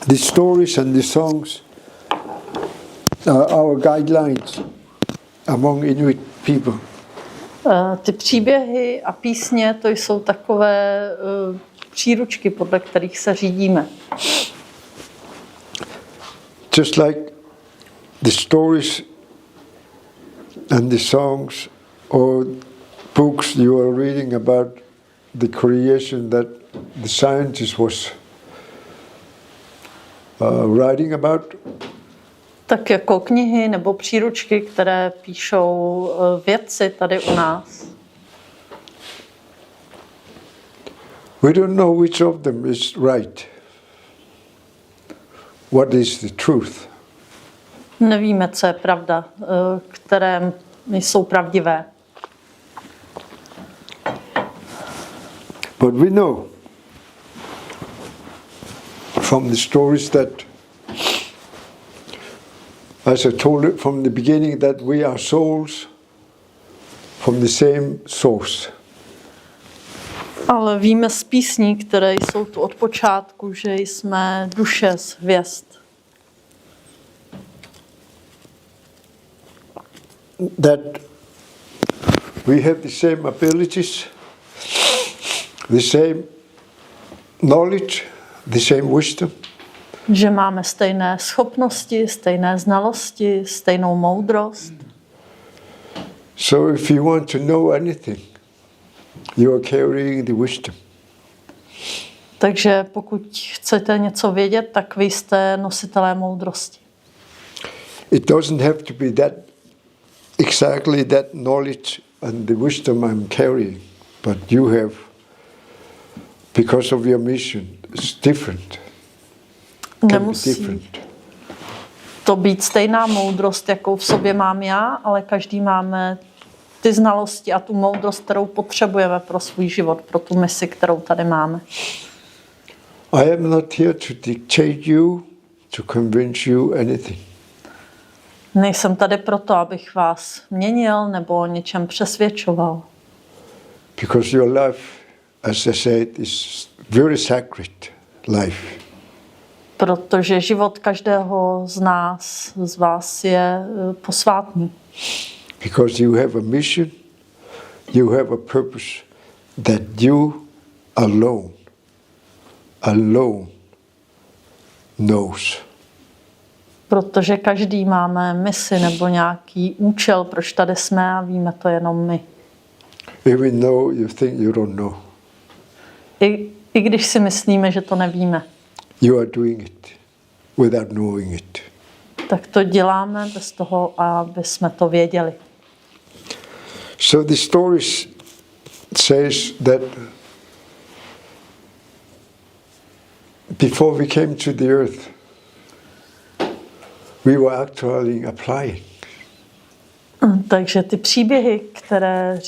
The stories and the songs are our guidelines among Inuit people. Ty příběhy a písně, to jsou takové příručky, podle kterých se řídíme. Just like the stories and the songs or books you are reading about the creation that the scientist was writing about. Tak jako knihy nebo příručky, které píšou vědci tady u nás. We don't know which of them is right. What is the truth? Nevíme, co je pravda, které jsou pravdivé. But we know from the stories that, as I told it from the beginning, that we are souls from the same source. Ale víme z písní, které jsou tu od počátku, že jsme duše z hvězd. That we have the same abilities, the same knowledge, the same wisdom. Že máme stejné schopnosti, stejné znalosti, stejnou moudrost. So if you want to know anything, you are carrying the wisdom. Takže pokud chcete něco vědět, tak vy jste nositelé moudrosti. It doesn't have to be that exactly that knowledge and the wisdom I'm carrying, but you have, because of your mission, it's different. Nemusí to být stejná moudrost, jakou v sobě mám já, ale každý máme ty znalosti a tu moudrost, kterou potřebujeme pro svůj život, pro tu misi, kterou tady máme. I am not here to dictate you, to convince you anything. Nejsem tady proto, abych vás měnil nebo o něčem přesvědčoval. Because your life, as I said, is very sacred life. Protože život každého z nás, z vás je posvátný. Because you have a mission, you have a purpose that you alone knows. Protože každý máme misi nebo nějaký účel, proč tady jsme a víme to jenom my. Even though you think you don't know. I když si myslíme, že to nevíme. You are doing it without knowing it. Tak to děláme bez toho, aby jsme to věděli. So the stories says that before we came to the earth, we were actually applying. Takže ty příběhy, které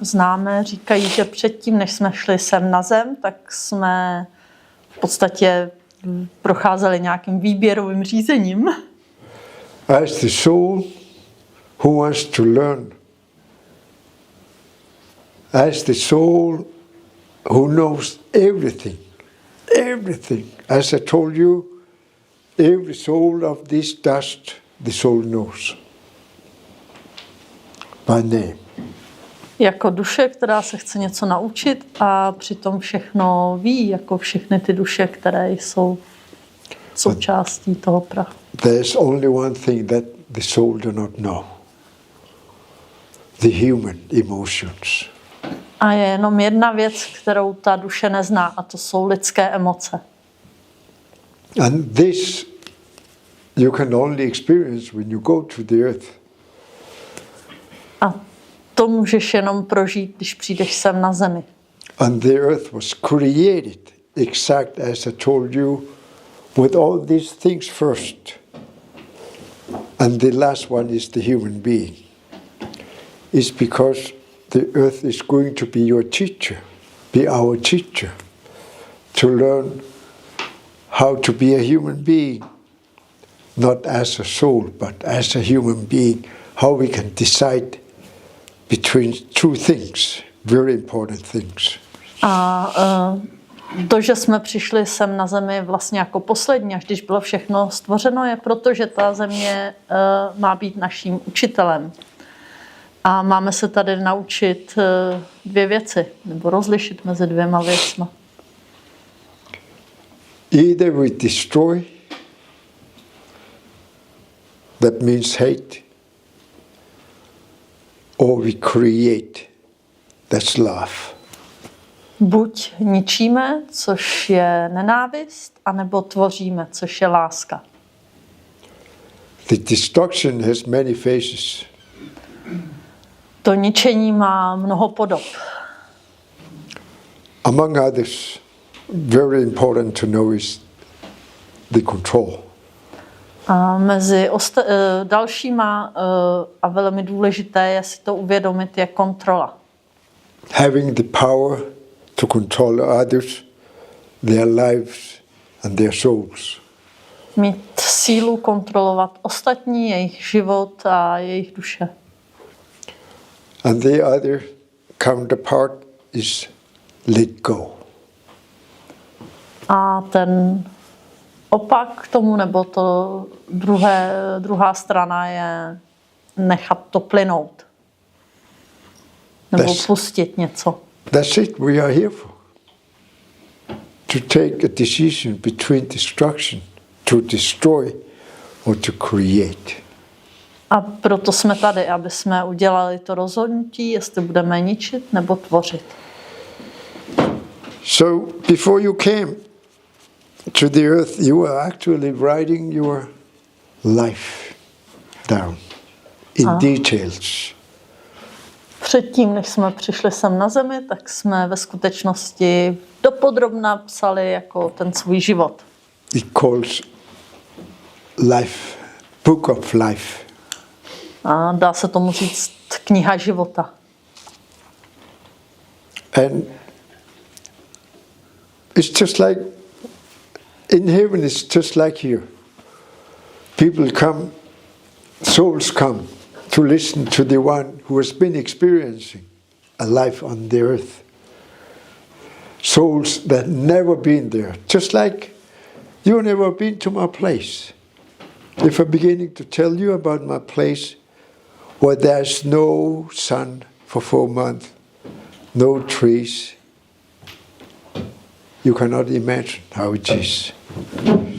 známe, říkají, že předtím, než jsme šli sem na zem, tak jsme v podstatě procházeli nějakým výběrovým řízením. As the soul who wants to learn, as the soul who knows everything, as I told you, every soul of this dust, the soul knows by name. Jako duše, která se chce něco naučit a přitom všechno ví, jako všechny ty duše, které jsou součástí toho prachu. There's only one thing that the soul do not know. The human emotions. A je jenom jedna věc, kterou ta duše nezná, a to jsou lidské emoce. And this you can only experience when you go to the earth. A to můžeš jenom prožít, když přijdeš sem na zemi. And the earth was created exact as I told you, with all these things first. And the last one is the human being. It's because the earth is going to be your teacher, be our teacher, to learn how to be a human being not as a soul, but as a human being, how we can decide between two things, very important things. A to, že jsme přišli sem na zemi vlastně jako poslední, až když bylo všechno stvořeno, je proto, že ta země má být naším učitelem. A máme se tady naučit dvě věci, nebo rozlišit mezi dvěma věcmi. Either we destroy, that means hate, or we create, that's love. Buď ničíme, což je nenávist, anebo tvoříme, což je láska. The destruction has many faces. To ničení má mnoho podob. Among others, very important to know is the control. A mezi dalšíma a velmi důležité je si to uvědomit, je kontrola. Having the power to control others, their lives and their souls. Mít sílu kontrolovat ostatní, jejich život a jejich duše. And the other counterpart is let go. A ten opak k tomu, nebo to druhá strana je nechat to plynout. Nebo pustit něco. That's it, we are here for. To take a decision between destruction, to destroy or to create. A proto jsme tady, aby jsme udělali to rozhodnutí, jestli budeme ničit nebo tvořit. So before you came to the earth, you were actually writing your life down in details. Předtím, než jsme přišli sem na zemi, tak jsme ve skutečnosti dopodrobna psali jako ten svůj život. It calls life, book of life. A dá se tomu říct kniha života. And it's just like in heaven, it's just like here. People come, souls come to listen to the one who has been experiencing a life on the earth. Souls that never been there. Just like you never been to my place. If I'm beginning to tell you about my place where there's no sun for 4 months, no trees, you cannot imagine how it is.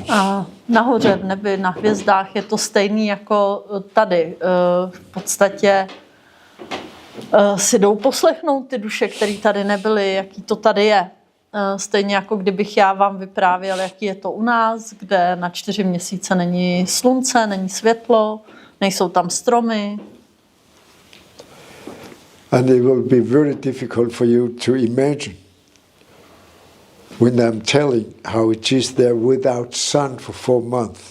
A nahoře v nebi, na hvězdách je to stejný jako tady. V podstatě si jdou poslechnout ty duše, které tady nebyly, jaký to tady je. Stejně jako kdybych já vám vyprávěl, jaký je to u nás, kde na 4 měsíce není slunce, není světlo, nejsou tam stromy. And it will be very difficult for you to imagine when I'm telling how it is there without sun for 4 months.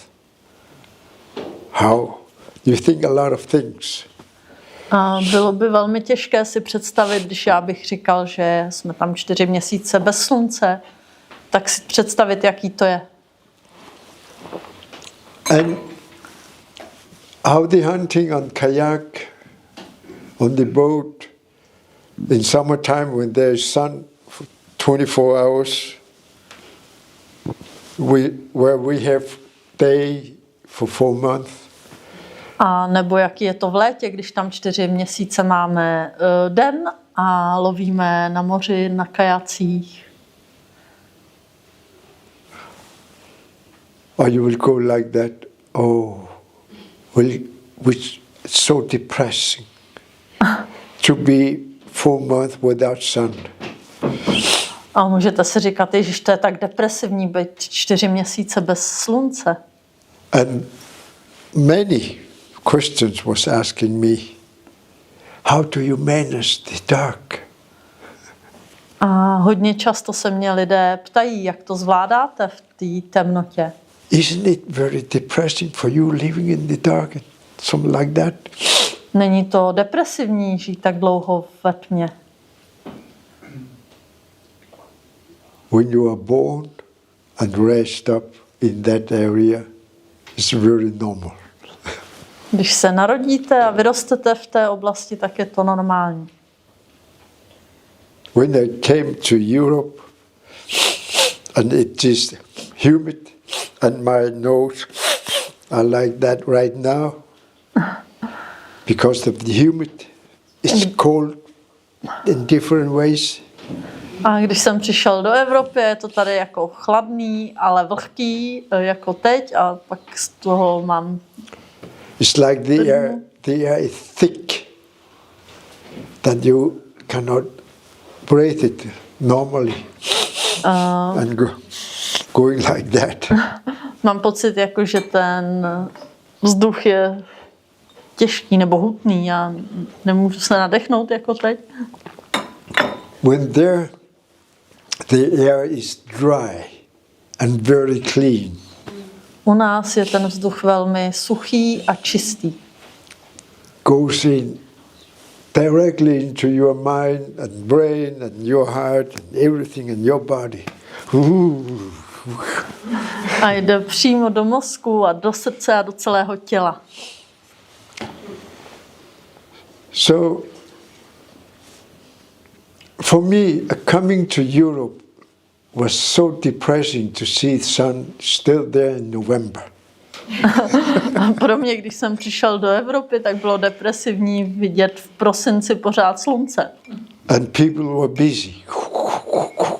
How you think a lot of things. A bylo by velmi těžké si představit, když já bych říkal, že jsme tam 4 měsíce bez slunce, tak si představit, jaký to je. And how the hunting on kayak, on the boat, in summertime when there is sun for 24 hours, where we have day for 4 months. A nebo jaký je to v létě, když tam 4 měsíce máme den a lovíme na moři, na kajacích. Or you will go like that, which it's so depressing to be 4 months without sun. A můžete si říkat, ježiš, to je tak depresivní, být 4 měsíce bez slunce. And many questions was asking me, how do you manage the dark? A hodně často se mě lidé ptají, jak to zvládáte v té temnotě. Isn't it very depressing for you living in the dark? Something like that. Není to depresivní žít tak dlouho ve tmě? When you are born and raised up in that area, it's very normal. Když se narodíte a vyrostete v té oblasti, tak je to normální. When I came to Europe, and it is humid, and my nose are like that right now, because of the humid, it's cold in different ways. A když jsem přišel do Evropy, je to tady jako chladný, ale vlhký, jako teď, a pak z toho mám... It's like the air is thick, that you cannot breathe it normally, and going like that. Mám pocit, jako, že ten vzduch je těžký nebo hutný a nemůžu se nadechnout jako teď. When there, the air is dry and very clean. U nás je ten vzduch velmi suchý a čistý. Goes in directly into your mind and brain and your heart and everything in your body. A jde přímo do mozku a do srdce a do celého těla. So, for me, coming to Europe was so depressing to see the sun still there in November. A pro mě, když jsem přišel do Evropy, tak bylo depresivní vidět v prosinci pořád slunce. And people were busy.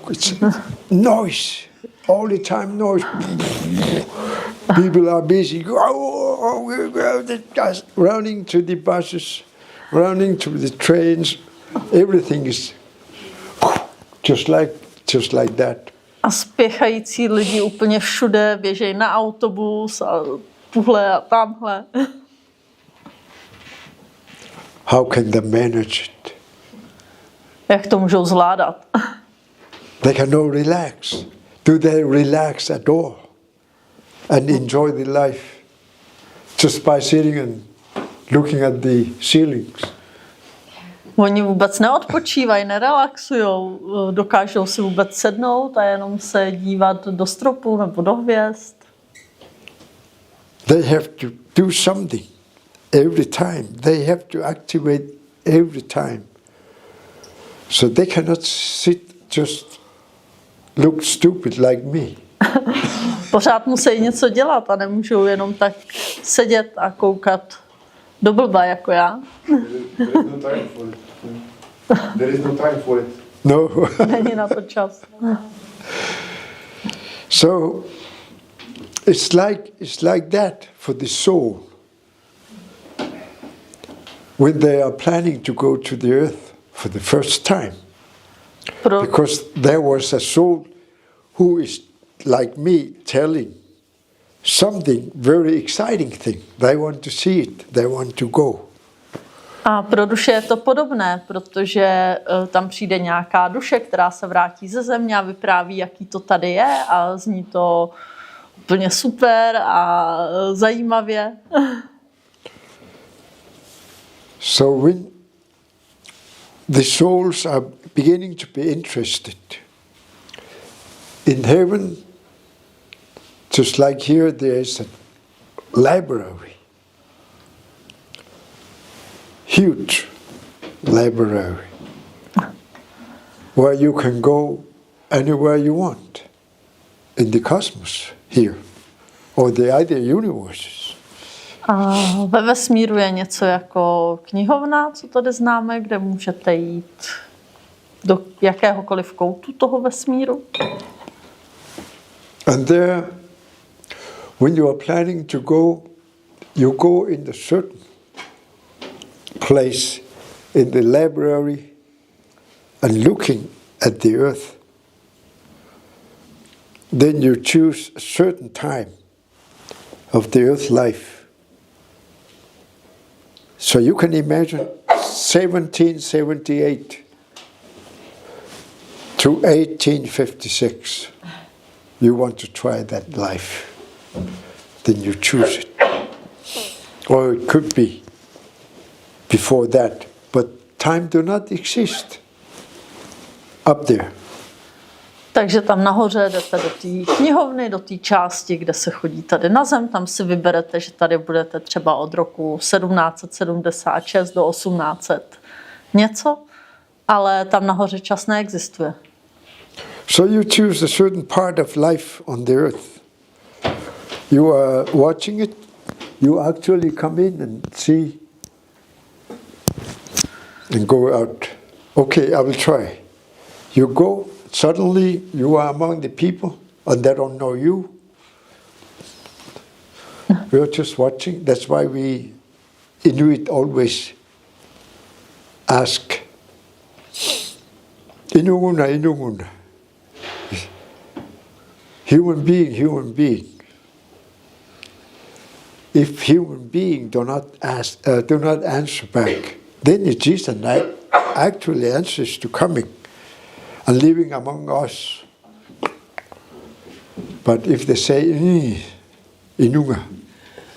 It's noise, all the time noise. People are busy, running to the buses, running to the trains. Everything is just like that. A spěchající lidi úplně všude běžejí na autobus a tuhle a tamhle. How can they manage it? Jak to můžou zvládat? They cannot relax. Do they relax at all and enjoy the life just by sitting and looking at the ceilings? Oni vůbec neodpočívají, nerelaxujou, dokážou si vůbec sednout a jenom se dívat do stropu nebo do hvězd. They have to do something every time. They have to activate every time. So they cannot sit just look stupid like me. Pořád musí něco dělat a nemůžou jenom tak sedět a koukat do blba jako já. There is no time for it. No. Není na to čas. So it's like that for the soul. When they are planning to go to the earth for the first time. Because there was a soul who is like me telling something very exciting thing. They want to see it. They want to go. A pro duše je to podobné, protože tam přijde nějaká duše, která se vrátí ze země a vypráví, jaký to tady je a zní to úplně super a zajímavě. So when the souls are beginning to be interested in heaven, just like here, there is a library, huge library, where you can go anywhere you want in the cosmos here, or the other universes. A ve vesmíru je něco jako knihovna, co tady známe, kde můžete jít do jakéhokoliv koutu toho vesmíru. And there, when you are planning to go, you go in a certain place in the library and looking at the earth. Then you choose a certain time of the earth life. So you can imagine 1778 to 1856. You want to try that life. Then you choose it. Or it could be before that. But time do not exist up there. Takže tam nahoře jdete do té knihovny, do té části, kde se chodí tady na zem, tam si vyberete, že tady budete třeba od roku 1776 do 1800 něco, ale tam nahoře čas neexistuje. So you choose a certain part of life on the earth. You are watching it, you actually come in and see and go out. Okay, I will try. You go, suddenly you are among the people and they don't know you. You're just watching. That's why we Inuit always ask, Inuguna, Inuguna. Human being. If human being do not answer back, then it is an actually answers to coming and living among us. But if they say, Inunga,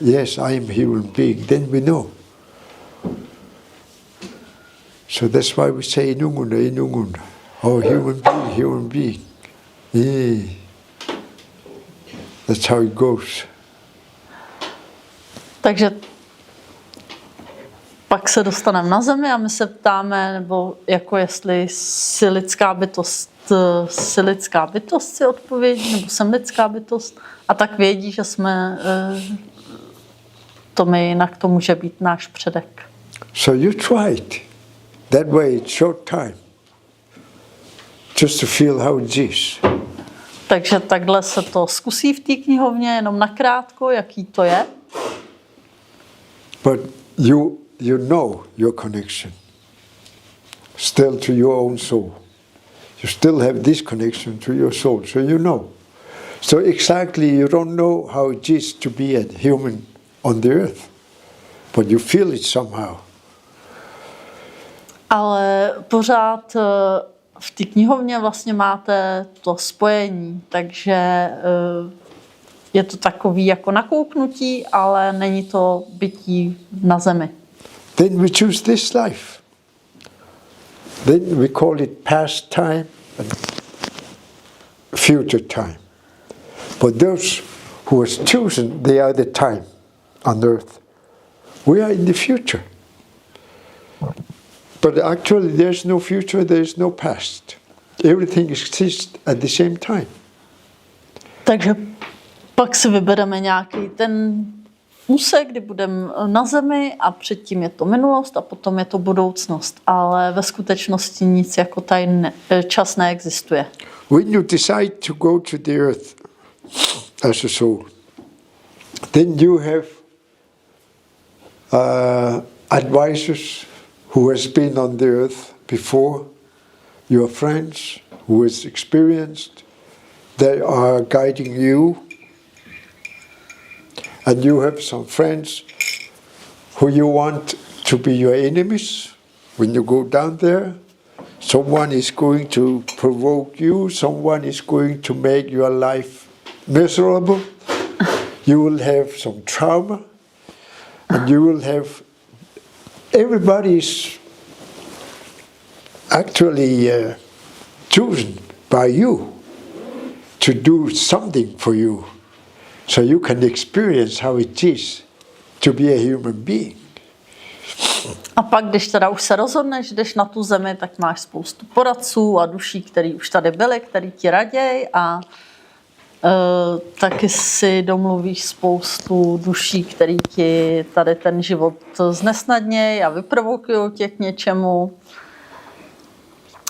yes, I am a human being, then we know. So that's why we say Inunguna, Inunguna. Oh, human being. Yeah. That's how it goes. Takže pak se dostaneme na zemi a my se ptáme, nebo jako jestli jsi lidská bytost si odpověď, nebo jsem lidská bytost. A tak vědí, že jsme to my, jinak to může být náš předek. So you tried. That way it's short time. Just to feel how it is. Takže takhle se to zkusí v té knihovně, jenom nakrátko, jaký to je. But you know your connection still to your own soul. You still have this connection to your soul, so you know. So exactly you don't know how it is to be a human on the earth, but you feel it somehow. Ale pořád v té knihovně vlastně máte to spojení, takže je to takový jako nakouknutí, ale není to bytí na zemi. Then we choose this life. Then we call it past time and future time. But those who has chosen the other time on earth, we are in the future. But actually there's no future, there's no past. Everything exists at the same time. Takže pak si vybereme nějaký ten úsek, kdy budeme na zemi a předtím je to minulost a potom je to budoucnost. Ale ve skutečnosti nic jako tady čas neexistuje. When you decide to go to the earth as a soul, then you have advisors who has been on the earth before, your friends who has experienced, they are guiding you. And you have some friends who you want to be your enemies when you go down there. Someone is going to provoke you, someone is going to make your life miserable. You will have some trauma, and you will have, everybody is actually chosen by you to do something for you. So you can experience how it is to be a human being. A pak, když teda už se rozhodneš, jdeš na tu zemi, tak máš spoustu poradců a duší, který už tady byli, který ti raděj a taky si domluvíš spoustu duší, který ti tady ten život znesnadnějí a vyprovokují tě k něčemu,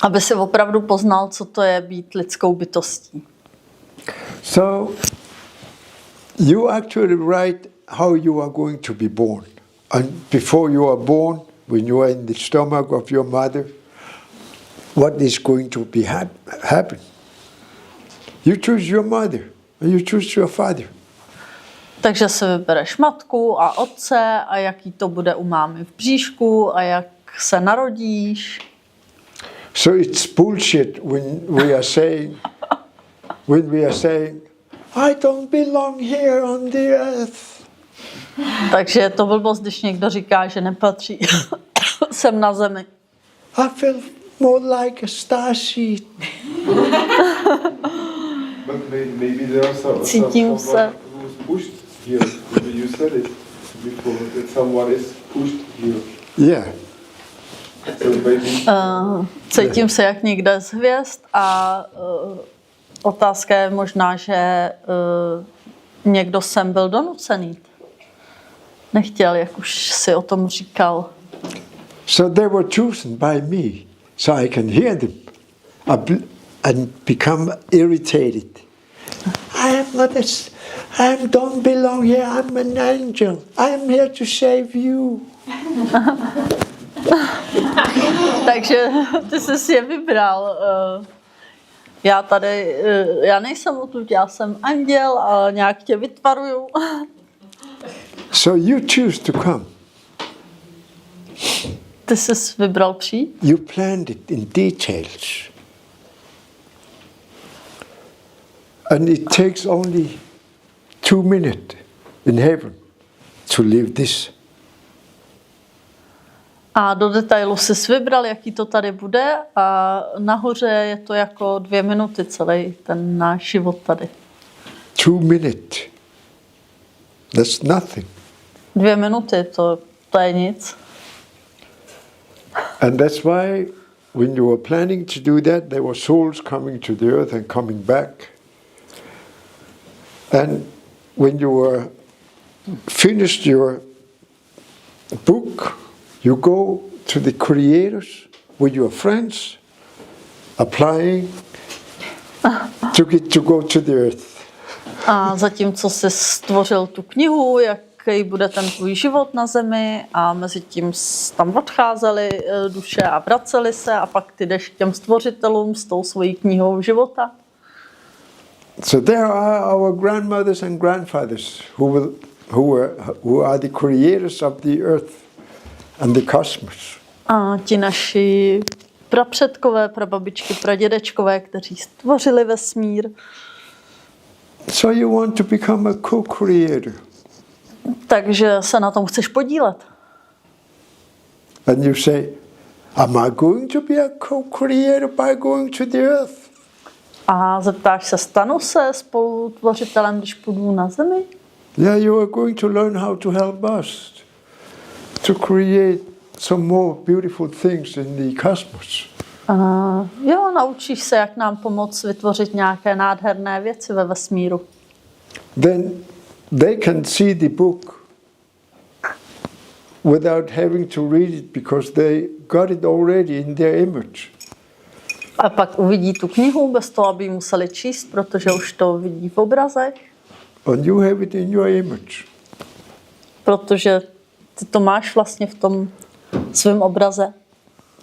aby si opravdu poznal, co to je být lidskou bytostí. So you actually write how you are going to be born. And before you are born, when you are in the stomach of your mother, what is going to be happen? You choose your mother, and you choose your father. Takže si vybereš matku a otce a jaký to bude u mámy v bříšku a jak se narodíš. So it's bullshit when we are saying, I don't belong here on the earth. Takže je to blbost, když někdo říká, že nepatří sem na zemi. I feel more like a starseed. But maybe there are Cítím se. someone who's pushed here. Maybe you said it before that someone is pushed here. Yeah. So maybe Cítím se jak někde z hvězd a otázka je možná, že někdo sem byl donucený. Nechtěl, jak už si o tom říkal. So they were chosen by me, so I can hear them and become irritated. I don't belong here. I'm an angel. I'm here to save you. Takže ty jsi je vybral. Já nejsem odtud, já jsem anděl a nějak tě vytvaruju. So you choose to come. Ty jsi vybral přijít? You planned it in details. And it takes only 2 minutes in heaven to live this. A do detailu jsi vybral, jaký to tady bude a nahoře je to jako 2 minuty celý ten náš život tady. 2 minutes. That's nothing. 2 minuty, to je nic. And that's why when you were planning to do that, there were souls coming to the earth and coming back. And when you were finished your book, you go to the creators with your friends, applying to get to go to the earth. A zatímco jsi stvořil tu knihu, jaký bude ten tvůj život na zemi a mezi tím tam odcházely duše a vracely se a pak ty jdeš k těm stvořitelům s tou svojí knihou života. So there are our grandmothers and grandfathers who are the creators of the earth and the cosmos. A ti naši prapředkové, prababičky, pradědečkové, kteří stvořili vesmír. So you want to become a co-creator. Takže se na tom chceš podílet. And you say, am I going to be a co-creator by going to the earth? A zeptáš se, stanu se spolutvořitelem, když půjdu na zemi? Yeah, you are going to learn how to help us to create some more beautiful things in the cosmos. Jo, naučíš se, jak nám pomoct vytvořit nějaké nádherné věci ve vesmíru. Then they can see the book without having to read it because they got it already in their image. A pak uvidí tu knihu bez toho, aby ji museli číst, protože už to vidí v obrazech. And you have it in your image. Protože ty to máš vlastně v tom svém obraze.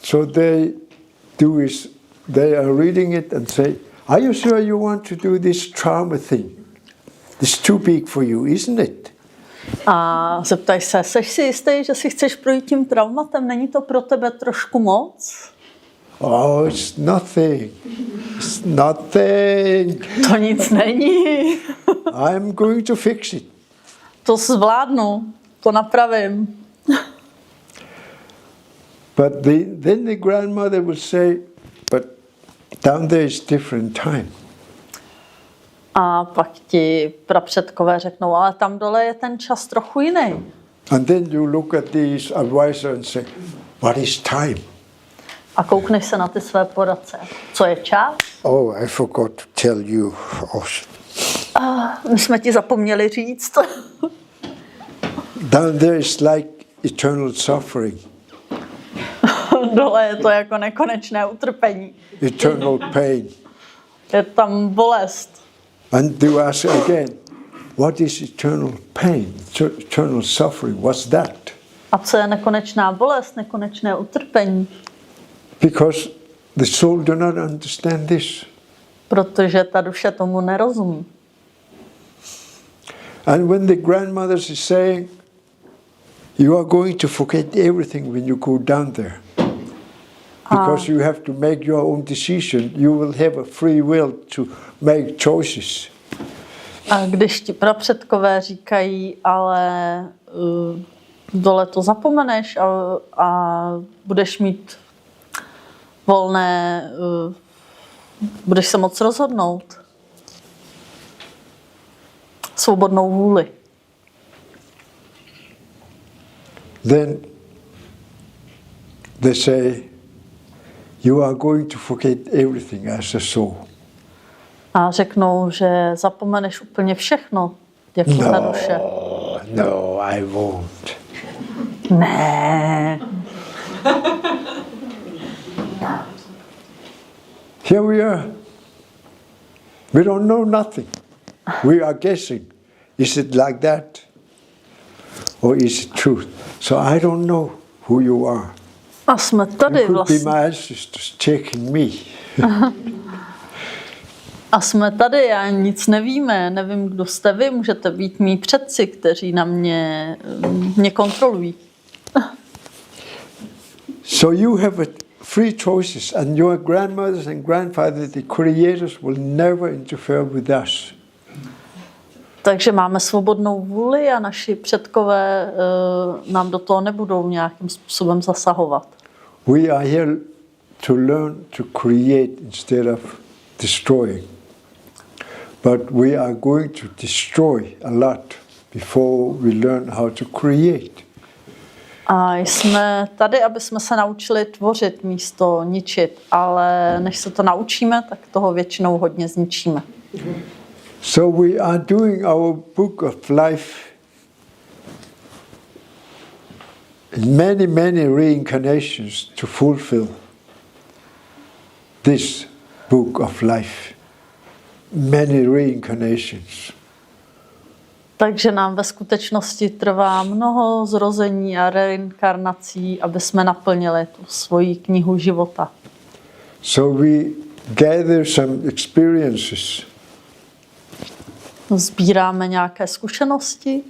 So they do is they are reading it and say, are you sure you want to do this trauma thing? It's too big for you, isn't it? A zeptaj se, seš si jistý, že si chceš projít tím traumatem? Není to pro tebe trošku moc? Oh, it's nothing. It's nothing. To nic není. I'm going to fix it. To zvládnu, to napravím. But then the grandmother will say, but down there is different time. A pak ti prapředkové řeknou, ale tam dole je ten čas trochu jiný. And then you look at these advisors and say, what is time? A koukneš se na ty své poradce. Co je čas? Oh, I forgot to tell you. Oh. My jsme ti zapomněli říct. Down there is like eternal suffering. Dole je to jako nekonečné utrpení. Eternal pain. Je tam bolest. And you ask again, what is eternal pain, eternal suffering? What's that? A co je nekonečná bolest, nekonečné utrpení? Because the soul do not understand this. Protože ta duše tomu nerozumí. And when the grandmothers is saying, you are going to forget everything when you go down there. Because you have to make your own decision. You will have a free will to make choices. A když ti prapředkové říkají, ale dole to zapomeneš a budeš mít Budeš se moct rozhodnout. Svobodnou vůli. Then they say, you are going to forget everything as a soul. A řeknou, že zapomeneš úplně všechno, jako ta duše. No, I won't. Ne. Here we are. We don't know nothing. We are guessing. Is it like that? Or is it truth? So I don't know who you are. A jsme tady You could be vlastně. my ancestors checking me. A jsme tady a nic nevíme. Nevím, kdo jste vy. Můžete být mý předci, kteří na mě kontrolují. So you have free choices, and your grandmothers and grandfathers, the creators, will never interfere with us. Takže máme svobodnou vůli a naši předkové nám do toho nebudou nějakým způsobem zasahovat. We are here to learn to create instead of destroying. But we are going to destroy a lot before we learn how to create. A jsme tady, aby jsme se naučili tvořit místo ničit, ale než se to naučíme, tak toho většinou hodně zničíme. So we are doing our book of life in many reincarnations to fulfill this book of life. Many reincarnations. Takže nám ve skutečnosti trvá mnoho zrození a reinkarnací, aby jsme naplnili tu svoji knihu života. So we gather some experiences Sbíráme nějaké zkušenosti,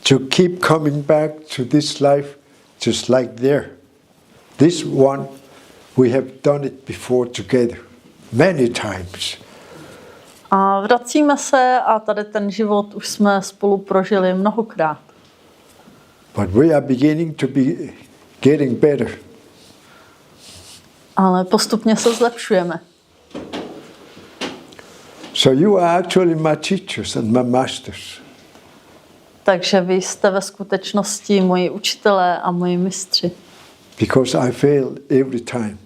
to keep coming back to this life just like there. This one, we have done it before together, many times. a vracíme se a tady ten život už jsme spolu prožili mnohokrát. But we are beginning to be getting better. Ale postupně se zlepšujeme. So you are actually my teachers and my masters. Takže vy jste ve skutečnosti moji učitelé a moji mistři. Because I fail every time.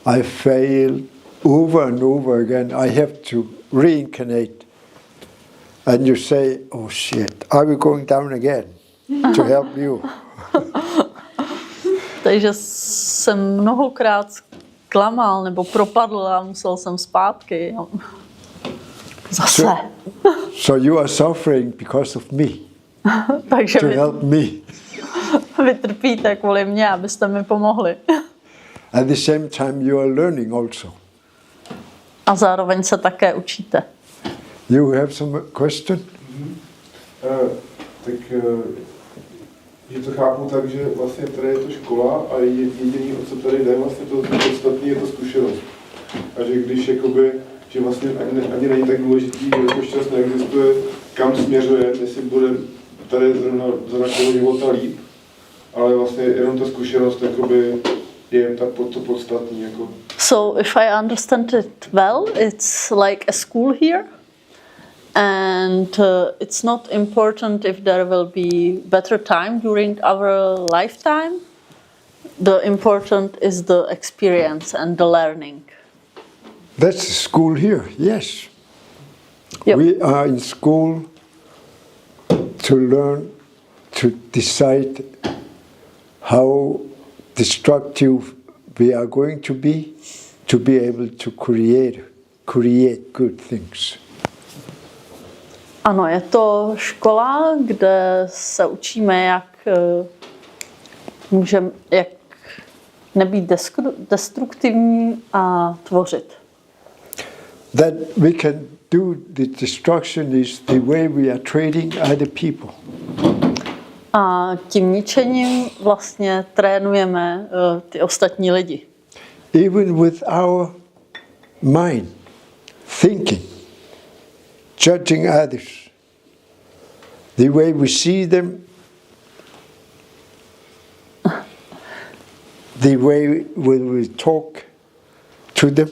I fail over and over again. I have to reincarnate. And you say, oh shit, are we going down again to help you? Takže jsem mnohokrát zklamal nebo propadl a musel jsem zpátky. Zase. So you are suffering because of me, Takže to help me. vy trpíte kvůli mně, abyste mi pomohli. At the same time you are learning also. A zároveň se také učíte. You have some question? Že to chápu tak, že vlastně tady je to škola a jediný, o co tady jde, vlastně to podstatné je to zkušenost. A že když jakoby, že vlastně ani není tak důležitý, že jako šťast neexistuje, kam směřuje, jestli bude tady za našeho života líp, ale vlastně jenom ta zkušenost jakoby je tak to podstatný. Jako. So if I understand it well, it's like a school here. And it's not important if there will be better time during our lifetime. The important is the experience and the learning. That's the school here, yes. Yep. We are in school to learn to decide how destructive we are going to be able to create good things. Ano, je to škola, kde se učíme, jak nebýt destruktivní a tvořit. That we can do the destruction is the way we are trading other people. A tím ničením vlastně trénujeme ty ostatní lidi. Even with our mind, thinking, judging others, the way we see them, the way we talk to them,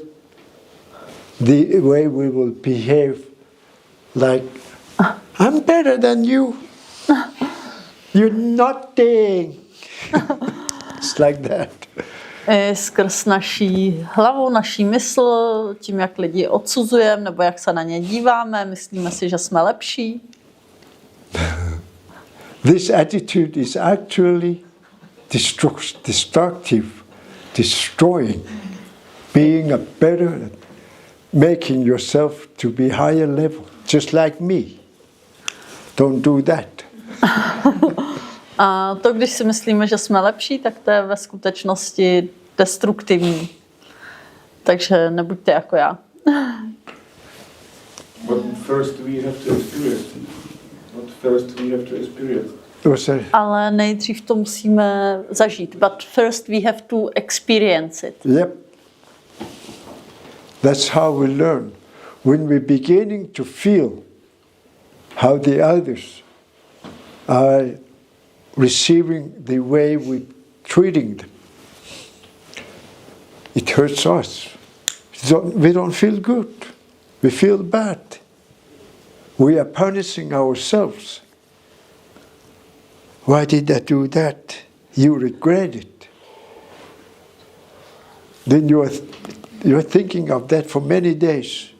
the way we will behave like, I'm better than you. You're nothing. It's like that. Skrz naší hlavu, naší mysl, tím, jak lidi odsuzujeme, nebo jak se na ně díváme, myslíme si, že jsme lepší. This attitude is actually destructive, destroying, being a better, making yourself to be higher level, just like me. Don't do that. A to, když si myslíme, že jsme lepší, tak to je ve skutečnosti destruktivní. Takže nebuďte jako já. But first we have to experience. But first we have to experience. Ale nejdřív to musíme zažít. But first we have to experience it. Yep. That's how we learn. When we're beginning to feel how the others are receiving the way we're treating them, it hurts us. We don't feel good. We feel bad. We are punishing ourselves. Why did I do that? You regret it. Then you're thinking of that for many days.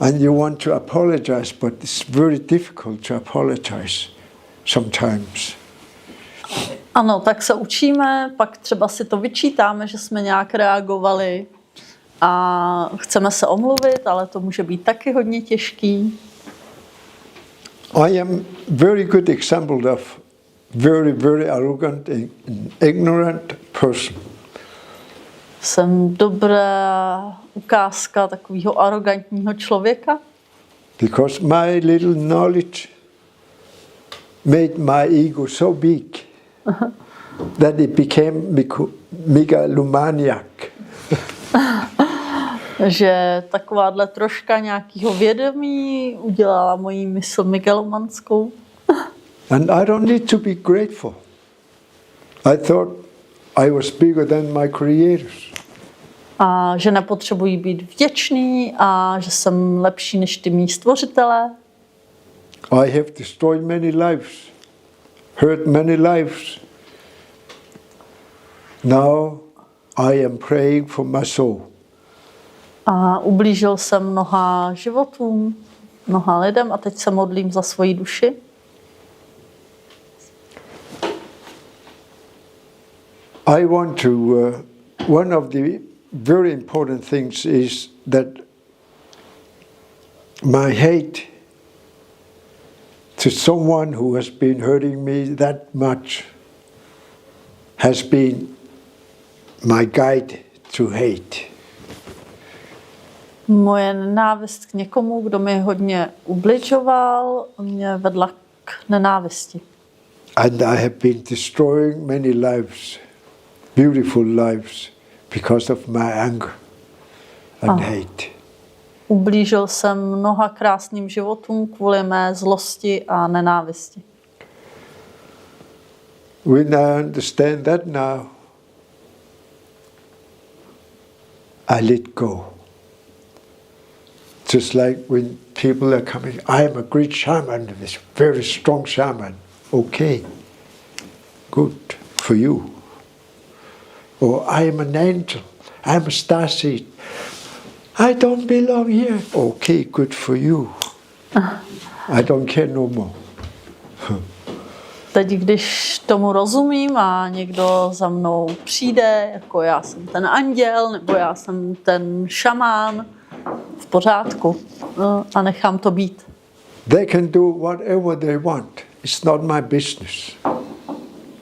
And you want to apologize, but it's very difficult to apologize sometimes. Ano, tak se učíme, pak třeba si to vyčítáme, že jsme nějak reagovali a chceme se omluvit, ale to může být taky hodně těžký. I am very good example of very, very arrogant and ignorant person. Jsem dobrá ukázka takového arrogantního člověka. Because my little knowledge made my ego so big that it became megalomaniac. Že takováhle troška nějakého vědomí udělala moji mysl megalomanskou. And I don't need to be grateful. I thought I was bigger than my creators. A že nepotřebuji být vděčný a že jsem lepší než ty mý stvořitelé. I have destroyed many lives, hurt many lives. Now I am praying for my soul. A ublížil jsem mnoha životům, mnoha lidem a teď se modlím za svoji duši. I want to, one of the very important things is that my hate to someone who has been hurting me that much has been my guide to hate. Moje nenávist k někomu, kdo mi hodně ubližoval, mě vedla k nenávisti. And I have been destroying many lives, beautiful lives, because of my anger and hate. Ublížil jsem mnoha krásným životům kvůli mé zlosti a nenávisti. When I understand that now, I let go. Just like when people are coming, I am a great shaman, this very strong shaman. Okay, good for you. Or I am an angel, I am a starseed. I don't belong here. Okay, good for you. I don't care no more. Teď, když tomu rozumím a někdo za mnou přijde, jako já jsem ten anděl, nebo já jsem ten šamán, v pořádku a nechám to být. They can do whatever they want. It's not my business.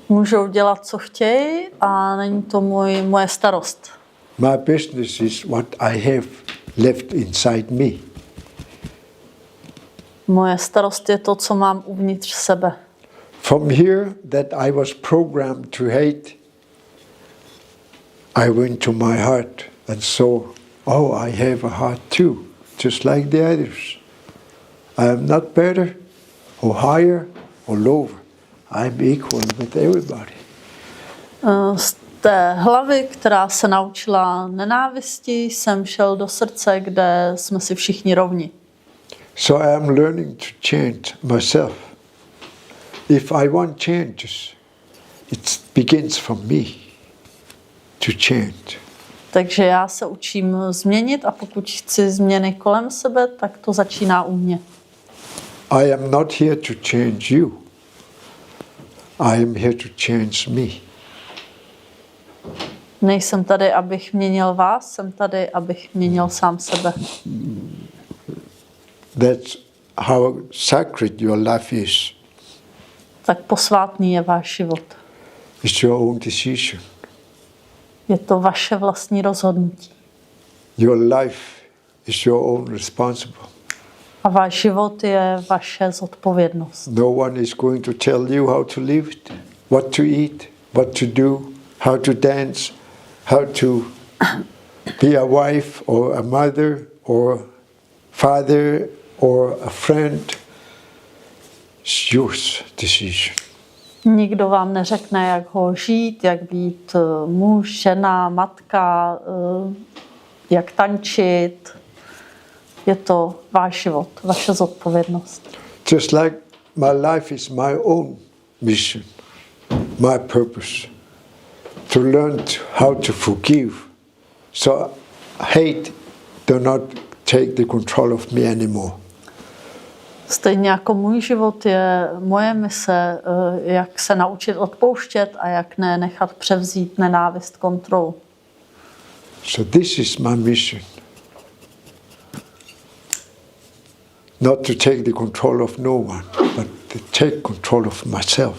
Můžou dělat, co chtějí a není to moje starost. My business is what I have left inside me. Moje starost je to, co mám uvnitř sebe. From here that I was programmed to hate, I went to my heart and saw, oh, I have a heart too, just like the others. I am not better or higher or lower. I am equal with everybody. té hlavy, která se naučila nenávisti, jsem šel do srdce, kde jsme si všichni rovni. So I am learning to change myself. If I want changes, it begins from me to change. Takže já se učím změnit a pokud chci změny kolem sebe, tak to začíná u mě. I am not here to change you. I am here to change me. Nejsem tady, abych měnil vás, jsem tady, abych měnil sám sebe. That's how sacred your life is. Tak posvátný je váš život. It's your own decision. Je to vaše vlastní rozhodnutí. Your life is your own responsible. A váš život je vaše zodpovědnost. No one is going to tell you how to live it, what to eat, what to do, how to dance, how to be a wife or a mother or father or a friend. It's your decision. Nikdo vám neřekne, jak ho žít, jak být muž, žena, matka, jak tančit. Je to váš život, vaše zodpovědnost. Just like my life is my own mission, my purpose, to learn how to forgive, so hate do not take the control of me anymore. Stejně jako můj život je moje mise, jak se naučit odpouštět a jak ne nechat převzít nenávist kontrolu. So this is my mission. Not to take the control of no one, but to take control of myself.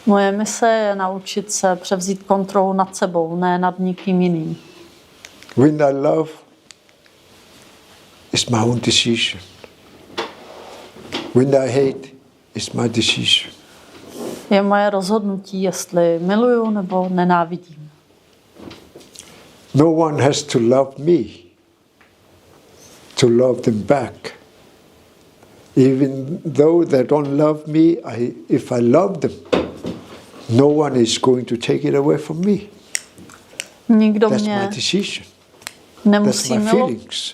Moje mise je naučit se převzít kontrolu nad sebou, ne nad nikým jiným. When I love, it's my own decision. When I hate, it's my decision. Je moje rozhodnutí, jestli miluju nebo nenávidím. No one has to love me to love them back. Even though they don't love me, if I love them, no one is going to take it away from me. Nikdo That's mě my decision. That's nemusí my milovat. feelings.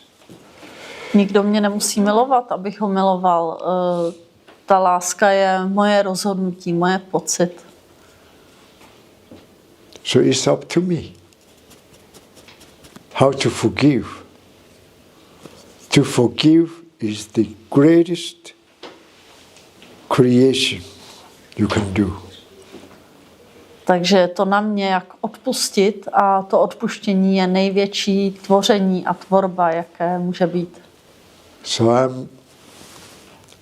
Nikdo mě nemusí milovat, abych ho miloval. Ta láska je moje rozhodnutí, moje pocit. So it's up to me how to forgive. To forgive is the greatest creation you can do. Takže je to na mě, jak odpustit, a to odpuštění je největší tvoření a tvorba, jaké může být. So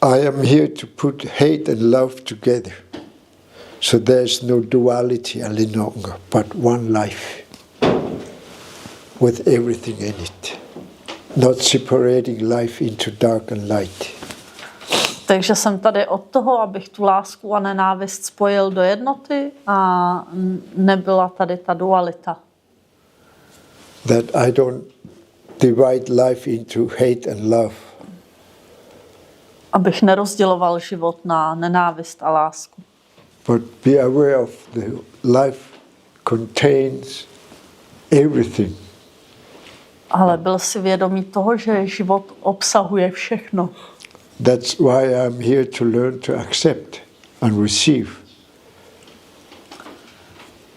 I am here to put hate and love together. So there's no duality any longer, but one life with everything in it. Not separating life into dark and light. Takže jsem tady od toho, abych tu lásku a nenávist spojil do jednoty a nebyla tady ta dualita. That I don't divide life into hate and love. Abych nerozděloval život na nenávist a lásku. But be aware of the life contains everything. Ale byl si vědomý toho, že život obsahuje všechno. That's why I'm here to learn to accept and receive.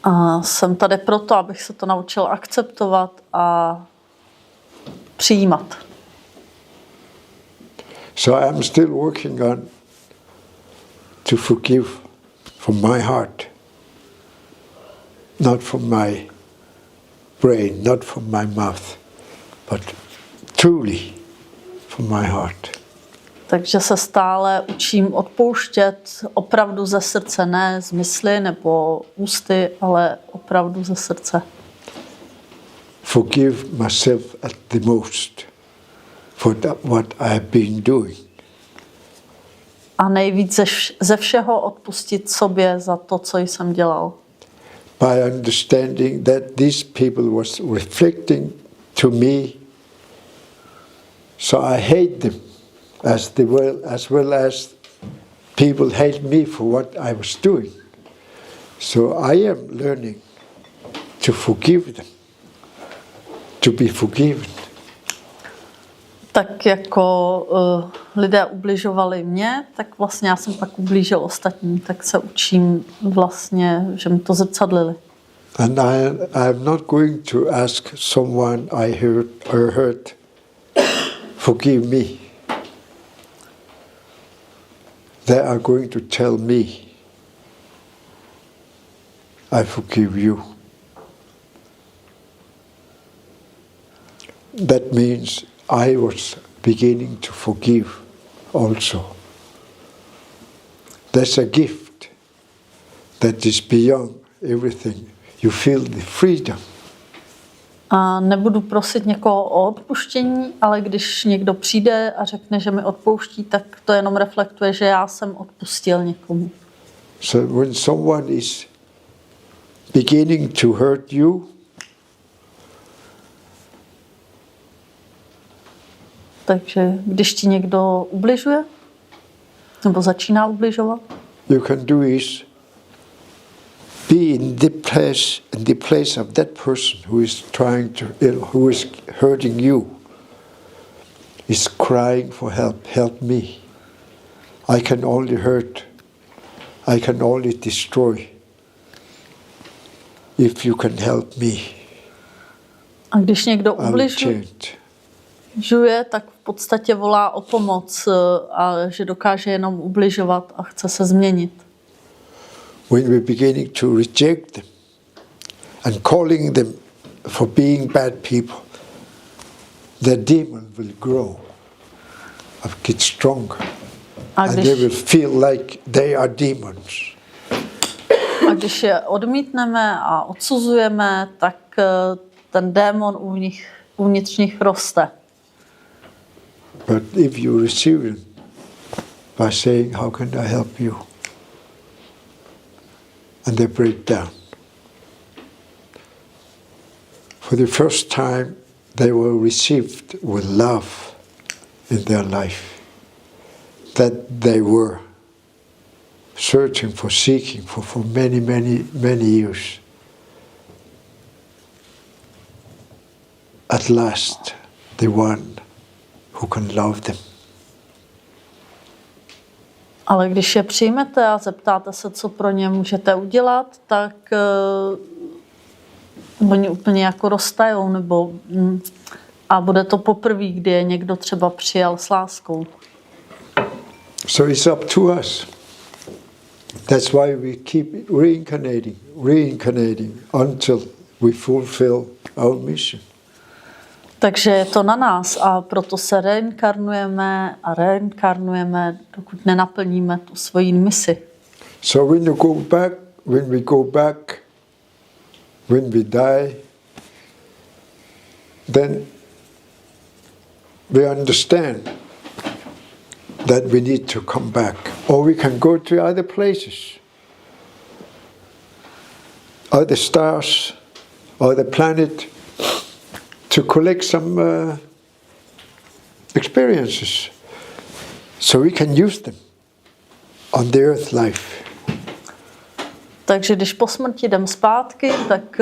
A jsem tady proto, abych se to naučil akceptovat a přijímat. So I'm still working on to forgive from my heart, not from my brain, not from my mouth, but truly from my heart. Takže se stále učím odpouštět opravdu ze srdce, ne z mysli nebo ústy, ale opravdu ze srdce. Forgive myself at the most for what I have been doing. A nejvíc ze všeho odpustit sobě za to, co jsem dělal. By understanding that these people was reflecting to me, so I hate them as well as people hate me for what I was doing. So I am learning to forgive them, to be forgiven. Tak jako lidé ubližovali mě, tak vlastně já jsem pak ublížil ostatním, tak se učím vlastně, že mi to zrcadlili. And I'm not going to ask someone I hurt, forgive me. They are going to tell me, I forgive you. That means I was beginning to forgive also. There's a gift that is beyond everything. You feel the freedom. A nebudu prosit někoho o odpuštění, ale když někdo přijde a řekne, že mi odpouští, tak to jenom reflektuje, že já jsem odpustil někomu. So when someone is beginning to hurt you, takže když ti někdo ubližuje, nebo začíná ubližovat, you can do is be in the place of that person who is who is hurting you, is crying for help. Help me. I can only hurt. I can only destroy. If you can help me, a když někdo I'll ubližuje, change. tak v podstatě volá o pomoc a že dokáže jenom ubližovat a chce se změnit. When we're beginning to reject them and calling them for being bad people, the demon will grow and get stronger. And they will feel like they are demons. A když je odmítneme a odsuzujeme, tak ten démon uvnitř nich roste. But if you receive them by saying, how can I help you? And they break down. For the first time, they were received with love in their life that they were searching for, seeking for many, many, many years. At last, the one who can love them. Ale když je přijmete a zeptáte se, co pro ně můžete udělat, tak oni úplně jako roztajou, nebo a bude to poprvé, kdy je někdo třeba přijal s láskou. So it's up to us. That's why we keep reincarnating until we fulfill our mission. Takže je to na nás a proto se reinkarnujeme, dokud nenaplníme tu svoji misi. So when we go back, when we die, then we understand that we need to come back. Or we can go to other places, other stars, other planet, to collect some experiences so we can use them on the earth life. Takže když po smrti jdem zpátky, tak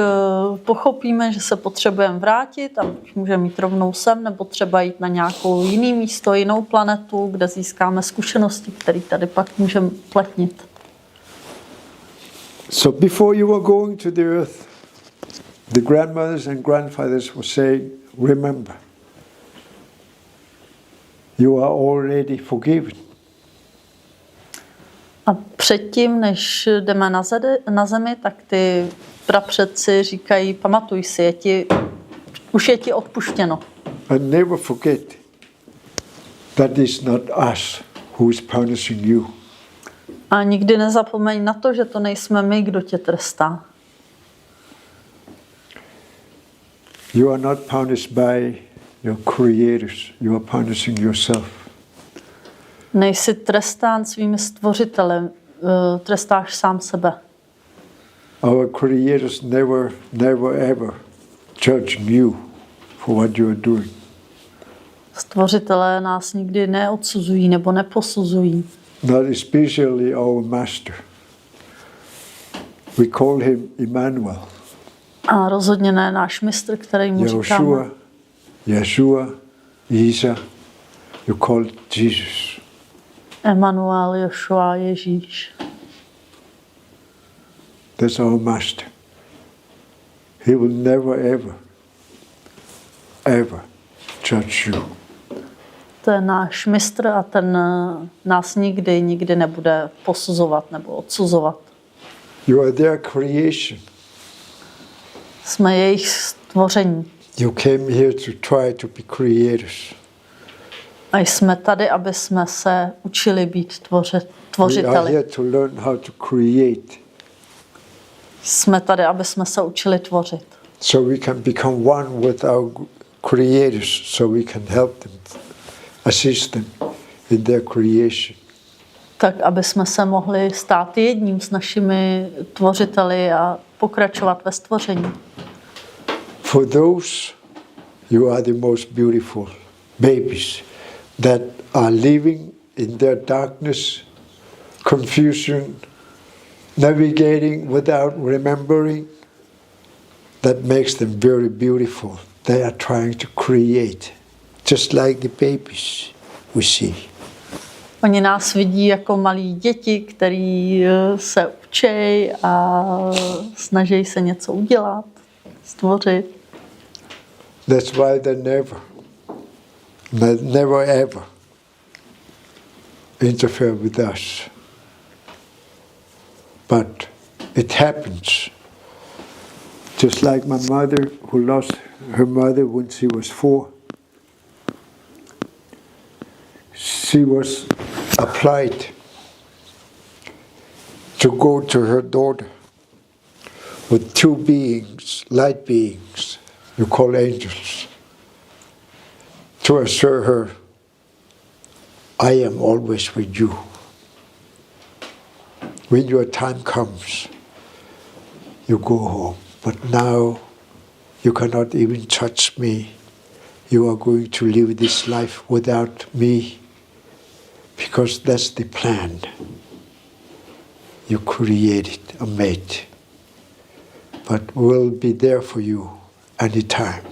pochopíme, že se potřebujeme vrátit a můžeme jít rovnou sem, nebo třeba jít na nějakou jiný místo, jinou planetu, kde získáme zkušenosti, které tady pak můžeme uplatnit. So before you were going to the earth, the grandmothers and grandfathers were saying, remember, you are already forgiven. A předtím, než jdeme na zemi, tak ty prapředci říkají, pamatuj si, už je ti odpuštěno. And never forget, that is not us who is punishing you. A nikdy nezapomeň na to, že to nejsme my, kdo tě trestá. You are not punished by your creators, you are punishing yourself. Nejsi trestán svými stvořitelem, trestáš sám sebe. Our creators never ever judge you for what you are doing. Stvořitelé nás nikdy neodsuzují nebo neposuzují. Not especially our master. We call him Emmanuel. A rozhodně ne náš mistr, který mu říkáme. Yeshua, Isa, you call Jesus. Emanuel, Joshua, Ježíš. That's our master. He will never, ever judge you. To je náš mistr a ten nás nikdy nebude posuzovat nebo odsuzovat. You are their creation. Jsme jejich stvoření. You came here to try to be creators. A jsme tady, aby jsme se učili být We are tvořiteli. here to learn how to create. Jsme tady, aby jsme se učili tvořit. So we can become one with our creators, so we can help them, assist them in their creation. Tak, aby jsme se mohli stát jedním s našimi tvořiteli a pokračovat ve stvoření. For those, you are the most beautiful babies that are living in their darkness, confusion, navigating without remembering. That makes them very beautiful. They are trying to create, just like the babies we see. Oni nás vidí jako malí děti, který se učí a snaží se něco udělat, stvořit. That's why they never ever interfere with us. But it happens. Just like my mother, who lost her mother when she was 4. She was applied to go to her daughter with 2 beings, light beings, you call angels, to assure her, I am always with you. When your time comes, you go home. But now you cannot even touch me. You are going to live this life without me, because that's the plan you created and made. But we'll be there for you anytime.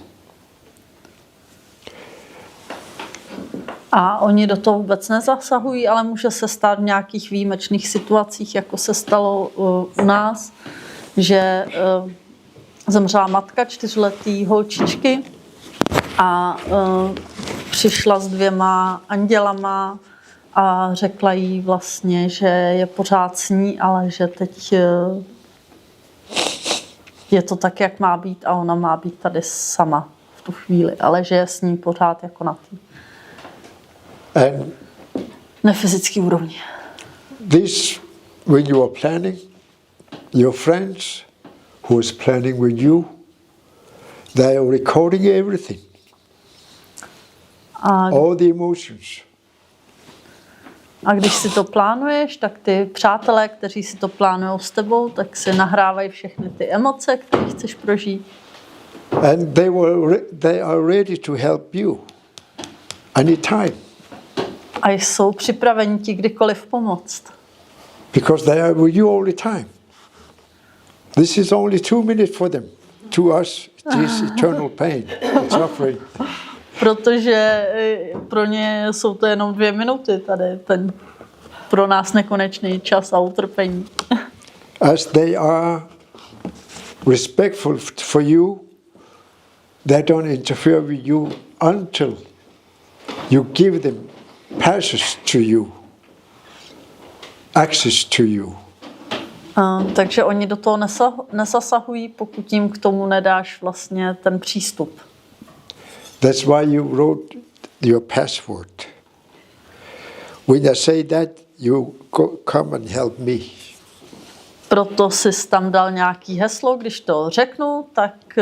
A oni do toho vůbec nezasahují, ale může se stát v nějakých výjimečných situacích, jako se stalo u nás, že zemřela matka 4letý holčičky a přišla s 2 andělama a řekla jí vlastně, že je pořád s ní, ale že teď je to tak, jak má být a ona má být tady sama v tu chvíli, ale že je s ní pořád jako na té nefyzické úrovni. This, when you are planning, your friends who is planning with you, they are recording everything, all the emotions. A když si to plánuješ, tak ty přátelé, kteří si to plánují s tebou, tak si nahrávají všechny ty emoce, které chceš prožít. And they are ready to help you anytime. A jsou připraveni ti kdykoliv pomoct. Because they are with you all the time. This is only 2 minutes for them. To us, it is eternal pain and suffering. Protože pro ně jsou to jenom 2 minuty tady, ten pro nás nekonečný čas a utrpení. As they are respectful for you, they don't interfere with you until you give them passage to you, access to you. Takže oni do toho nezasahují, pokud jim k tomu nedáš vlastně ten přístup. That's why you wrote your password. When I say that, you come and help me. Proto jsi tam dal nějaký heslo, když to řeknu, tak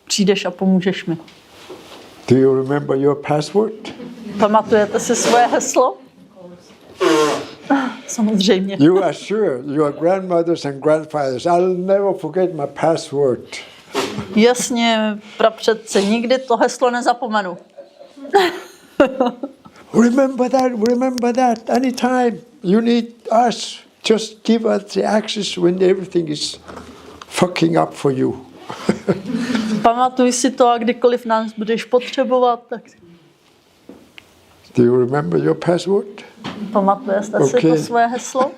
přijdeš a pomůžeš mi. Do you remember your password? Pamatujete si svoje heslo? Samozřejmě. You are sure, your grandmothers and grandfathers, I'll never forget my password. Jasně, prapředci, nikdy to heslo nezapomenu. Remember that, anytime you need us, just give us the access when everything is fucking up for you. Pamatuj si to a kdykoliv nás budeš potřebovat, tak... Do you remember your password? Pamatujete si to svoje heslo?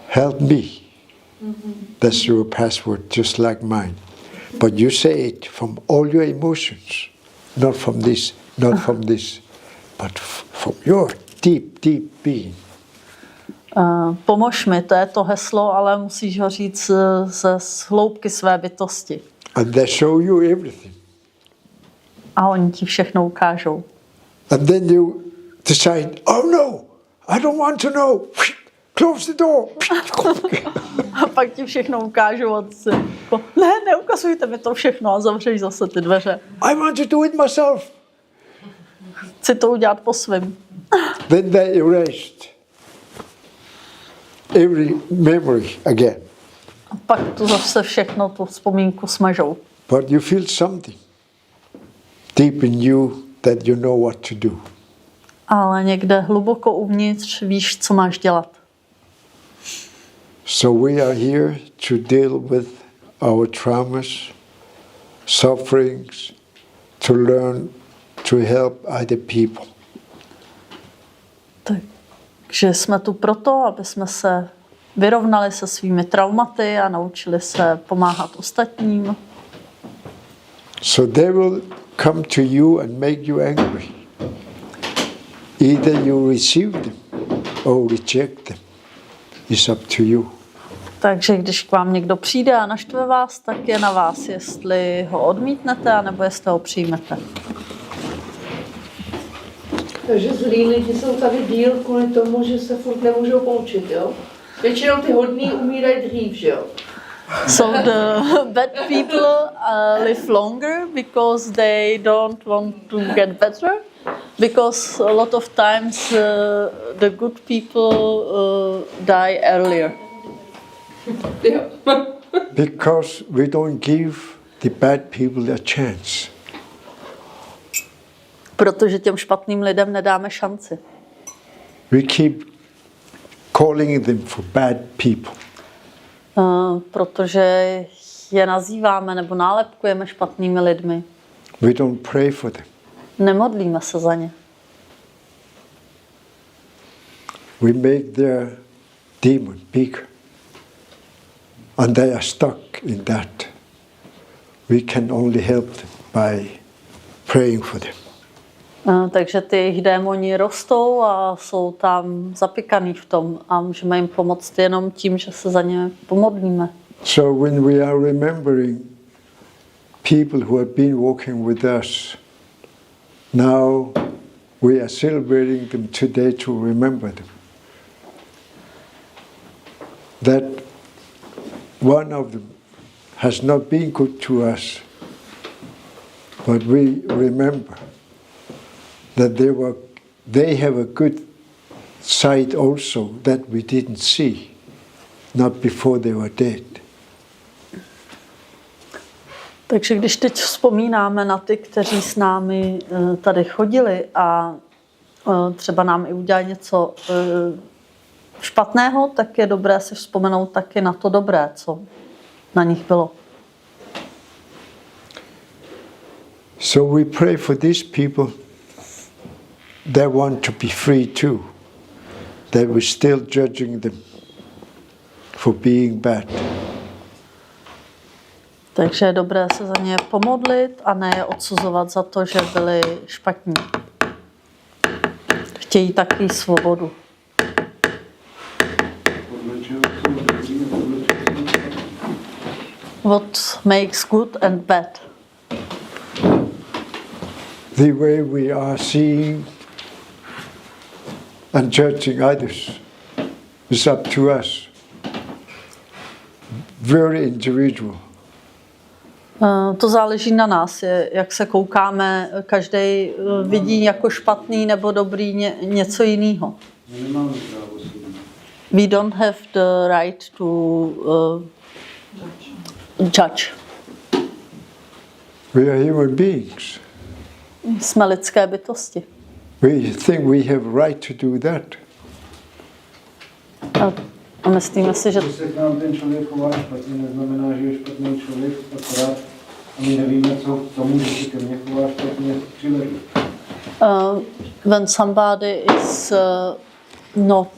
Help me. That's your password, just like mine. But you say it from all your emotions, not from this, but from your deep, deep being. Pomož mi, to je to heslo, ale musíš ho říct ze hloubky své bytosti. And they show you everything. A oni ti všechno ukážou. And then you decide, oh no, I don't want to know. Close the door. A pak ti všechno ukážou a si jako, ne, neukazujte mi to všechno a zavřeš zase ty dveře. I want to do it myself. Chci to udělat po svým. Then they erased every memory again. A pak to zase všechno, tu vzpomínku smažou. But you feel something deep in you that you know what to do. Ale někde hluboko uvnitř víš, co máš dělat. So we are here to deal with our traumas, sufferings, to learn to help other people. Takže jsme tu proto, aby jsme se vyrovnali se svými traumaty a naučili se pomáhat ostatním. So they will come to you and make you angry. Either you receive them or reject them. It's up to you. Takže když k vám někdo přijde a naštve vás, tak je na vás, jestli ho odmítnete, anebo jestli ho přijmete. Takže zlí lidi jsou tady díl kvůli tomu, že se furt nemůžou poučit, jo? Většinou ty hodní umírají dřív, že jo? So the bad people live longer because they don't want to get better. Because a lot of times the good people die earlier. Because we don't give the bad people a chance. Protože těm špatným lidem nedáme šanci. We keep calling them for bad people. Protože je nazýváme nebo nálepkujeme špatnými lidmi. We don't pray for them. Nemodlíme se za ně. We make their demon bigger. And they are stuck in that. We can only help them by praying for them. Takže ty jejich démoni rostou a jsou tam zapikaný v tom a můžeme jim pomoct jenom tím, že se za ně pomodlíme. So when we are remembering people who have been walking with us, now we are celebrating them today to remember them. That one of them has not been good to us, but we remember that they have a good side also that we didn't see, not before they were dead. Takže když teď vzpomínáme na ty, kteří s námi tady chodili a třeba nám i udělali něco špatného, tak je dobré si vzpomenout taky na to dobré, co na nich bylo. So we pray for these people. They want to be free too. They were still judging them for being bad. Takže je dobré se za ně pomodlit a ne je odsuzovat za to, že byli špatní. Chtějí taky svobodu. What makes good and bad? The way we are seeing and judging others is up to us. Very individual. To záleží na nás, jak se koukáme. Každý vidí jako špatný nebo dobrý něco jiného. We don't have the right to judge. We are human beings. Jsme lidské bytosti. We think we have right to do that. A myslíme si, že... Když se k nám ten člověk chová špatně, neznamená, že je špatný člověk, akorát a my nevíme, co k tomu, že se ke mně chová špatně, přivedl. When somebody is not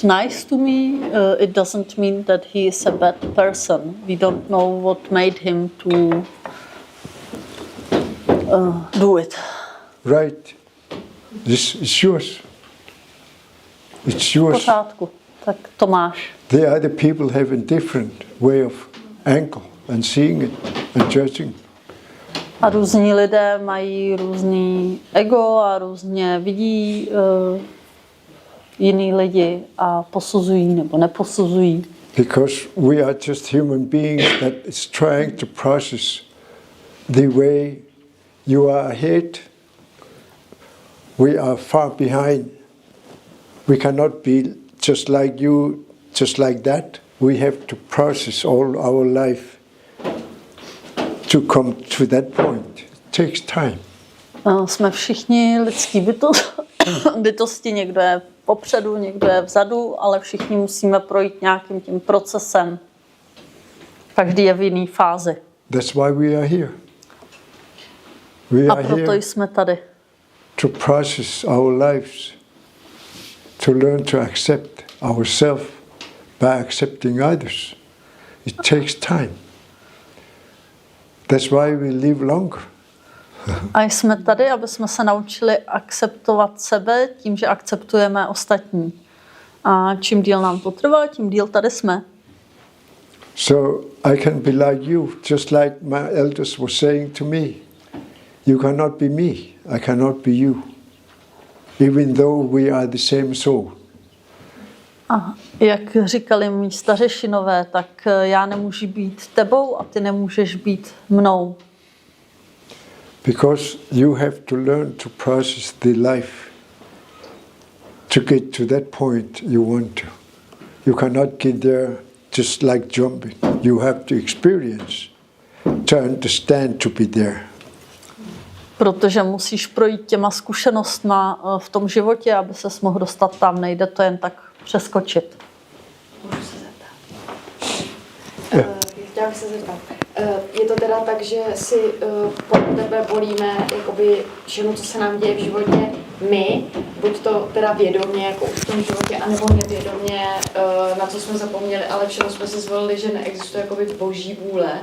nice to me, it doesn't mean that he is a bad person. We don't know what made him to do it. Right. This is yours. It's yours. V pořádku, tak to máš. The other people have a different way of angle and seeing it and judging. A různí lidé mají různý ego a různě vidí jiný lidi a posuzují nebo neposuzují. Because we are just human beings that is trying to process the way you are ahead. We are far behind. We cannot be just like you, just like that. We have to process all our life to come to that point. It takes time. Jsme všichni lidský bytosti, někdo je popředu, někdo je vzadu, ale všichni musíme projít nějakým tím procesem. Každý je v jiné fázi. That's why we are here. We A are proto here jsme tady. to process our lives, to learn to accept ourselves by accepting others. It takes time. That's why we live longer. A jsme tady, aby jsme se naučili akceptovat sebe tím, že akceptujeme ostatní. A čím díl nám to trvá, tím díl tady jsme. So I can be like you, just like my elders were saying to me. You cannot be me, I cannot be you. Even though we are the same soul. A jak říkali mý stařešinové, tak já nemůžu být tebou a ty nemůžeš být mnou. Because you have to learn to process the life to get to that point you want to. You cannot get there just like jumping. You have to experience to understand to be there. Protože musíš projít těma zkušenostma v tom životě, aby ses mohl dostat tam. Nejde to jen tak přeskočit. Můžu se zeptat? Chtěla bych se zeptat. Je to teda tak, že si pod tebe volíme jakoby všechno, co se nám děje v životě my, buď to teda vědomě, jako už v tom životě, anebo nevědomě, na co jsme zapomněli, ale všechno jsme si zvolili, že neexistuje jakoby boží vůle,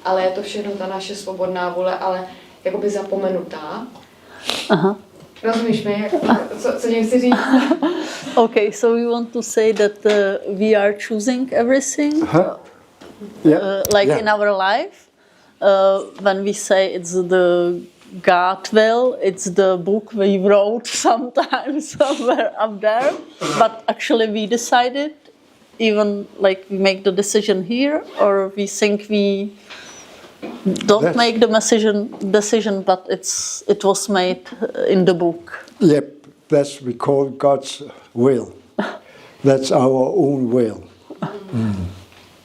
ale je to všechno ta naše svobodná vůle, ale jakoby zapomenutá. Aha. Rozumíš mi, co tím chci říct? Okay, so we want to say that we are choosing everything, like in our life. When we say it's the God will, it's the book we wrote sometimes somewhere up there, but actually we decided, even like we make the decision here, or we think we don't make the decision, but it was made in the book. Yep, that's we call God's will. That's our own will.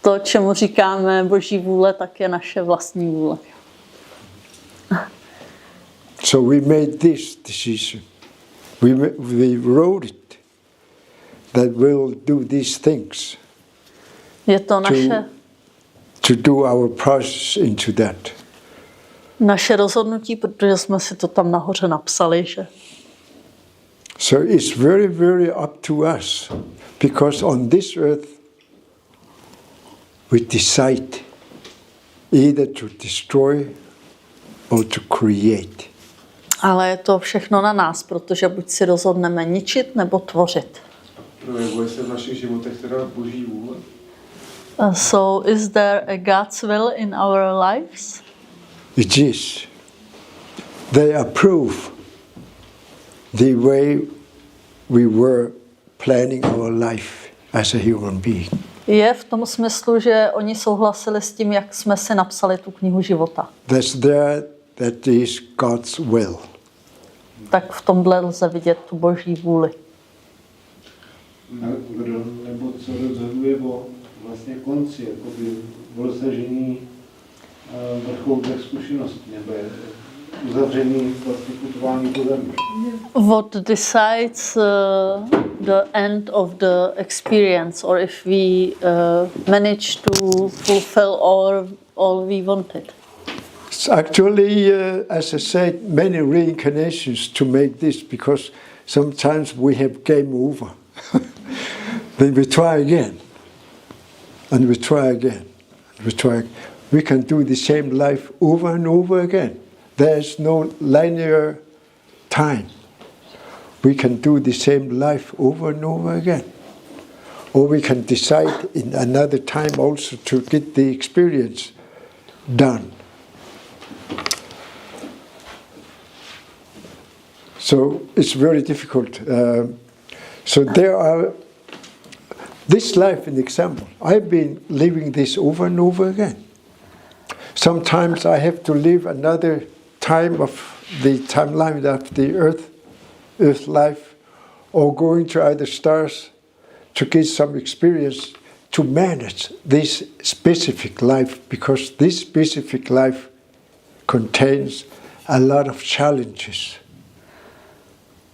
To, čemu říkáme Boží vůle, tak je naše vlastní vůle. So we made this decision. We wrote it that we'll do these things. Je to To do our process into that. Naše rozhodnutí, protože jsme si to tam nahoře napsali, že? So it's very, very up to us, because on this earth we decide either to destroy or to create. Ale je to všechno na nás, protože buď si rozhodneme ničit nebo tvořit. Projevuje se v našich životech teda boží vůle? So is there a God's will in our lives? It is. They approve the way we were planning our life as a human being. Je v tom smyslu, že oni souhlasili s tím, jak jsme si napsali tu knihu života. That's there, that is God's will. Tak v tomhle lze vidět tu Boží vůli. Nebo co rozhoduje o vlastně konci, jakoby o dosažení vrcholu těch zkušeností, nebo uzavření vlastně putování po zemi. What decides the end of the experience, or if we manage to fulfill all we wanted? It's actually, as I said, many reincarnations to make this, because sometimes we have game over. Then we try again, and we try again, and we try. We can do the same life over and over again. There's no linear time. We can do the same life over and over again. Or we can decide in another time also to get the experience done. So it's very difficult. So there are, this life, an example, I've been living this over and over again. Sometimes I have to live another time of the timeline of the earth life, or going to other stars to get some experience to manage this specific life, because this specific life contains a lot of challenges.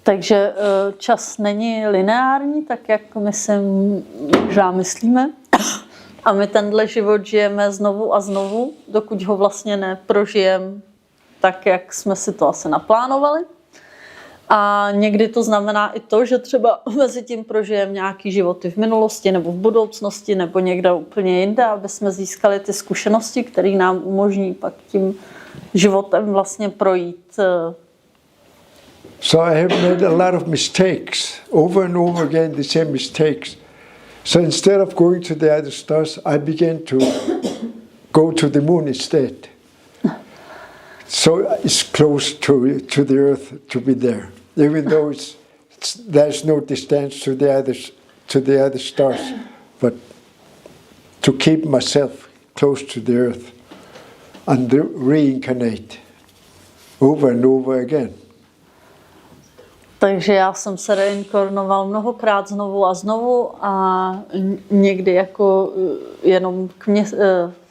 Takže čas není lineární, tak jak my si možná myslíme. A my tenhle život žijeme znovu a znovu, dokud ho vlastně neprožijeme tak, jak jsme si to asi naplánovali. A někdy to znamená i to, že třeba mezi tím prožijeme nějaký životy v minulosti nebo v budoucnosti nebo někde úplně jinde, aby jsme získali ty zkušenosti, které nám umožní pak tím životem vlastně projít. So I have made a lot of mistakes, over and over again, the same mistakes. So instead of going to the other stars, I began to go to the moon instead. So it's close to the earth to be there, even though there's no distance to the other stars, but to keep myself close to the earth and reincarnate over and over again. Takže já jsem se reinkarnoval mnohokrát znovu a znovu a někdy jako jenom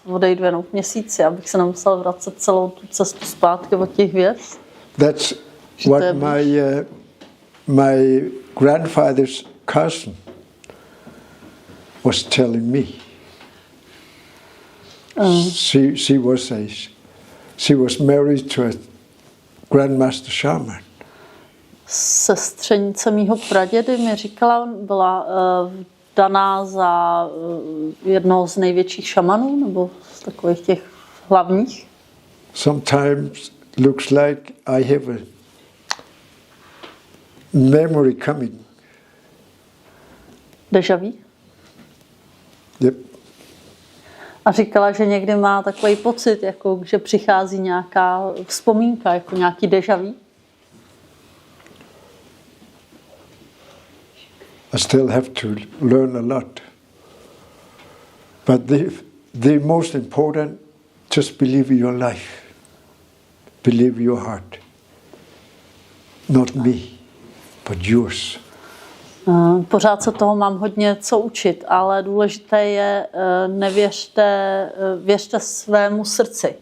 odejdu jenom k měsíci, abych se nemusel vracet celou tu cestu zpátky od těch hvězd. That's what my grandfather's cousin was telling me. She was married to a grandmaster shaman. Sestřenice mýho pradědy mi říkala, byla daná za jednoho z největších šamanů, nebo z takových těch hlavních. Sometimes looks like I have a memory coming. Déjà vu? Yep. A říkala, že někdy má takový pocit, jako že přichází nějaká vzpomínka, jako nějaký déjà vu. I still have to learn a lot. But the most important, just believe your life. Believe your heart. Not me, but yours. Pořád se toho mám hodně co učit, ale důležité je, věřte svému srdci.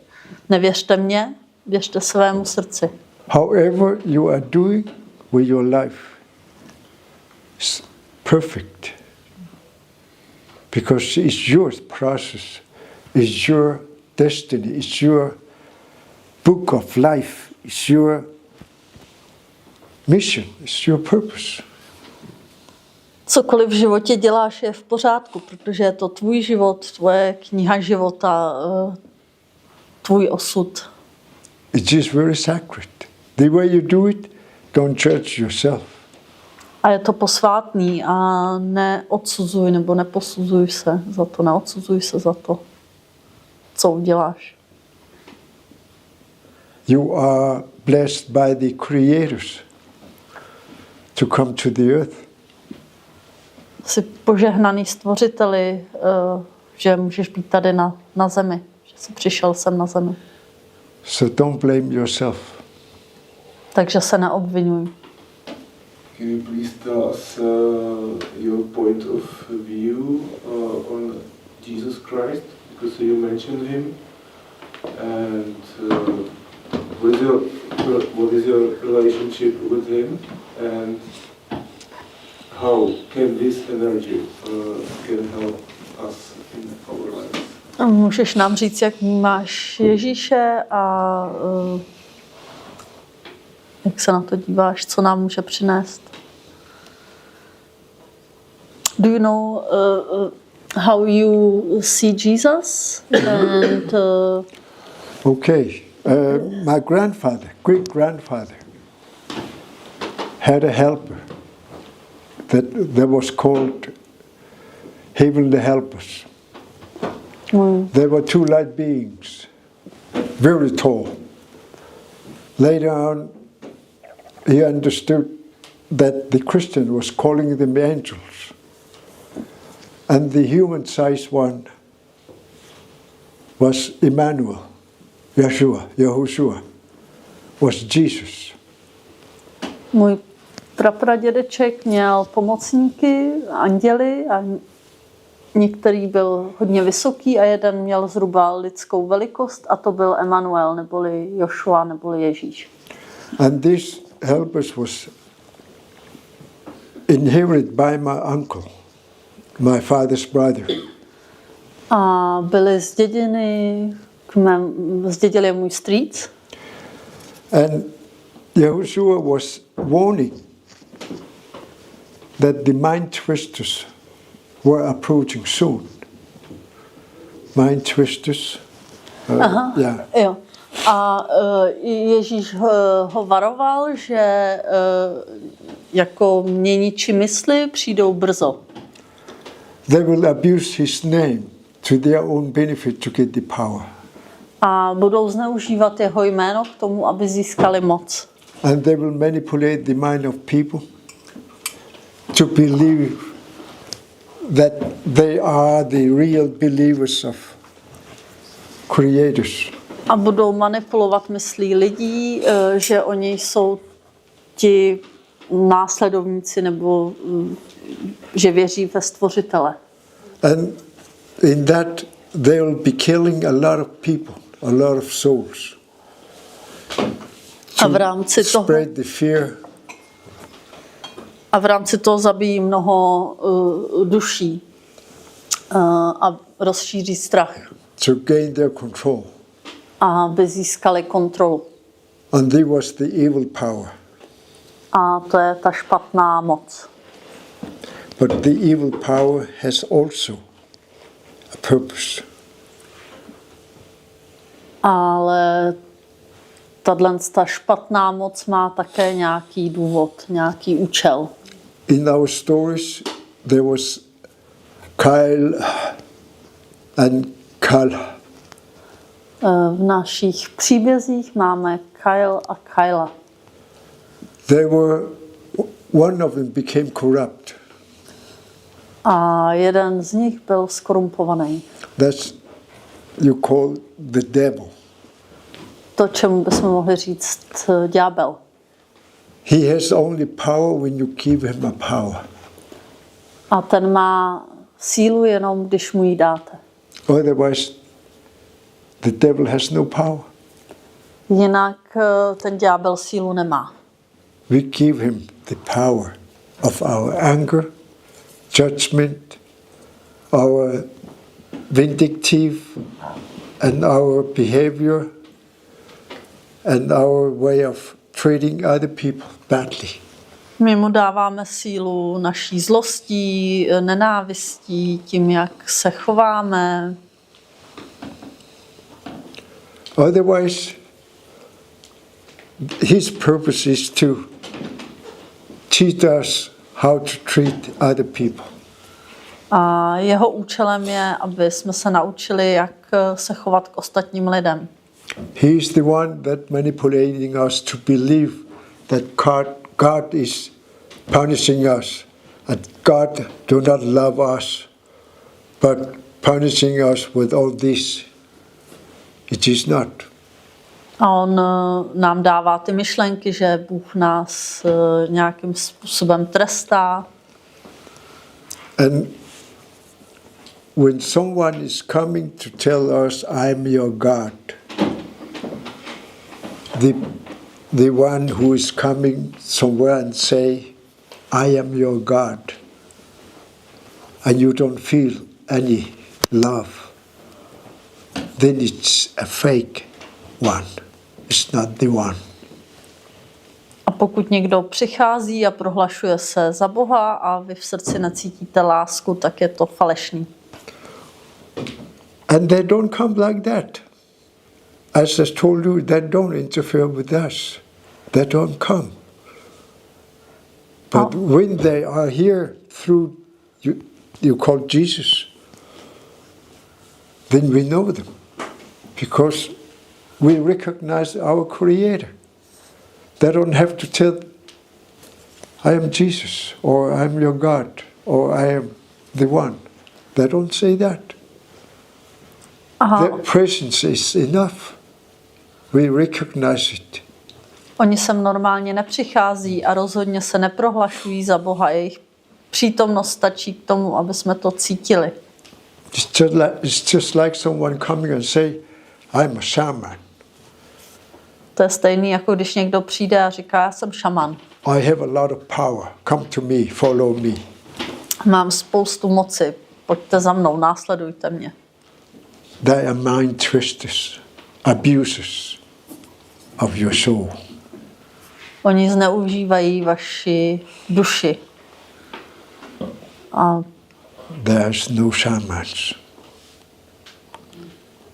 Nevěřte mně, věřte svému srdci. However you are doing with your life is perfect. Because it's your process, it's your destiny, it's your book of life, it's your mission, it's your purpose. Cokoliv v životě děláš, je v pořádku, protože je to tvůj život, tvoje kniha života, tvůj osud. It is very sacred. The way you do it, don't judge yourself. A je to posvátný a neodsuzuj nebo neposuzuj se za to, neodsuzuj se za to, co uděláš. You are blessed by the creators to come to the earth. Jsi požehnaný stvořiteli, že můžeš být tady na zemi, že jsi přišel sem na zemi. So don't blame yourself. Takže se neobvinuj. Can you please tell us your point of view on Jesus Christ? Because you mentioned him, and what is your relationship with him, and how can this energy can help us in our lives? Můžeš nám říct, jak vnímáš Ježíše a jak se na to díváš, co nám může přinést? Do you know how you see Jesus? And, Okay. My grandfather, great grandfather, had a helper that was called Heavenly Helpers. They were two light beings, very tall. Later on, he understood that the Christian was calling them angels, and the human-sized one was Emmanuel. Yahushua was Jesus. Můj prapradědeček měl pomocníky, anděly a některý byl hodně vysoký a jeden měl zhruba lidskou velikost a to byl Emmanuel, neboli Joshua, neboli Ježíš. And this helpers was inherited by my uncle, my father's brother. A byly zdědil je můj strýc. And Yahushua was warning that the mind twisters were approaching soon. Mind twisters. Yeah. Jo. A Ježíš ho varoval, že jako měniči mysli přijdou brzo. They will abuse his name to their own benefit to get the power. A budou zneužívat jeho jméno k tomu, aby získali moc. And they will manipulate the mind of people to believe that they are the real believers of creators. A budou manipulovat myslí lidí, že oni jsou ti následovníci nebo že věří ve stvořitele. And in that they will be killing a lot of people, a lot of souls. A v rámci toho Spread the fear. A v rámci toho zabijí mnoho duší a rozšíří strach. To gain their control. A aby získali kontrolu. And there was the evil power. A to je ta špatná moc. But the evil power has also a purpose. Ale ta špatná moc má také nějaký důvod, nějaký účel. In our stories, there was Kyle and Kala. V našich příbězích máme Kyle a Kyla. One of them became corrupt. A jeden z nich byl skorumpovaný. That's you call the devil. To, čemu bychom mohli říct ďábel. He has only power when you give him a power. A ten má sílu jenom, když mu ji dáte. Otherwise, the devil has no power. Jinak ten ďábel sílu nemá. We give him the power of our anger, judgment, our vindictive, and our behavior, and our way of treating other people badly. My mu dáváme sílu naší zlostí, nenávistí, tím, jak se chováme. Otherwise, his purpose is to teach us how to treat other people. A jeho účelem je, aby jsme se naučili, jak se chovat k ostatním lidem. He is the one that manipulating us to believe that God is punishing us, and God do not love us, but punishing us with all this. It is not. A on nám dává ty myšlenky, že Bůh nás nějakým způsobem trestá. And when someone is coming to tell us, I'm your God, the one who is coming somewhere and say, I am your God, and you don't feel any love, then it's a fake one. It's not the one. A pokud někdo přichází a prohlašuje se za Boha a vy v srdci necítíte lásku, tak je to falešný. And they don't come like that. As I told you, they don't interfere with us. They don't come. But when they are here through you call Jesus, then we know them. Because we recognize our Creator. They don't have to tell, I am Jesus, or I am your God, or I am the one. They don't say that. Their presence is enough. We recognize it. Oni sem normálně nepřichází a rozhodně se neprohlašují za Boha. Jejich přítomnost stačí k tomu, aby jsme to cítili. It's just like someone coming and say, I'm a shaman. To je stejný, jako když někdo přijde a říká, já jsem šaman. I have a lot of power. Come to me, follow me. Mám spoustu moci. Pojďte za mnou, následujte mě. They are mind twisters, abusers of your soul. Oni zneužívají vaši duši. A There's no shamans.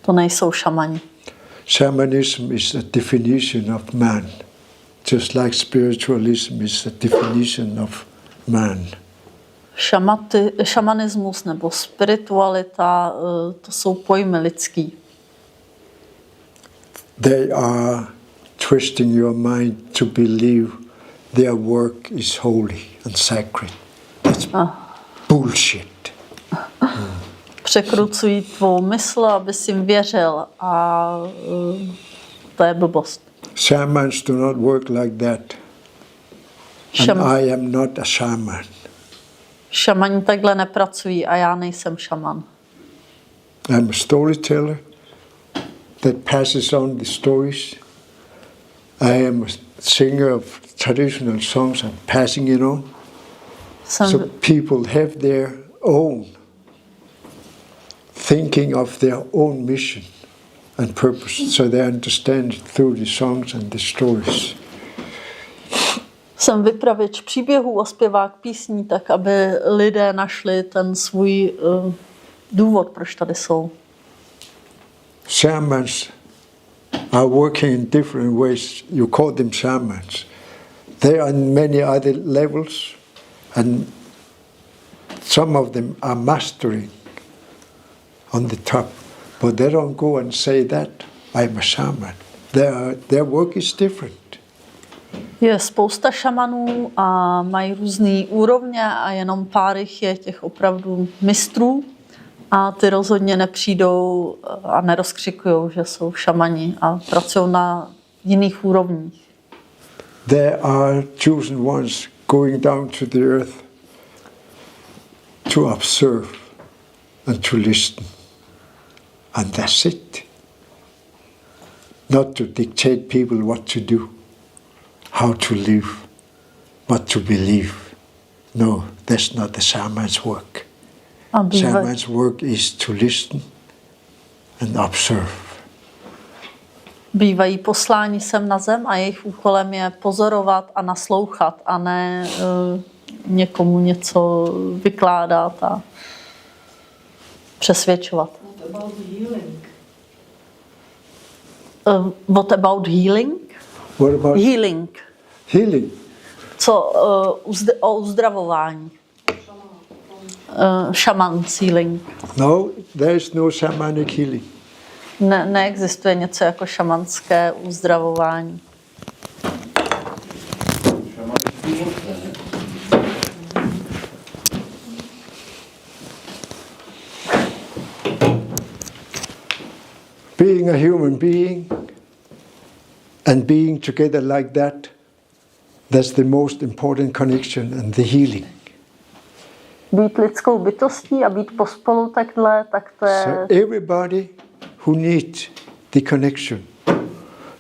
to nejsou šamani. Shamanism is a definition of man, just like spiritualism is a definition of man. Šamanismus nebo spiritualita, to jsou pojmy lidský. They are twisting your mind to believe their work is holy and sacred. That's bullshit. Překrucují tvou mysl, abys jim věřil, a to je blbost. Shamans do not work like that. And I am not a shaman. Šamani takhle nepracují a já nejsem šaman. I'm a storyteller that passes on the stories. I am a singer of traditional songs and passing it on. So people have their own thinking of their own mission and purpose, so they understand it through the songs and the stories. Jsem vypravěč příběhů a zpěvák písní, tak aby lidé našli ten svůj důvod, proč tady jsou. Shamans are working in different ways. You call them shamans. They are on many other levels, and some of them are mastering on the top, but they don't go and say that I'm a shaman. Their work is different. Je spousta šamanů a mají různé úrovně a jenom pár jich je těch opravdu mistrů a ty rozhodně nepřijdou a nerozkřikujou, že jsou šamani a pracují na jiných úrovních. There are chosen ones going down to the earth to observe and to listen. And that's it. Not to dictate people what to do, how to live, what to believe. No, that's not the shaman's work. Shaman's work is to listen and observe. Bývají posláni sem na zem a jejich úkolem je pozorovat a naslouchat a ne někomu něco vykládat a přesvědčovat. What about healing? What about Healing. healing? Co o uzdravování? Shaman's healing. No, there is no shamanic healing. Neexistuje něco jako šamanské uzdravování. Being a human being and being together like that, that's the most important connection and the healing. Být lidskou bytostí a být pospolu takhle, tak to je... So everybody who needs the connection,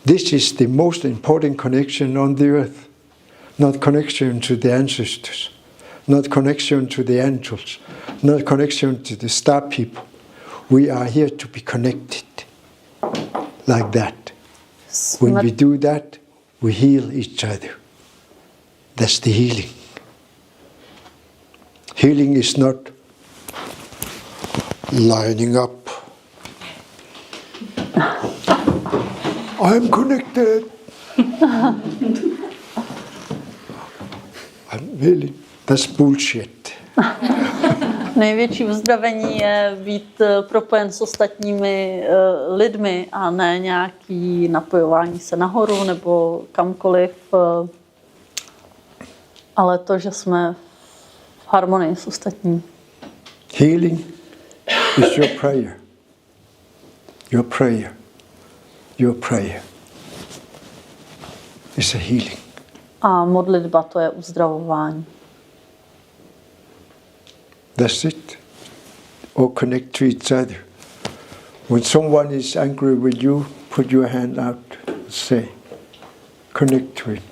This is the most important connection on the earth. Not connection to the ancestors, not connection to the angels, not connection to the star people. We are here to be connected like that. When we do that, we heal each other. That's the healing. Healing is not lining up. I'm connected. Really, that's bullshit. Největší uzdravení je být propojen s ostatními lidmi a ne nějaký napojování se nahoru nebo kamkoliv, ale to, že jsme v harmonii s ostatními. Healing is your prayer. Your prayer. Your prayer is a healing. A modlitba, to je uzdravování. That's it. Or connect to each other. When someone is angry with you, put your hand out and say, connect to him.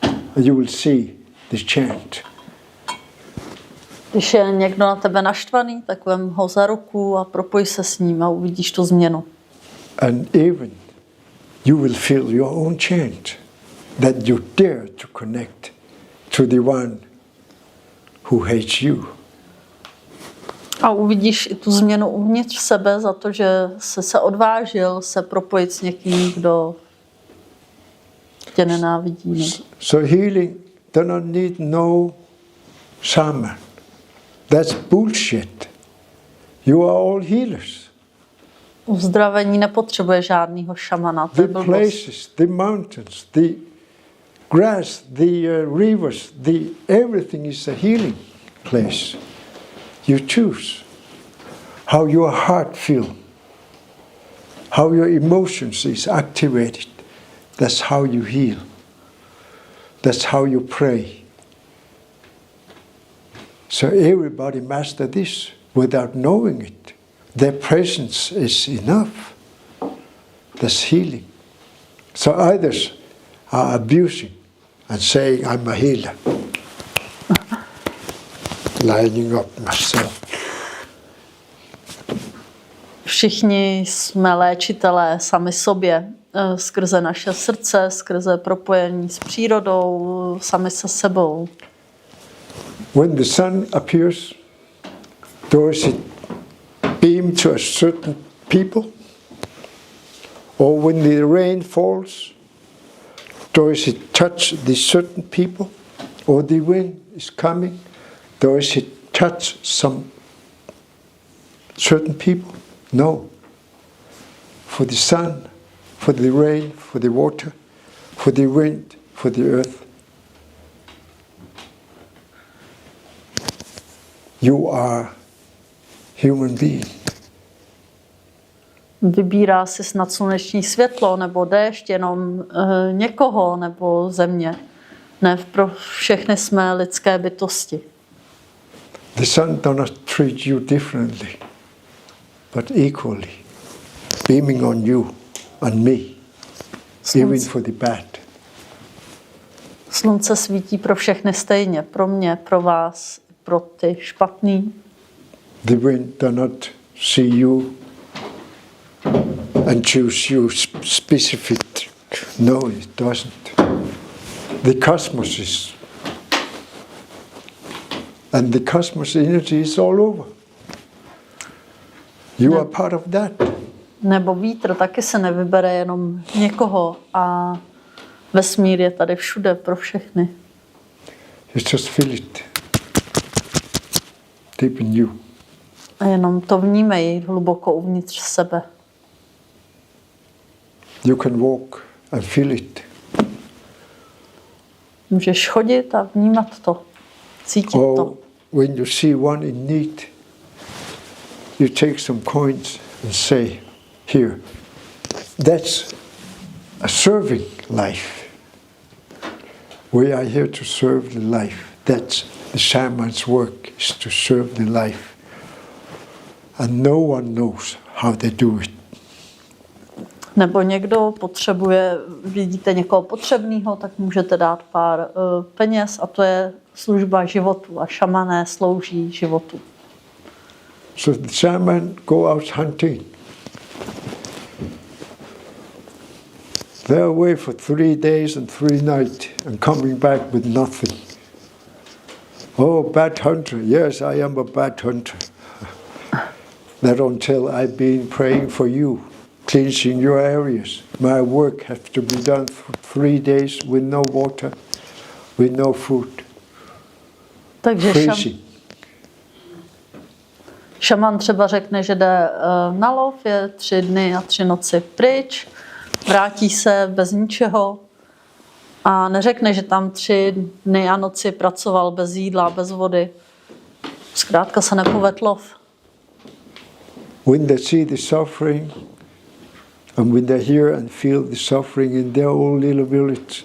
And you will see the chant. Když je někdo na tebe naštvaný, tak vem ho za ruku a propoj se s ním a uvidíš tu změnu. And even you will feel your own chant, that you dare to connect to the one who hates you. A uvidíš i tu změnu uvnitř sebe za to, že jsi se odvážil se propojit s někým, kdo tě nenávidí. So healing does not need no shaman. That's bullshit. You are all healers. Uzdravení nepotřebuje žádného šamana. The places, the mountains, the grass, the rivers, everything is a healing place. You choose how your heart feels, how your emotions is activated. That's how you heal. That's how you pray. So everybody master this without knowing it. Their presence is enough. That's healing. So others are abusing and saying, I'm a healer. Lining up myself. Všichni jsme léčitelé sami sobě, skrze naše srdce, skrze propojení s přírodou, sami se sebou. When the sun appears, does it beam to a certain people? Or when the rain falls, does it touch the certain people? Or the wind is coming, does it touch some certain people? No. For the sun, for the rain, for the water, for the wind, for the earth, you are human being. Vybírá si snad sluneční světlo nebo déšť jenom někoho nebo země. Ne, pro všechny jsme lidské bytosti. The sun does not treat you differently, but equally, beaming on you and me, even for the bad. Slunce svítí pro všechny stejně, pro mě, pro vás, pro ty špatný. The wind does not see you and choose you specific. No, it doesn't. The cosmos is, and the cosmos energy is all over. You are part of that. Nebo vítr taky se nevybere jenom někoho a vesmír je tady všude pro všechny. You just feel it deep in you. A jenom to vnímej hluboko uvnitř sebe. You can walk and feel it. Můžeš chodit a vnímat to, cítit to. Or when you see one in need, you take some coins and say, here, that's a serving life. We are here to serve the life. That's the shaman's work, is to serve the life. And no one knows how they do it. Nebo někdo potřebuje, vidíte někoho potřebného, tak můžete dát pár peněz a to je služba životu a šamané slouží životu. So the shaman go out hunting. They're away for 3 days and 3 nights and coming back with nothing. Oh, bad hunter. Yes, I am a bad hunter. Not until I've been praying for you, cleansing your areas. My work has to be done for 3 days with no water, with no food. Takže šaman třeba řekne, že jde na lov, je 3 dny a 3 noci pryč, vrátí se bez ničeho a neřekne, že tam 3 dny a noci pracoval bez jídla, bez vody. Zkrátka se nepovedl lov. When they see the suffering, and when they hear and feel the suffering in their own little village,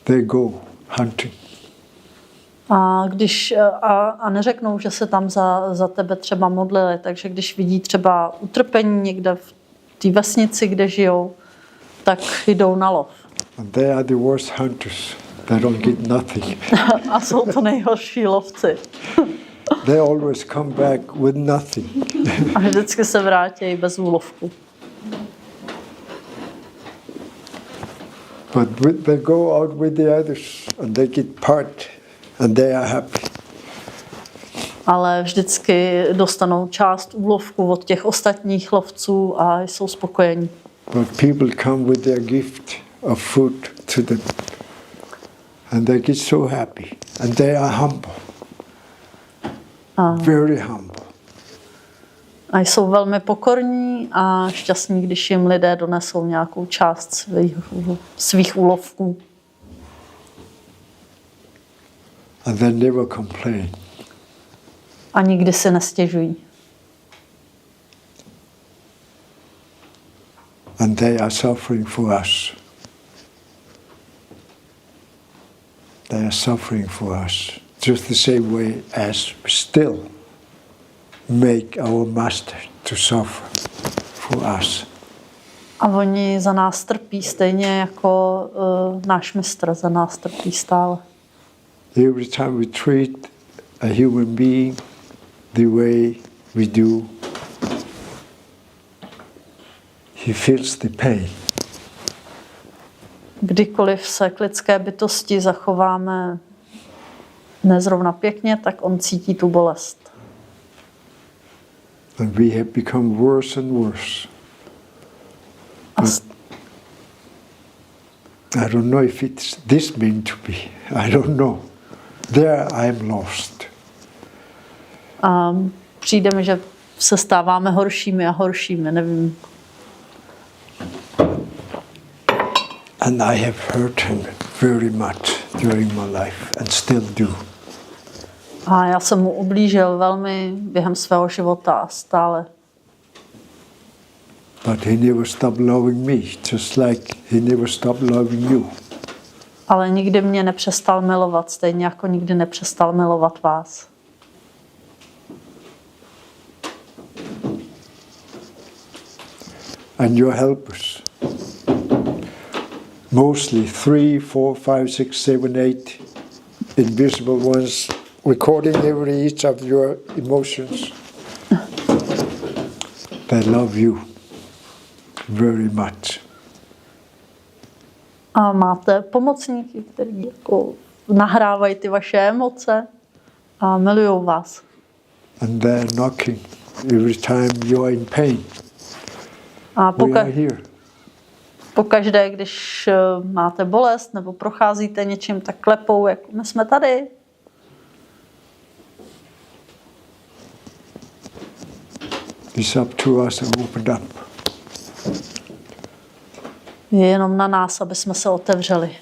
they go hunting. A neřeknou, že se tam za tebe třeba modlili, takže když vidí třeba utrpení někde v té vesnici, kde žijou, tak jdou na lov. And they are the worst hunters. They don't get nothing. A jsou to nejhorší lovci. They always come back with nothing. A vždycky se vrátí bez úlovku. But they go out with the others and they get part and they are happy. Ale vždycky dostanou část úlovku od těch ostatních lovců a jsou spokojení. But people come with their gift of food to them and they get so happy and they are humble. Very humble. A jsou velmi pokorní a šťastní, když jim lidé donesou nějakou část svých úlovků. And they never complain. A nikdy si nestěžují. And they are suffering for us. They are suffering for us. Just the same way as we still make our master to suffer for us. A oni za nás trpí stejně jako náš mistr za nás trpí stále. Every time we treat a human being the way we do, he feels the pain. Kdykoliv se k lidské bytosti zachováme nezrovna pěkně, tak on cítí tu bolest. And we have become worse and worse. I don't know if it's this meant to be. I don't know. There I am lost. A přijde mi, že se stáváme horšími a horšími, nevím. And I have hurt him very much during my life and still do. A já jsem mu ublížil velmi během svého života a stále. But he never stopped loving me, just like he never stopped loving you. Ale nikdy mě nepřestal milovat, stejně jako nikdy nepřestal milovat vás. And your helpers. Mostly 3, 4, 5, 6, 7, 8 invisible ones recording each of your emotions. They love you very much. A máte pomocníky, kteří jako nahrávají ty vaše emoce a milují vás. And they're knocking every time you are in pain. A We are here. pokaždé, když máte bolest nebo procházíte něčím, tak klepou, jako my jsme tady. It's up to us and opened up. Je jenom na nás, aby jsme se otevřeli.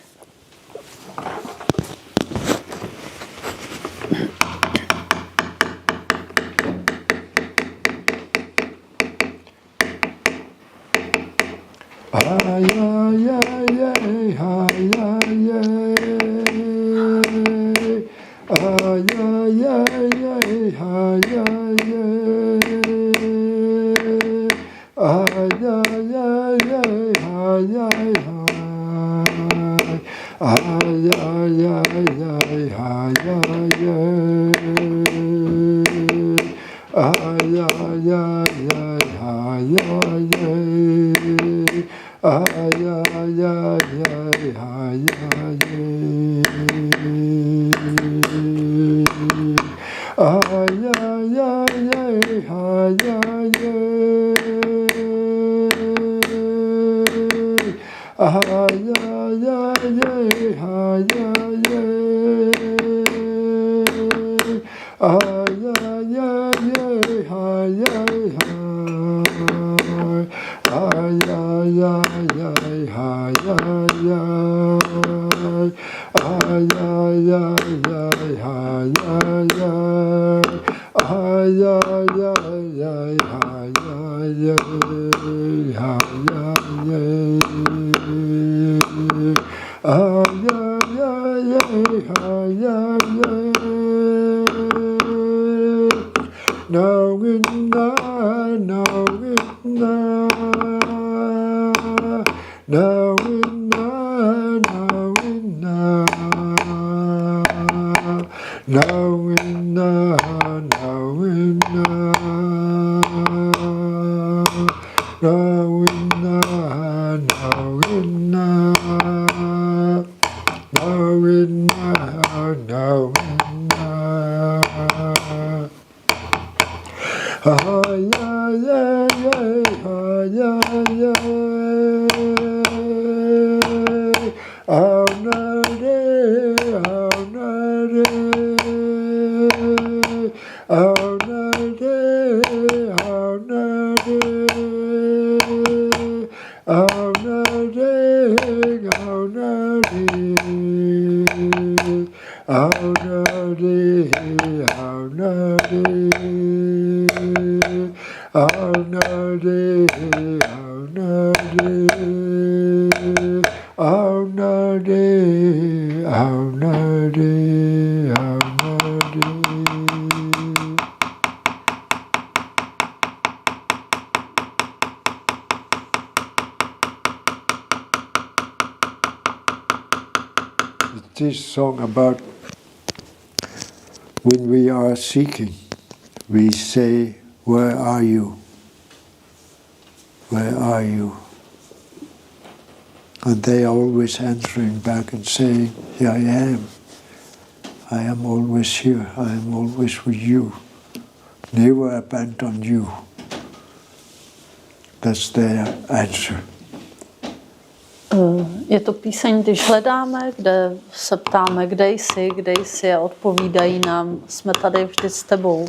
This song about when we are seeking, we say, "Where are you? Where are you?" And they are always answering back and saying, "Here I am. I am always here. I am always with you. Never abandon you." That's their answer. Je to píseň, když hledáme, kde se ptáme, kde jsi a odpovídají nám, jsme tady vždy s tebou.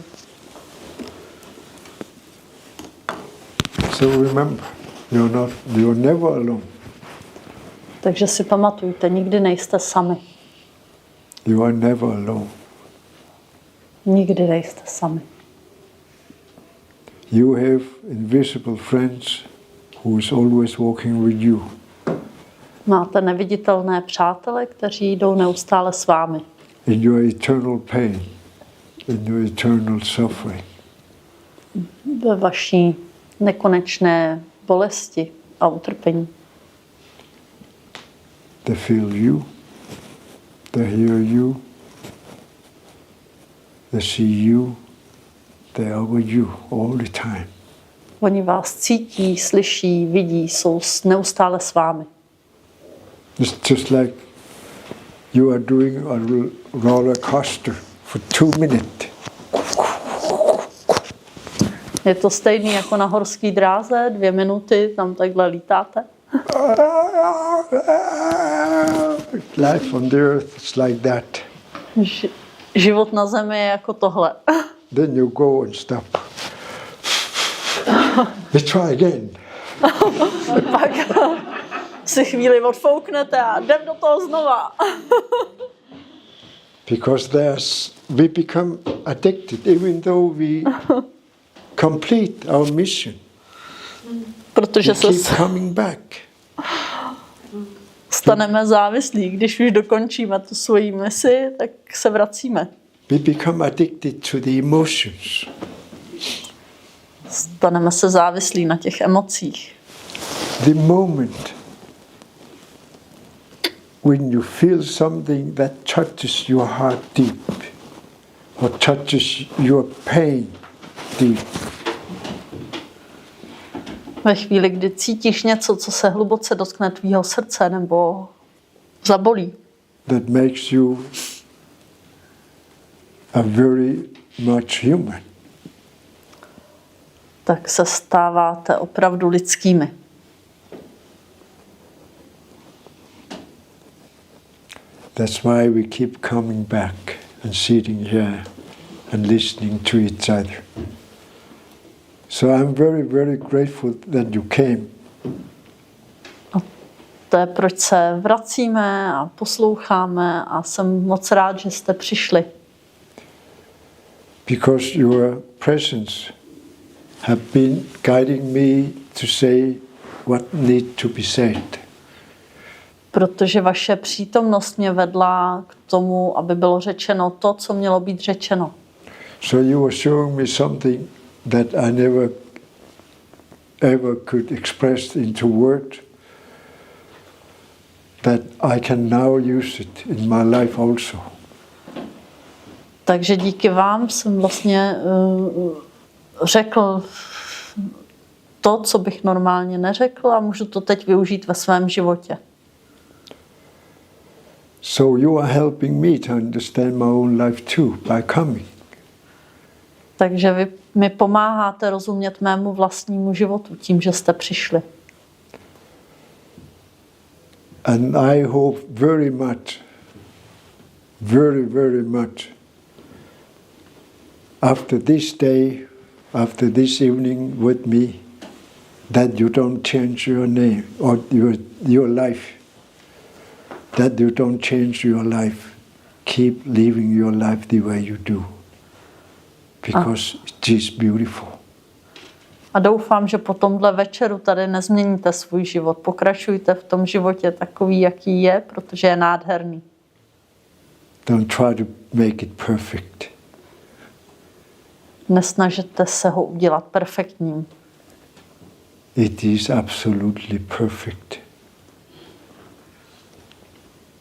So remember, you're never alone. Takže si pamatujte, nikdy nejste sami. You are never alone. Nikdy nejste sami. You have invisible friends who is always walking with you. Máte neviditelné přátele, kteří jdou neustále s vámi. In your eternal pain, in your eternal suffering. Ve vaší nekonečné bolesti a utrpení. They feel you, they hear you, they see you, they are with you all the time. Oni vás cítí, slyší, vidí, jsou neustále s vámi. It's just like you are doing a roller coaster for 2 minutes. Je to stejný jako na horské dráze, 2 minuty, tam takhle lítáte. Life on the earth is like that. Život na zemi je jako tohle. Then you go and stop. We try again. Pak si chvíli odfouknete a jdem do toho znova. Because we become addicted even though we complete our mission. Protože we keep coming back. Staneme závislí. Když už dokončíme tu svoji misi, tak se vracíme. We become addicted to the emotions. Staneme se závislí na těch emocích. The moment when you feel something that touches your heart deep, or touches your pain deep, Ve chvíli, kdy cítíš něco, co se hluboce dotkne tvýho srdce nebo zabolí, that makes you a very much human. tak se stáváte opravdu lidskými. That's why we keep coming back and sitting here and listening to each other. So I'm very, very grateful that you came. To je, proč se vracíme a posloucháme a jsem moc rád, že jste přišli. Because your presence have been guiding me to say what need to be said. Protože vaše přítomnost mě vedla k tomu, aby bylo řečeno to, co mělo být řečeno. So you were showing me something that I never ever could express into word, that I can now use it in my life also. Takže díky vám jsem vlastně řekl to, co bych normálně neřekl a můžu to teď využít ve svém životě. So you are helping me to understand my own life too by coming. Takže vy mi pomáháte rozumět mému vlastnímu životu tím, že jste přišli. And I hope very much, very, very much, after this day, after this evening with me, that you don't change your name or your life. That you don't change your life. Keep living your life the way you do. Because it is beautiful. A doufám, že po tomhle večeru tady nezměníte svůj život. Pokračujte v tom životě takový, jaký je, protože je nádherný. Don't try to make it perfect. Nesnažte se ho udělat perfektním. It is absolutely perfect.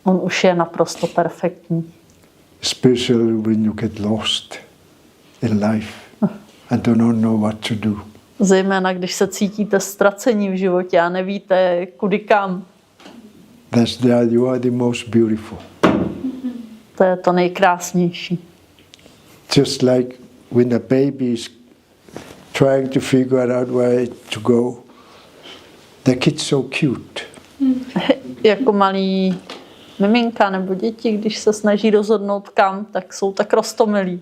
On už je naprosto perfektní. Especially when you get lost in life and do not know what to do. Zejména, když se cítíte ztracení v životě a nevíte, kudy kam. That's there you are the most beautiful. To je to nejkrásnější. Just like when a baby is trying to figure out where to go, the kid's so cute. Jako malí miminka nebo děti, když se snaží rozhodnout kam, tak jsou tak roztomilí.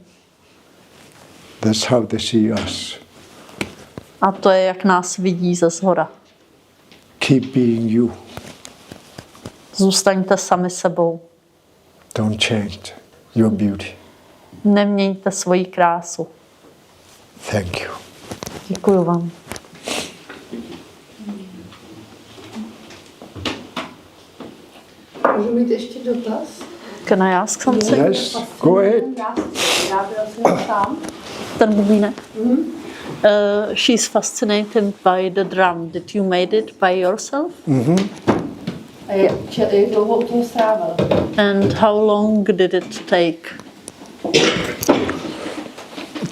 That's how they see us. A to je, jak nás vidí ze zhora. Keep being you. Zůstaňte sami sebou. Don't change your beauty. Neměňte svoji krásu. Thank you. Děkuju vám. Můžu mít ještě dotaz? Can I ask something? Yes, go ahead. Ten bubínek. She's fascinated by the drum. Did you made it by yourself? A jak dlouho u toho strávil? And how long did it take?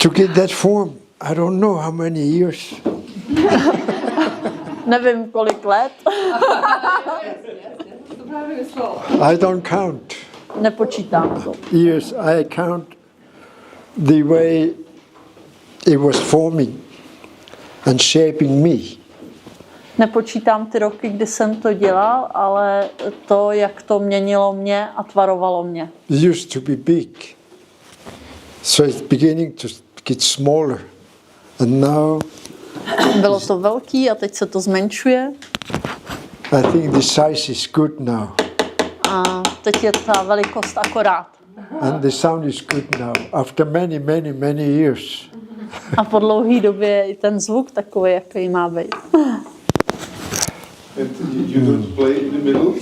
To get that form, I don't know how many years. Nevím, kolik let. To právě myslel. I don't count Nepočítám to. years. I count the way it was forming and shaping me. Nepočítám ty roky, kdy jsem to dělal, ale to, jak to měnilo mě a tvarovalo mě. It used to be big. So it's beginning to get smaller. And now Bylo to velký a teď se to zmenšuje. I think the size is good now. A teď je ta velikost akorát. And the sound is good now. After many, many, many years. A po dlouhé době je i ten zvuk takový, jaký má být. And you don't play in the middle?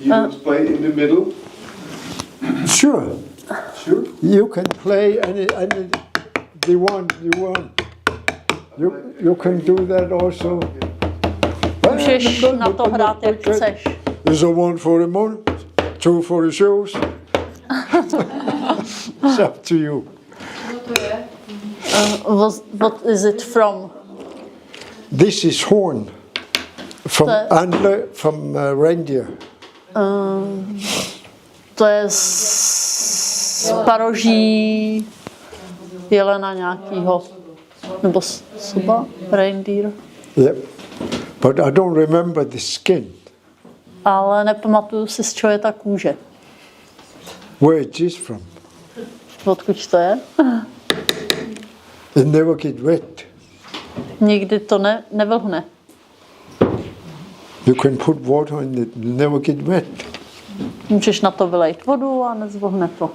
You don't play in the middle? Sure. Sure. You can play any the one you want. You can do that also. Můžeš na to hrát, jak chceš. There's a one for the month, two for the shows. It's up to you. Co to je? What is it from? This is horn from antler from reindeer. To je z paroží jelena nějakýho, nebo soba, reindeer. Yeah, but I don't remember the skin. Ale nepamatuju si, z čeho je ta kůže. Where it is from. Odkud to je? It never get wet. Nikdy to nevlhne. You can put water in it, never get wet. Můžeš na to vylejt vodu a nezvlhne to.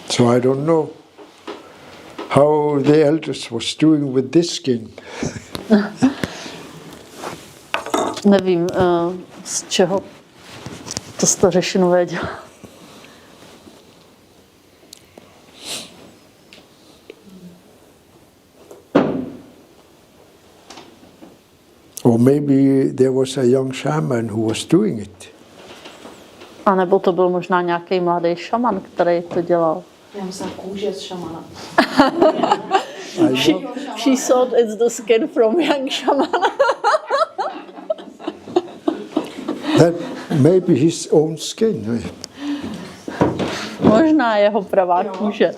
So I don't know how the elders was doing with this skin. Nevím, z čeho to stařešinové dělá. Or maybe there was a young shaman who was doing it. A nebo to byl možná nějaký mladý šaman, který to dělal. Já myslím kůže z šamana. She thought it's the skin from young shaman. That maybe his own skin. Možná jeho pravá kůže.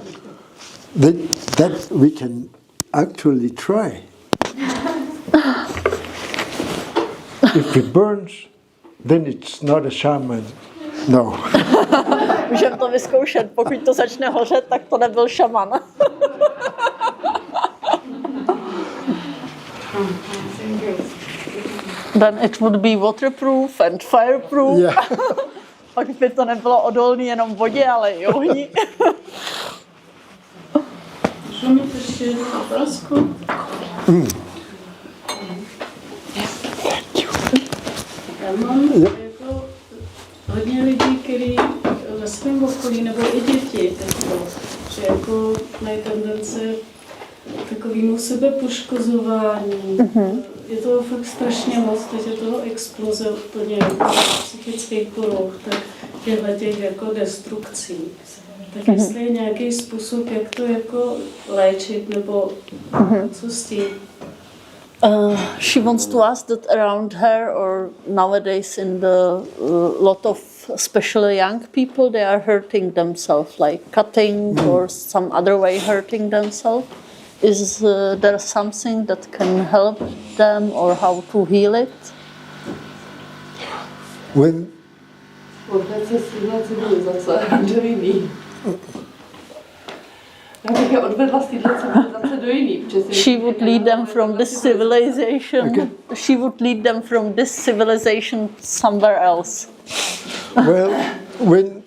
That we can actually try. If it burns, then it's not a shaman. No. Můžeme to vyzkoušet. Pokud to začne hořet, tak to nebyl šaman. Then it would be waterproof and fireproof. Yeah. Pak by to nebylo odolné jenom vodě, ale i ohni. Můžu mít ještě jednu otázku? Já mám jako hodně lidí, kteří ve svém okolí, nebo i děti, že jako mají tendence takovému sebepoškozování. Je toho fakt strašně moc, teď je toho exploze úplně psychických poruch, tak těch jako destrukcí. Tak jestli je nějaký způsob, jak to jako léčit, nebo co s tím? She wants to ask that around her or nowadays in the lot of especially young people, they are hurting themselves, like cutting or some other way hurting themselves. Is there something that can help them or how to heal it? When Odved se z téhle civilizace do jiný. Já bych je odvedla z téhle civilizace do jiný. She would lead them from this civilization. Okay. She would lead them from this civilization somewhere else. Well, when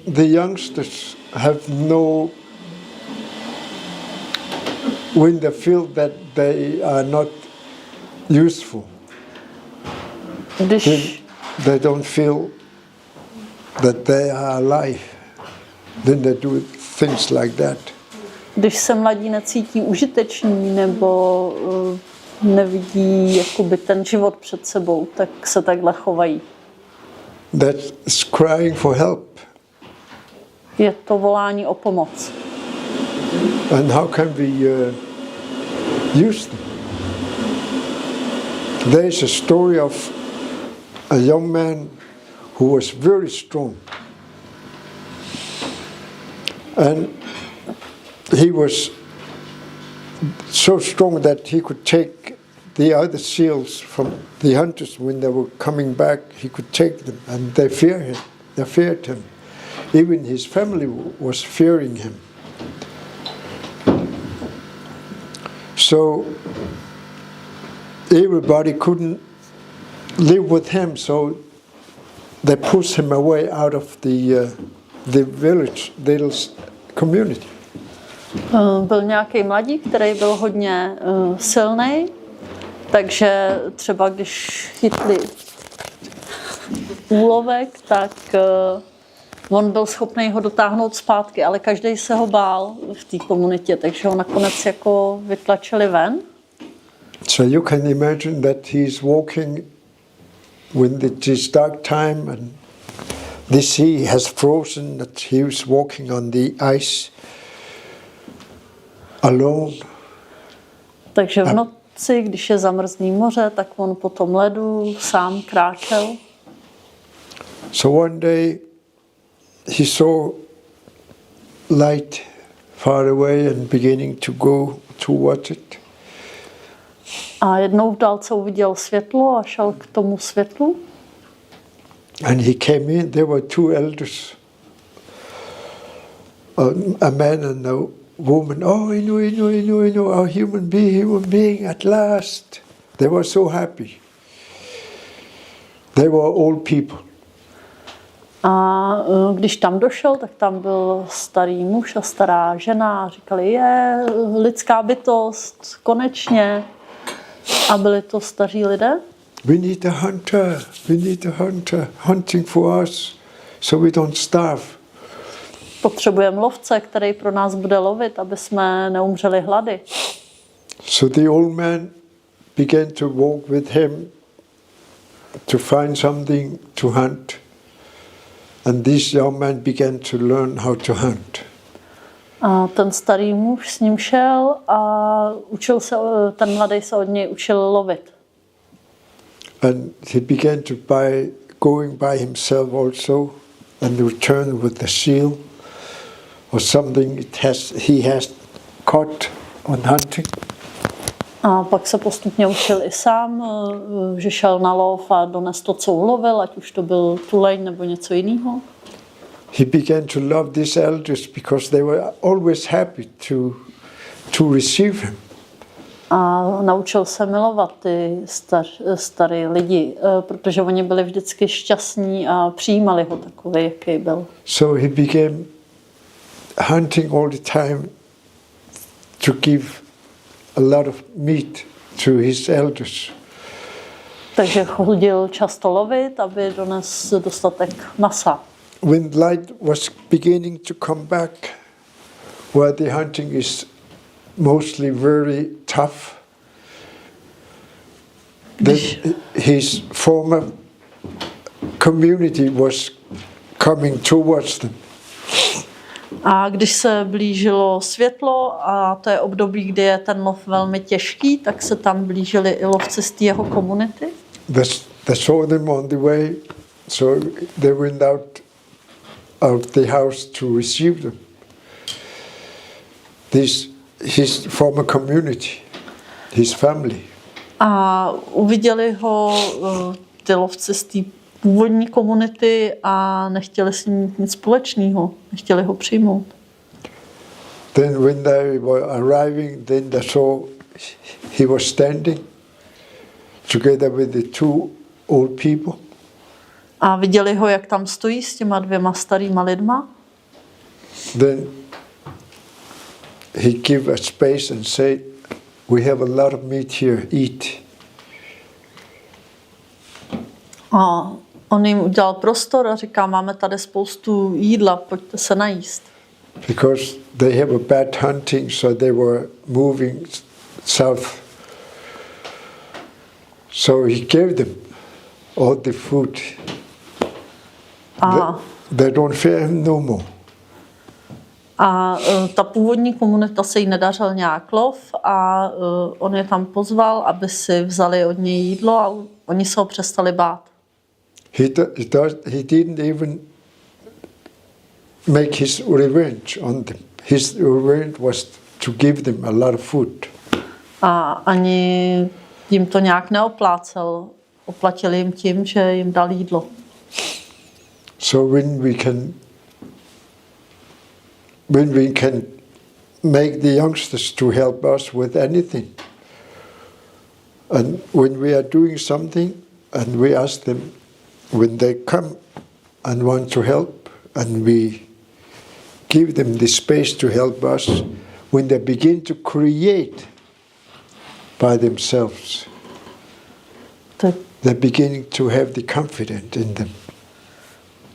the youngsters have when they feel that they are not useful, they don't feel that they are alive, then they do things like that. Když se mladí necítí užiteční nebo nevidí jakoby ten život před sebou, tak se takhle chovají. That's crying for help. Je to volání o pomoc. And how can we use them? There is a story of a young man who was very strong. And he was so strong that he could take the other seals from the hunters when they were coming back. He could take them, and they feared him. They feared him. Even his family was fearing him. So everybody couldn't live with him, so they pushed him away out of the village, little community. Byl nějaký mladík, který byl hodně silný, takže třeba když chytli úlovek, tak on byl schopný ho dotáhnout zpátky, ale každý se ho bál v té komunitě, takže ho nakonec jako vytlačili ven. So you can imagine that he's walking when it is dark time and the sea has frozen, that he was walking on the ice alone. Takže v noci, když je zamrzlý moře, tak on po tom ledu sám kráčel. So one day he saw light far away and beginning to go towards it. A jednou v dálce uviděl světlo a šel k tomu světlu. And he came in, there were two elders, a man and a woman. Oh, Inuit, our human being at last. They were so happy. They were old people. A když tam došel, tak tam byl starý muž a stará žena a říkali, je lidská bytost, konečně. A byli to staří lidé. We need a hunter, hunting for us, so we don't starve. Potřebujeme lovce, který pro nás bude lovit, aby jsme neumřeli hlady. So the old man began to walk with him to find something to hunt. And this young man began to learn how to hunt. A ten starý muž s ním šel a ten mladý se od něj učil lovit. And he began to going by himself also and return with the seal or something he has caught on hunting. A pak se postupně učil i sám, že šel na lov a dones to, co ulovil, ať už to byl tuleň nebo něco jiného. He began to love these elders because they were always happy to receive him. A naučil se milovat ty starý lidi, protože oni byli vždycky šťastní a přijímali ho takový, jaký byl. So he began hunting all the time to give a lot of meat to his elders. Takže chodil často lovit, aby dones dostatek masa. When light was beginning to come back, where the hunting is mostly very tough, then his former community was coming towards them. A když se blížilo světlo, a to je období, kdy je ten lov velmi těžký, tak se tam blížili i lovci z té jeho komunity. They saw them on the way, so they went out of the house to receive them. His former community, his family. A uviděli ho ty lovci z té původní komunity a nechtěli s ním mít nic společného, nechtěli ho přijmout. Then when they were arriving, then they saw he was standing together with the two old people. A viděli ho, jak tam stojí s těma dvěma starýma lidma. Then he gave a space and said, we have a lot of meat here, eat. A on jim udělal prostor a říká, máme tady spoustu jídla, pojďte se najíst. Because they have a bad hunting, so they were moving south. So he gave them all the food. They don't fear him no more. A ta původní komunita se jí nedařil nějak lov a on je tam pozval, aby si vzali od něj jídlo a oni se ho přestali bát. He didn't even make his revenge on them. His revenge was to give them a lot of food. A ani jim to nějak neoplácel. Oplatil jim tím, že jim dal jídlo. So when we can make the youngsters to help us with anything, and when we are doing something and we ask them, when they come and want to help, and we give them the space to help us, when they begin to create by themselves, they're beginning to have the confidence in them.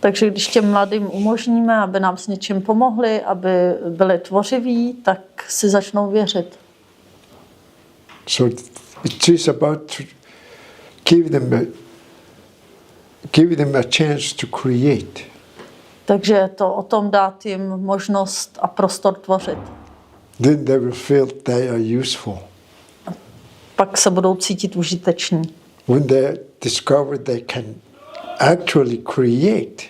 Takže když těm mladým umožníme, aby nám s něčím pomohli, aby byli tvořiví, tak si začnou věřit. So it is about to give them a chance to create. Takže je to o tom dát jim možnost a prostor tvořit. then they will feel they are useful. Pak se budou cítit užiteční. When they discover they can actually create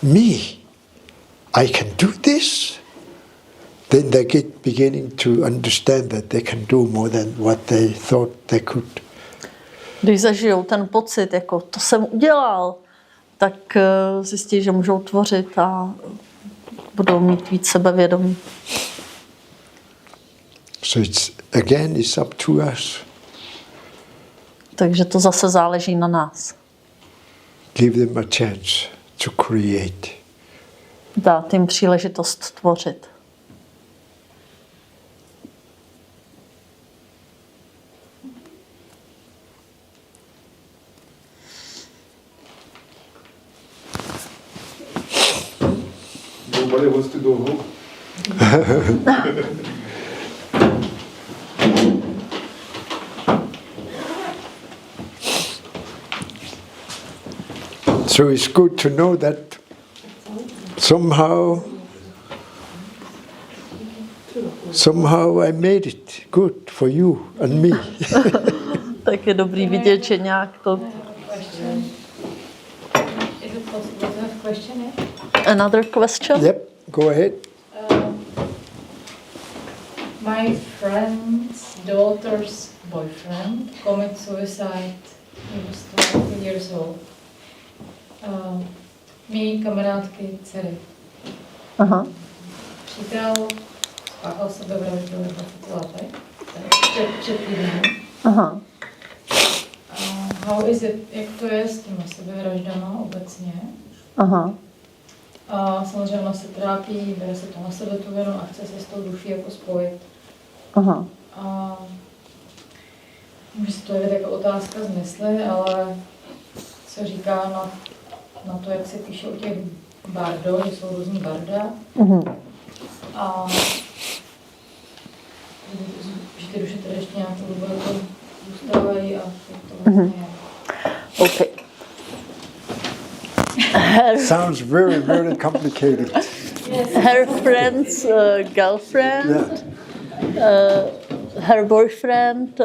me, I can do this, then they get beginning to understand that they can do more than what they thought they could. Když zažijou ten pocit, jako to jsem udělal, tak zjistí, že můžou tvořit a budou mít víc sebevědomí. So it's up to us. Takže to zase záleží na nás. Give them a chance to create. Dát jim příležitost tvořit. Nobody wants to go home. So it's good to know that somehow I made it good for you and me. Tak je dobrý vidět, že nějak to... Is it possible to have a question? Another question? Yep, go ahead. My friend's daughter's boyfriend committed suicide. He was 20 years old. Mý kamarádky dcery. Aha. Přítel spáchal sebevraždu ve 20 letech. Před týdnem. Aha. How is it, jak to je s těma sebevraždama obecně? Aha. A samozřejmě ona se trápí, bere se to na sebe tu vinu a chce se s tou duší jako spojit. Aha. A může se to jevit jako otázka z mysli, ale se říká na to, jak se píše o těch bardo, že jsou různý barda. A že ty duše tedy ještě nějakou dobu jako zůstávají a to vlastně je. Okay. Sounds very, very complicated. Her friend's girlfriend, her boyfriend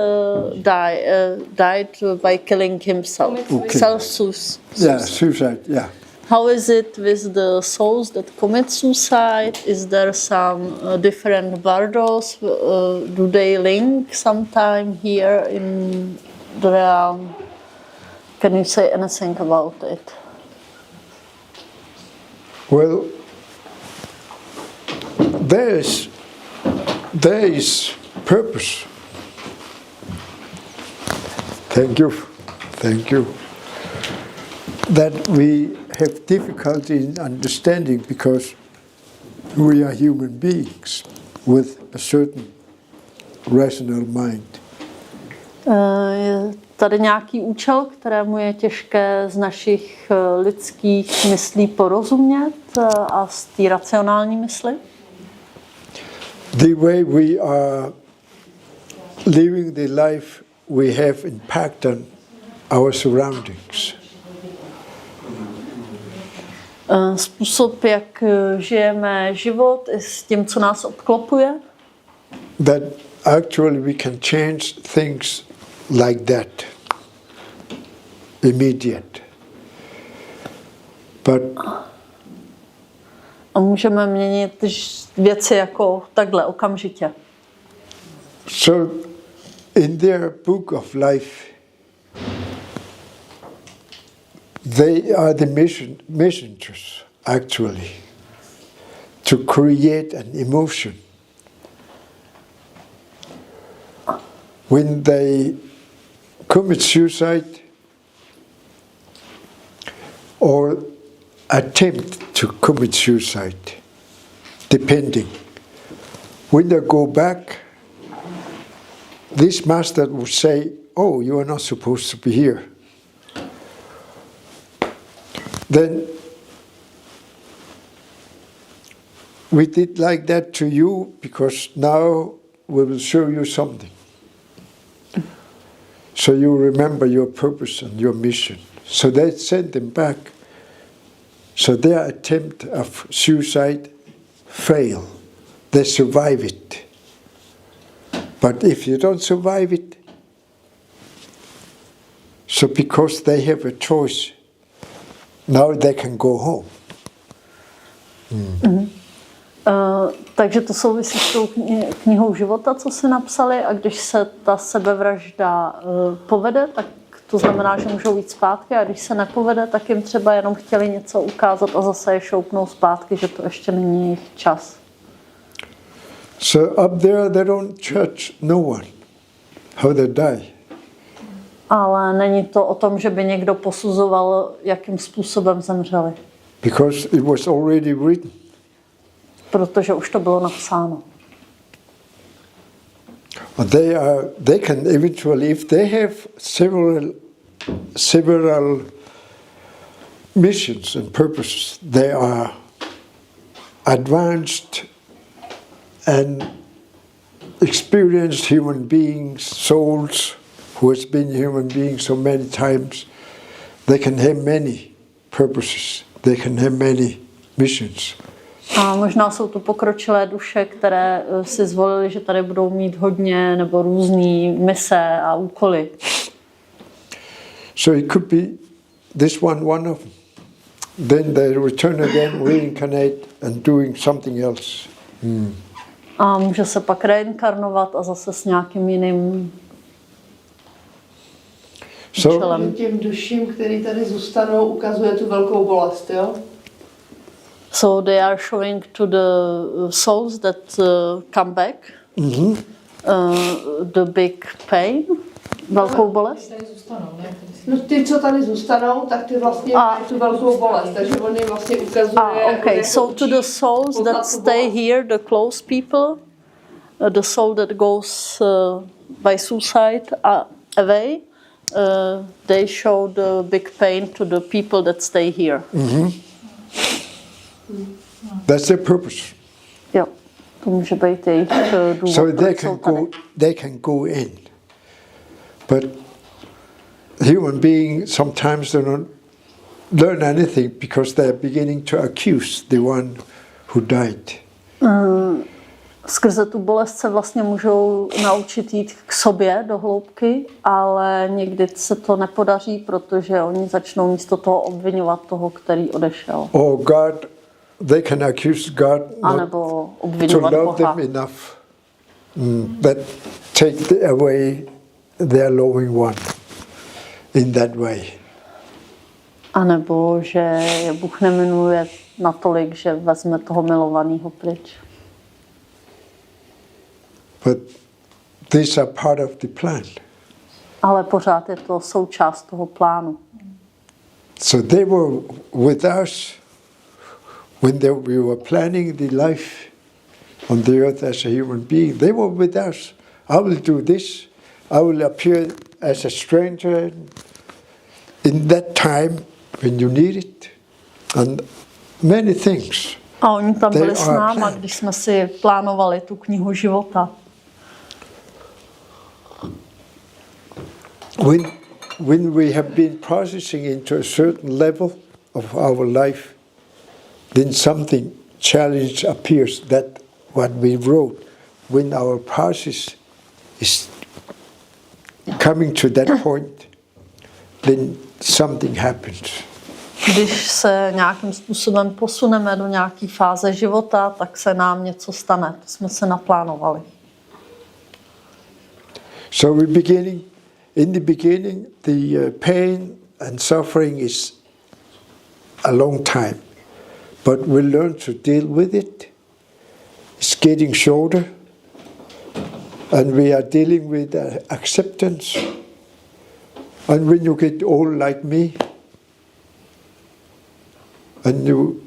died by killing himself. Okay. Self-suicide. Yeah, suicide, yeah. How is it with the souls that commit suicide? Is there some different bardos? Do they link sometime here in the realm? Can you say anything about it? Well, there is purpose. Thank you. That we have difficulty in understanding because we are human beings with a certain rational mind. Je tady nějaký účel, kterému je těžké z našich lidských myslí porozumět a z té racionální mysli? The way we are living the life, we have impact on our surroundings. Způsob, jak žijeme život, i s tím, co nás obklopuje. That actually we can change things like that, immediate. But a můžeme měnit věci jako takhle, okamžitě. So, in their book of life, they are the messengers, actually, to create an emotion. When they commit suicide or attempt to commit suicide, depending. When they go back, this master would say, "Oh, you are not supposed to be here." Then we did like that to you because now we will show you something. So you remember your purpose and your mission. So they sent them back. So their attempt of suicide failed. They survived it. But if you don't survive it, so because they have a choice, now they can go home. Takže to souvisí s tou knihou života, co si napsali, a když se ta sebevražda povede, tak to znamená, že můžou jít zpátky, a když se nepovede, tak jim třeba jenom chtěli něco ukázat a zase je šoupnou zpátky, že to ještě není jejich čas. So up there they don't judge no one, how they die. Ale není to o tom, že by někdo posuzoval, jakým způsobem zemřeli. Because it was already written. Protože už to bylo napsáno. They can eventually, if they have several missions and purposes, they are advanced and experienced human beings, souls who has been human beings so many times. They can have many purposes. They can have many missions. A možná jsou tu pokročilé duše, které si zvolili, že tady budou mít hodně nebo různý mise a úkoly. So it could be this one of them. Then they return again, reincarnate and doing something else. A může se pak reinkarnovat a zase s nějakým jiným účelem. Těm duším, který tady zůstanou, ukazuje tu velkou bolest, jo? So they are showing to the souls that come back the big pain, velkou bolest. No ty, co tady zůstanou, tak ty vlastně mají tu velkou bolest, takže on jim vlastně ukazuje... Okay, so to the souls that stay here, the close people, the soul that goes by suicide away, they show the big pain to the people that stay here. That's their purpose. Jo, to může být jejich důvod. So they can go in. But human beings sometimes they don't learn anything because they are beginning to accuse the one who died. Skrze tu bolest se vlastně můžou naučit jít k sobě do hloubky, ale někdy se to nepodaří, protože oni začnou místo toho obvinovat toho, který odešel. Or God, they can accuse God not to love them enough. That take away their loving one in that way. A nebo že je Bůh nemiluje natolik, že vezme toho milovaného pryč. But these are part of the plan. Ale pořád je to součást toho plánu. So they were with us when we were planning the life on the earth as a human being. They were with us. I will do this. I will appear as a stranger in that time when you need it. And many things. A oni tam byli s náma, když jsme si plánovali tu knihu života. When we have been processing into a certain level of our life, then something challenge appears that what we wrote, when our process is coming to that point, then something happens. Když se nějakým způsobem posuneme do nějaké fáze života, tak se nám něco stane. To jsme se naplánovali. So in the beginning, the pain and suffering is a long time, but we learn to deal with it. It's getting shorter, and we are dealing with acceptance. And when you get old like me, and you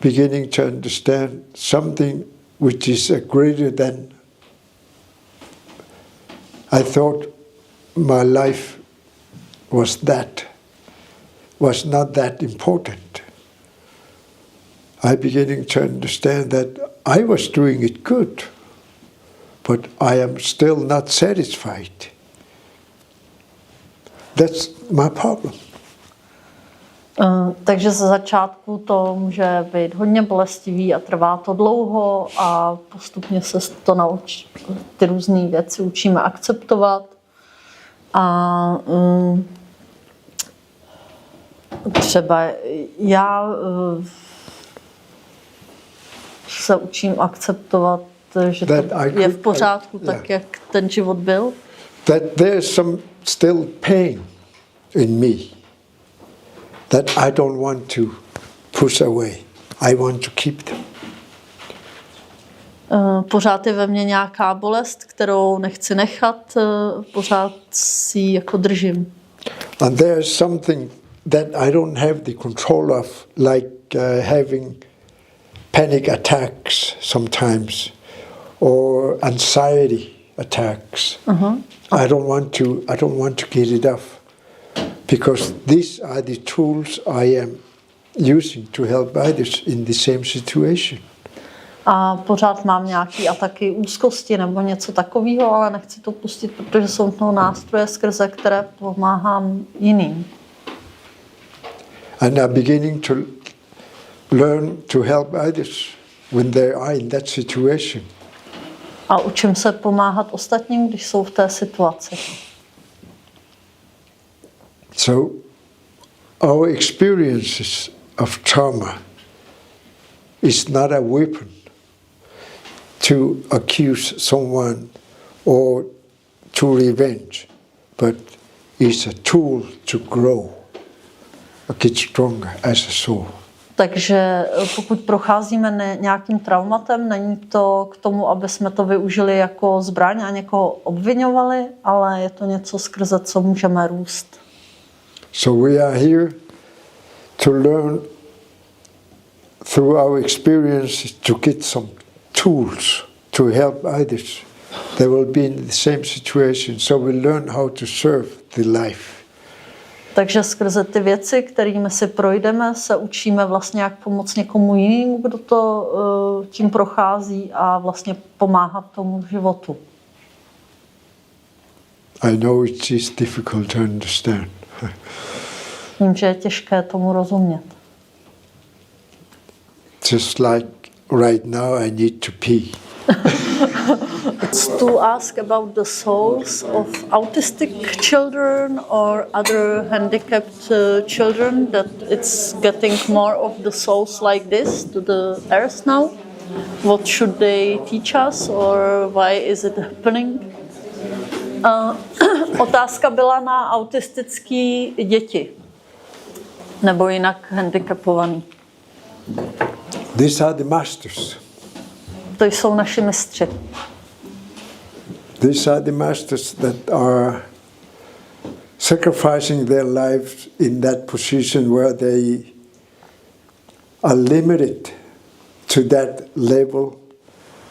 beginning to understand something which is greater than I thought my life was not that important. I beginning to understand that I was doing it good, but I am still not satisfied. That's my problem. Takže ze začátku to může být hodně bolestivý a trvá to dlouho a postupně se to naučí, ty různé věci učíme akceptovat. A třeba já se učím akceptovat, že to je v pořádku, tak jak ten život byl. That there's some still pain in me that I don't want to push away. I want to keep them. Pořád je ve mně nějaká bolest, kterou nechci nechat, pořád si ji jako držím. And there's something that I don't have the control of, like having panic attacks sometimes, or anxiety attacks. I don't want to get it off, because these are the tools I am using to help others in the same situation. A pořád mám nějaké ataky úzkosti nebo něco takového, ale nechci to pustit, protože jsou to nástroje, skrze které pomáhám jiným. And I'm beginning to learn to help others when they are in that situation. A učím se pomáhat ostatním, když jsou v té situaci. So our experiences of trauma is not a weapon to accuse someone or to revenge, but is a tool to grow, get stronger as a soul. Takže pokud procházíme nějakým traumatem, není to k tomu, aby jsme to využili jako zbraň a někoho obviňovali, ale je to něco, skrze co můžeme růst. So we are here to learn through our experiences to get some tools to help others. They will be in the same situation, so we learn how to serve the life. Takže skrze ty věci, kterými si projdeme, se učíme vlastně, jak pomoct někomu jinému, kdo to tím prochází a vlastně pomáhat tomu životu. I know it is difficult to understand. Vím, že je těžké tomu rozumět. Just like right now I need to pee. To ask about the souls of autistic children or other handicapped children, that it's getting more of the souls like this to the earth now. What should they teach us or why is it happening? Otázka byla na autistické děti, nebo jinak handicapovaný. These are the masters. To jsou naši mistři. These are the masters that are sacrificing their lives in that position where they are limited to that level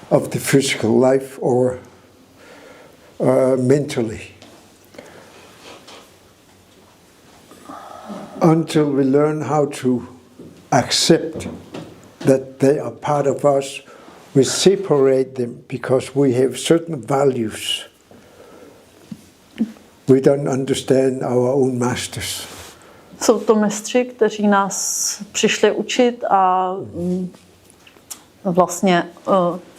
of the physical life or mentally. Until we learn how to accept that they are part of us, we separate them because we have certain values. We don't understand our own masters. Jsou to mistři, kteří nás přišli učit a vlastně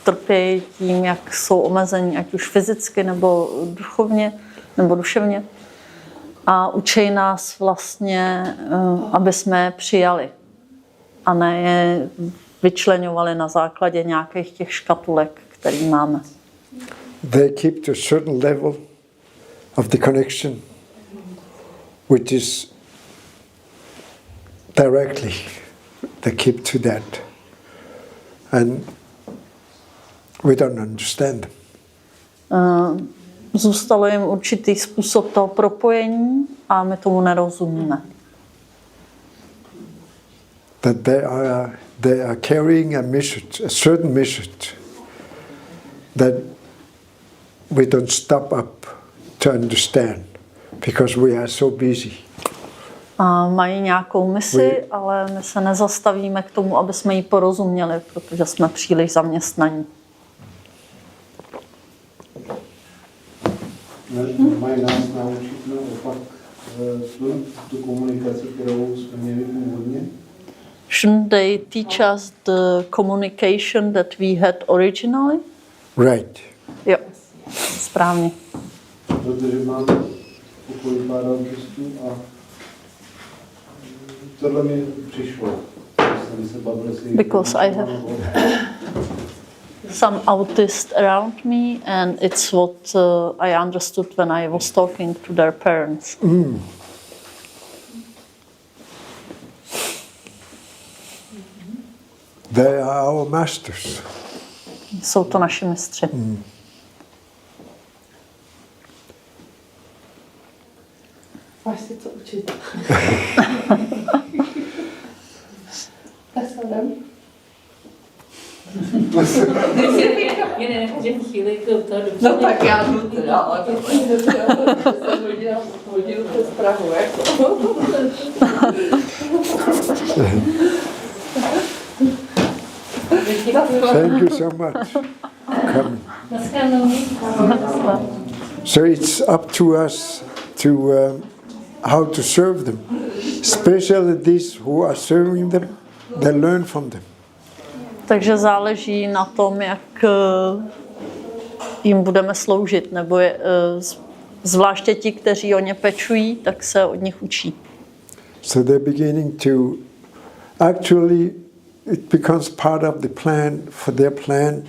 trpějí tím, jak jsou omezení, ať už fyzicky, nebo duchovně, nebo duševně. A učí nás vlastně, aby jsme je přijali a ne je vyčleňovali na základě nějakých těch škatulek, který máme. They keep to a certain level of the connection, which is directly, they keep to that. And we don't understand. Zůstalo jim určitý způsob toho propojení a my tomu nerozumíme. That they are carrying a message, a certain message that we don't stop up to understand because we are so busy. A mají nějakou misi, ale my se nezastavíme k tomu, aby jsme jí porozuměli, protože jsme příliš zaměstnaní. Mají nás naučit naopak tu komunikaci, kterou jsme měli původně? Shouldn't they teach us the communication that we had originally? Right. Jo, správně. Protože mám okolí pár autistů a tohle mi přišlo. Because I have some autists around me, and it's what I understood when I was talking to their parents. They are our masters. Jsou to naši mistři. Máš si co učit. Veselem. Mě nenechám chvíli do toho dobře. No tak já jdu teda, ale to jsem hodinu přes Prahu, jako. Thank you so much. Come. So it's up to us to how to serve them. Especially these who are serving them, they learn from them. Takže záleží na tom, jak jim budeme sloužit, nebo zvláště ti, kteří o ně pečují, tak se od nich učí. So they're beginning to actually, it becomes part of the plan, for their plan.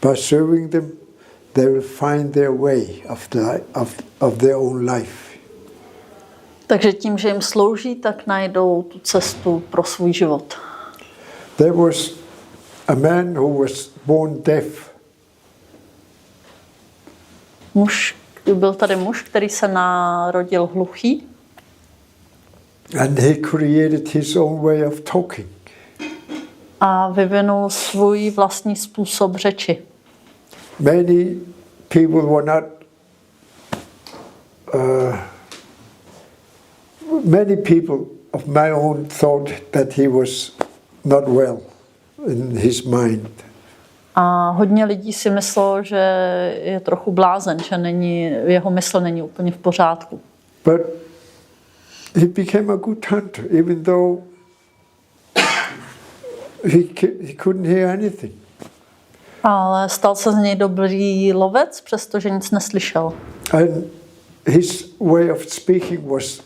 By serving them, they will find their way of their own life. Takže tím, že jim slouží, tak najdou tu cestu pro svůj život. There was a man who was born deaf. Byl tady muž, který se narodil hluchý. And he created his own way of talking. A vyvinul svůj vlastní způsob řeči. Many people were not. Many people of my own thought that he was not well in his mind. A hodně lidí si myslelo, že je trochu blázen, že jeho mysl není úplně v pořádku. But he became a good hunter, even though he couldn't hear anything. Ale stal se z něj dobrý lovec, přestože nic neslyšel. And his way of speaking was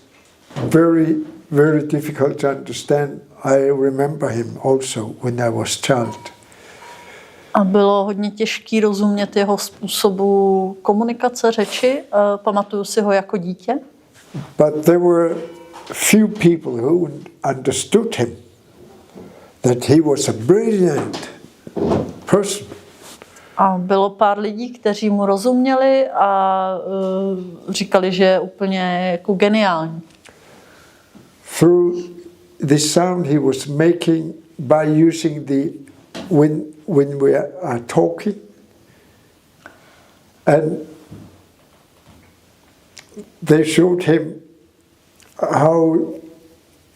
very, very difficult to understand. I remember him also when I was child. A bylo hodně těžké rozumět jeho způsobu komunikace, řeči. Pamatuju si ho jako dítě. But there were few people who understood him, that he was a brilliant person. A bylo pár lidí, kteří mu rozuměli a říkali, že je úplně jako geniální. Through the sound he was making by using the when we are talking, and they showed him how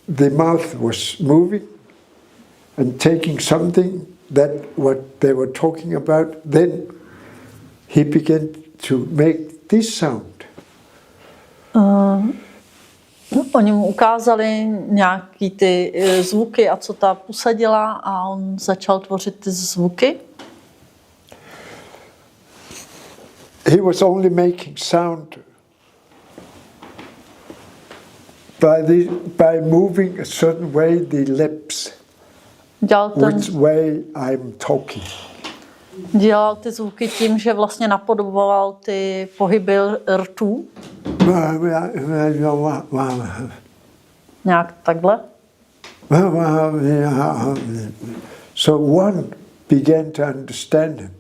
the mouth was moving and taking something that what they were talking about. Then he began to make this sound. Oni mu ukázali nějaký ty zvuky a co ta pusa dělá a on začal tvořit ty zvuky. He was only making sound by moving a certain way the lips, which way I'm talking. Dělal ty zvuky tím, že vlastně napodoboval ty pohyby rtů. Nějak takhle. So one began to understand him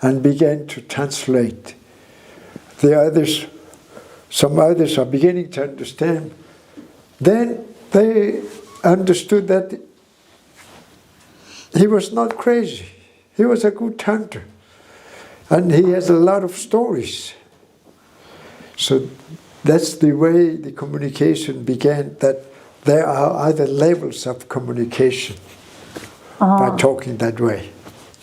and began to translate. Some others are beginning to understand. Then they understood that he was not crazy. He was a good hunter. And he has a lot of stories. So that's the way the communication began, that there are other levels of communication by talking that way.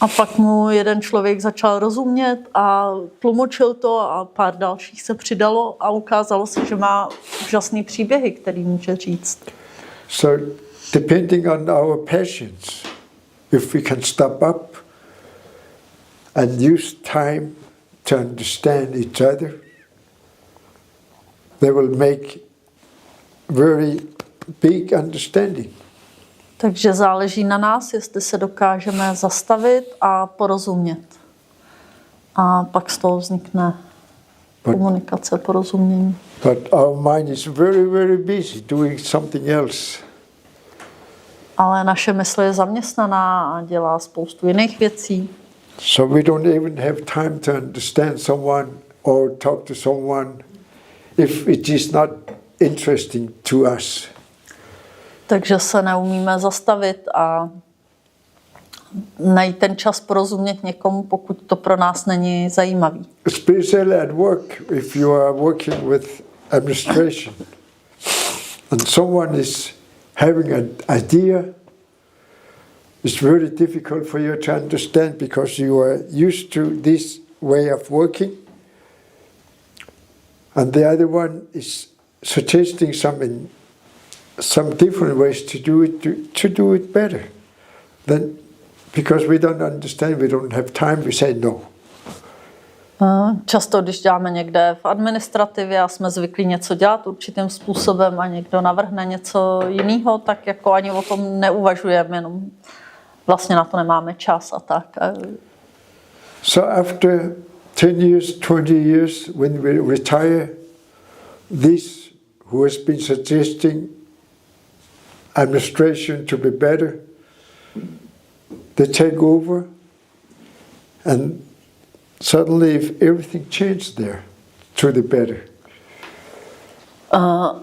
A pak mu jeden člověk začal rozumět a tlumočil to a pár dalších se přidalo a ukázalo se, že má úžasný příběhy, který může říct. So, depending on our passions, if we can stop up and use time to understand each other, they will make very big understanding. Takže záleží na nás, jestli se dokážeme zastavit a porozumět. A pak z toho vznikne komunikace, porozumění. But our mind is very, very busy doing something else. Ale naše mysl je zaměstnaná a dělá spoustu jiných věcí. So we don't even have time to understand someone or talk to someone if it is not interesting to us. Takže se neumíme zastavit a najít ten čas porozumět někomu, pokud to pro nás není zajímavý. Especially at work, if you are working with administration and someone is having an idea, it's very difficult for you to understand because you are used to this way of working and the other one is suggesting some different ways to do it better. Then, because we don't understand, we don't have time, we say no. Často, když děláme někde v administrativě a jsme zvyklí něco dělat určitým způsobem a někdo navrhne něco jiného, tak jako ani o tom neuvažujeme, jenom vlastně na to nemáme čas a tak. So after 10 years, 20 years, when we retire, this who has been suggesting administration to be better, they take over and suddenly everything changed there to the better.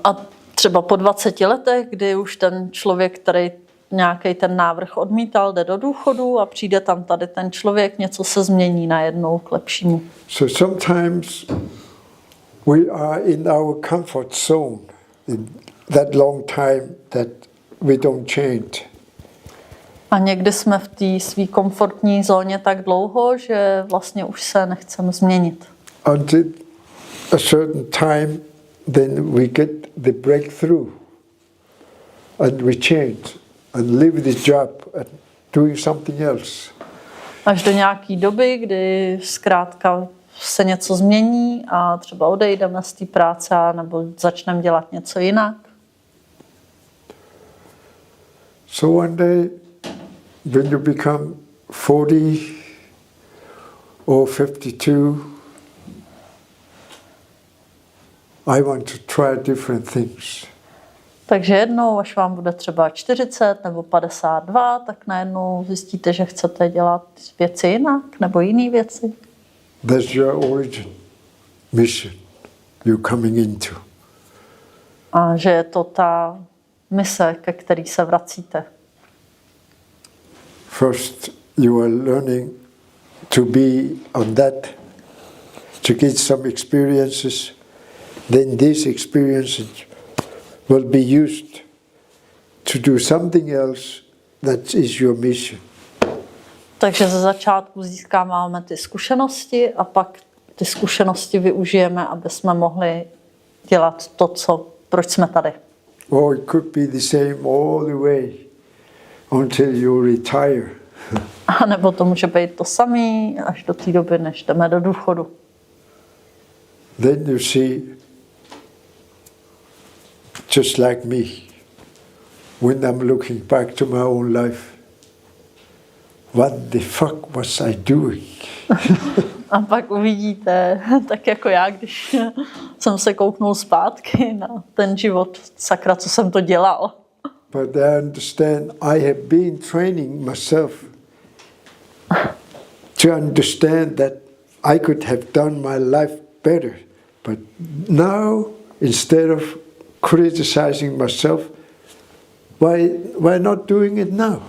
A třeba po 20 letech, kdy už ten člověk, který nějaký ten návrh odmítal, jde do důchodu a přijde tam tady ten člověk, něco se změní najednou k lepšímu. So sometimes we are in our comfort zone in that long time that we don't change. A někdy jsme v té své komfortní zóně tak dlouho, že vlastně už se nechceme změnit. Until a certain time, then we get the breakthrough and we change and leave the job and doing something else. Až do nějaké doby, kdy zkrátka se něco změní a třeba odejdeme z té práce nebo začneme dělat něco jinak. So one day, when you become 40 or 52, I want to try different things. Takže jednou, až vám bude třeba 40 nebo 52, tak najednou zjistíte, že chcete dělat věci jinak nebo jiné věci. That's your origin, mission you're coming into. A že je to ta mise, ke který se vracíte. First, you are learning to be on that, to get some experiences. Then these experiences will be used to do something else that is your mission. Takže ze začátku získáváme ty zkušenosti a pak ty zkušenosti využijeme, aby jsme mohli dělat to, proč jsme tady. Or it could be the same all the way until you retire. A nebo to může být to samé až do té doby, než jdeme do důchodu. Then you see, just like me, when I'm looking back to my own life, what the fuck was I doing? A pak uvidíte, tak jako já, když jsem se kouknul zpátky na ten život, sakra, co jsem to dělal. But I understand I have been training myself to understand that I could have done my life better. But now, instead of criticizing myself, why not doing it now?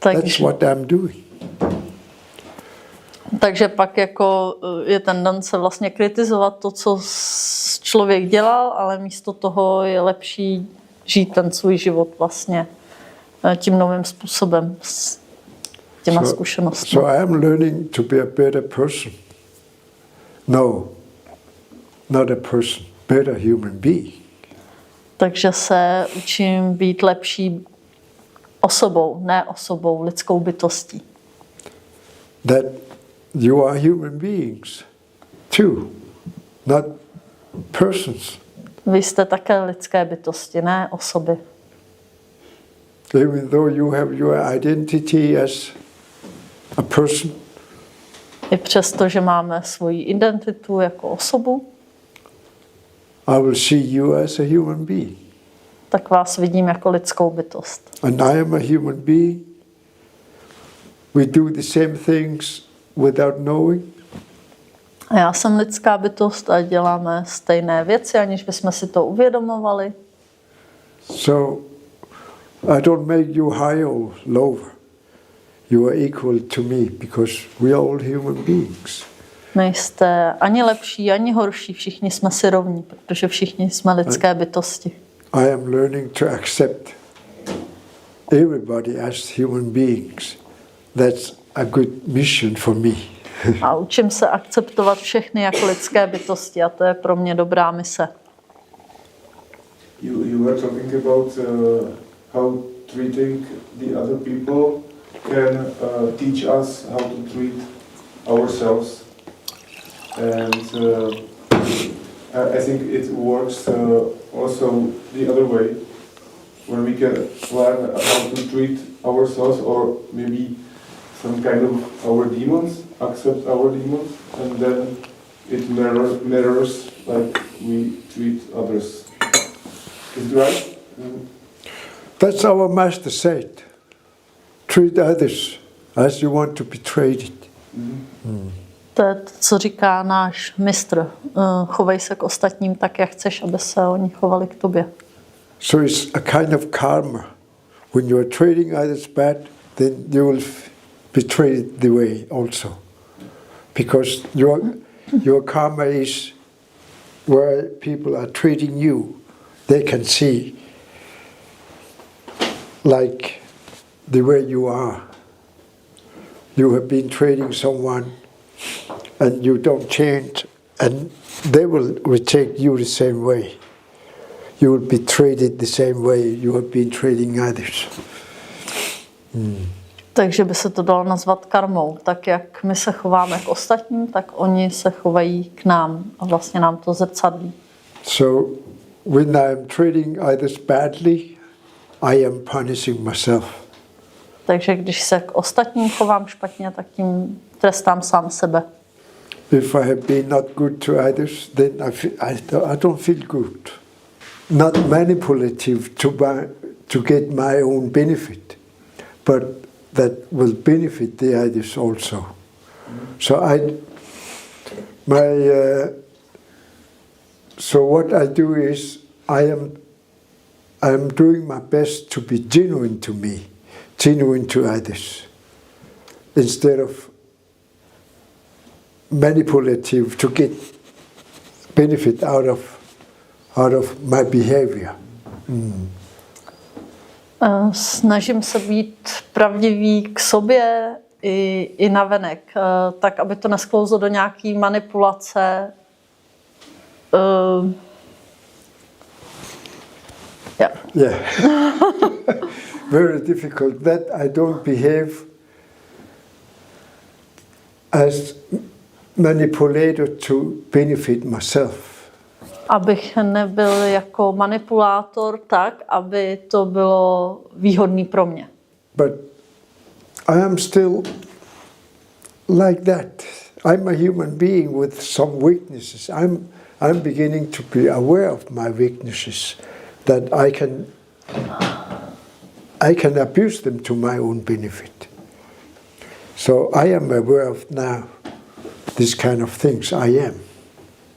That's what I'm doing. Takže pak jako je tendence vlastně kritizovat to, co člověk dělal, ale místo toho je lepší žít ten svůj život vlastně tím novým způsobem. těma zkušenostmi. So I am learning to be a better person. No, not a person, better human being. Takže se učím být lepší osobou, ne osobou, lidskou bytostí. That you are human beings too, not persons. Vy jste také lidské bytosti, ne osoby. Even though you have your identity as a person, I přesto, že máme svoji identitu jako osobu, I will see you as a human being. tak vás vidím jako lidskou bytost. And I am a human being. We do the same things without knowing. A já jsem lidská bytost a děláme stejné věci, aniž bychom si to uvědomovali. So I don't make you higher or lower. You are equal to me because we are all human beings. Nejste ani lepší, ani horší, všichni jsme si rovní, protože všichni jsme lidské bytosti. I am learning to accept everybody as human beings. That's a good mission for me. A učím se akceptovat všechny jako lidské bytosti a to je pro mě dobrá mise. You were talking about how treating the other people can teach us how to treat ourselves. And I think it works also the other way, when we can learn how to treat ourselves or maybe some kind of our demons, accept our demons, and then it mirrors like we treat others. Is it right? That's our master said. Treat others as you want to be treated. To je to, co říká náš mistr. Chovej se k ostatním tak, jak chceš, aby se oni chovali k tobě. So it's a kind of karma. When you are treating others bad, then you will be treated the way also. Because your karma is where people are treating you. They can see like the way you are. You have been treating someone and you don't change, and they will reject you the same way. You will be treated the same way you have been treating others. Takže by se to dalo nazvat karmou. Tak, jak my se chováme k ostatním, tak oni se chovají k nám a vlastně nám to zrcadlí. So when I am treating others badly, I am punishing myself. Takže když se k ostatním chovám špatně, tak tím trestám sám sebe. If I have been not good to others, then I don't feel good. Not manipulative to get my own benefit, but that will benefit the others also. So so what I do is I am doing my best to be genuine to me, genuine to others, instead of manipulative to get benefit out of my behavior. Snažím se být pravdivý k sobě i navenek, tak, aby to nesklouzlo do nějaký manipulace. Yeah. Very difficult that I don't behave as manipulator to benefit myself. Abych nebyl jako manipulátor tak, aby to bylo výhodný pro mě. But I am still like that. I'm a human being with some weaknesses. I'm beginning to be aware of my weaknesses, that I can abuse them to my own benefit. So I am aware of now this kind of things. I am.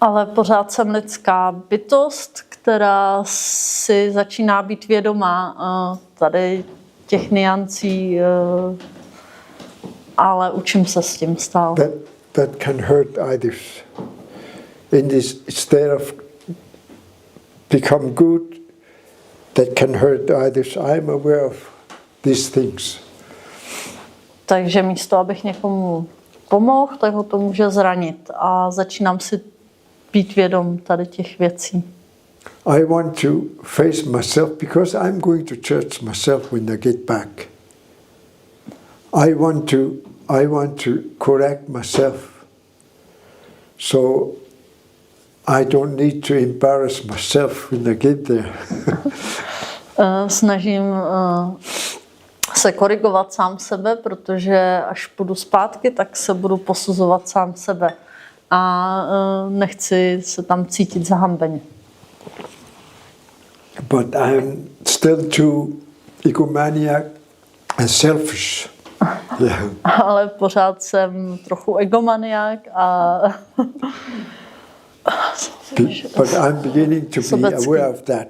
Ale pořád jsem lidská bytost, která si začíná být vědomá tady těch niancí, ale učím se s tím stále. That can hurt others. In this state of become good, that can hurt others. I am aware of these things. Takže místo, abych někomu pomohl, tak ho to může zranit. A začínám si být vědom tady těch věcí. I want to face myself because I'm going to church myself when I get back. I want to correct myself. So I don't need to embarrass myself when I get there. Snažím se korigovat sám sebe, protože až půjdu zpátky, tak se budu posuzovat sám sebe. A nechci se tam cítit zahambeně. But I'm still too egomaniac and selfish. Yeah. Ale pořád jsem trochu egomaniak a But I'm beginning to be aware of that.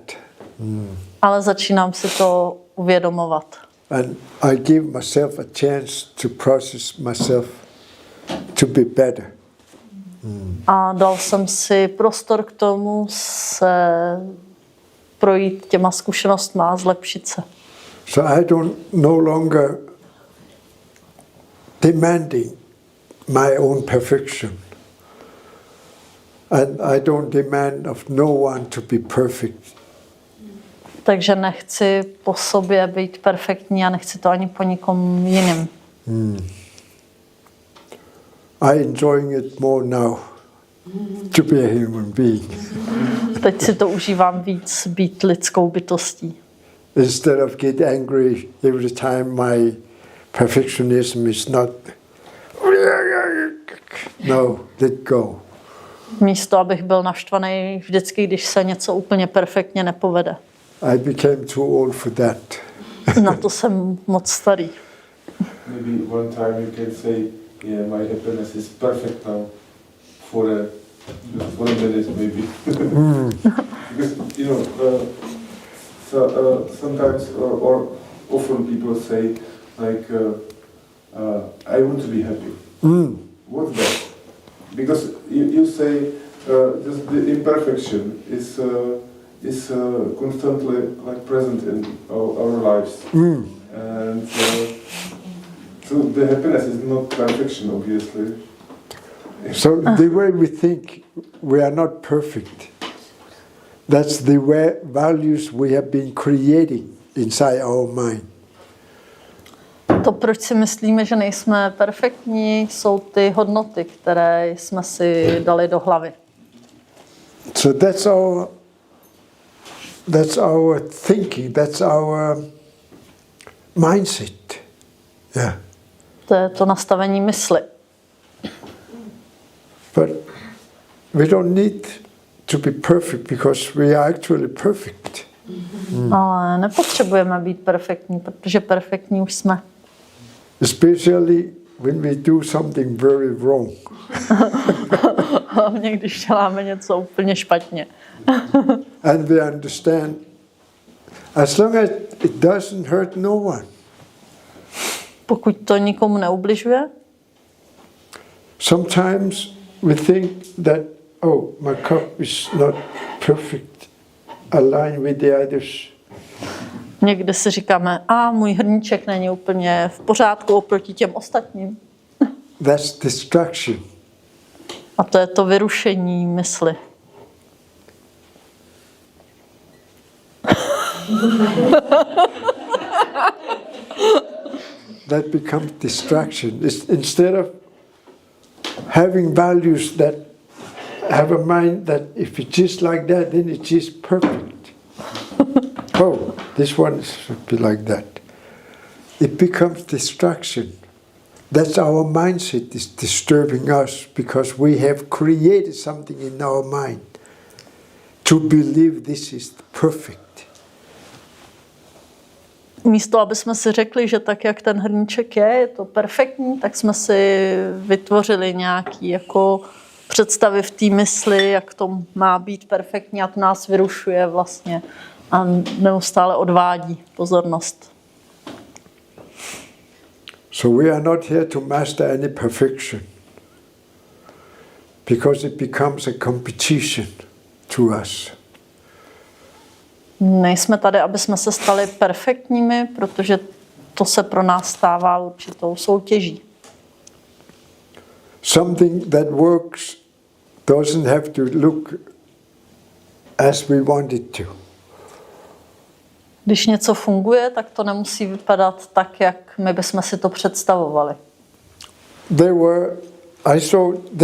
Ale začínám si to uvědomovat. And I give myself a chance to process myself to be better. A dal jsem si prostor k tomu se projít těma zkušenostmi a zlepšit se. So I don't no longer demanding my own perfection. And I don't demand of no one to be perfect. Takže nechci po sobě být perfektní a nechci to ani po nikom jiným. I enjoying it more now to be a human being. Teď si to užívám víc být lidskou bytostí. Instead of get angry every time my perfectionism is not. No, let go. Místo, abych byl naštvaný vždycky, když se něco úplně perfektně nepovede. I became too old for that. Na to jsem moc starý. Maybe one time you can say, yeah, my happiness is perfect now for a minute maybe. Because, you know, sometimes or often people say like, I want to be happy. What's that? Because you say just the imperfection is constantly like present in our lives, and so the happiness is not perfection, obviously. So the way we think we are not perfect, that's the way values we have been creating inside our mind. To, proč si myslíme, že nejsme perfektní, jsou ty hodnoty, které jsme si dali do hlavy. So that's our thinking, that's our mindset. Yeah. To je to nastavení mysli. But we don't need to be perfect because we are actually perfect. Ale nepotřebujeme být perfektní, protože perfektní už jsme. Especially when we do something very wrong. Hlavně, když děláme něco úplně špatně. And we understand, as long as it doesn't hurt no one. Pokud to nikomu neubližuje. Sometimes we think that, oh, my cup is not perfect, aligned with the others. Někdy si říkáme, můj hrníček není úplně v pořádku oproti těm ostatním. That's distraction. A to je to vyrušení mysli. That becomes distraction. Instead of having values that have a mind that if it's just like that, then it's just perfect. Oh, this one should be like that. It becomes distraction. That's our mindset is disturbing us because we have created something in our mind to believe this is perfect. Místo, aby jsme si řekli, že tak, jak ten hrníček je to perfektní, tak jsme si vytvořili nějaký jako představy v té mysli, jak to má být perfektní a to nás vyrušuje vlastně a neustále odvádí pozornost. So we are not here to master any perfection because it becomes a competition to us. Nejsme tady, aby jsme se stali perfektními, protože to se pro nás stává určitou soutěží. Something that works doesn't have to look as we want it to. Když něco funguje, tak to nemusí vypadat tak, jak my bychom si to představovali. There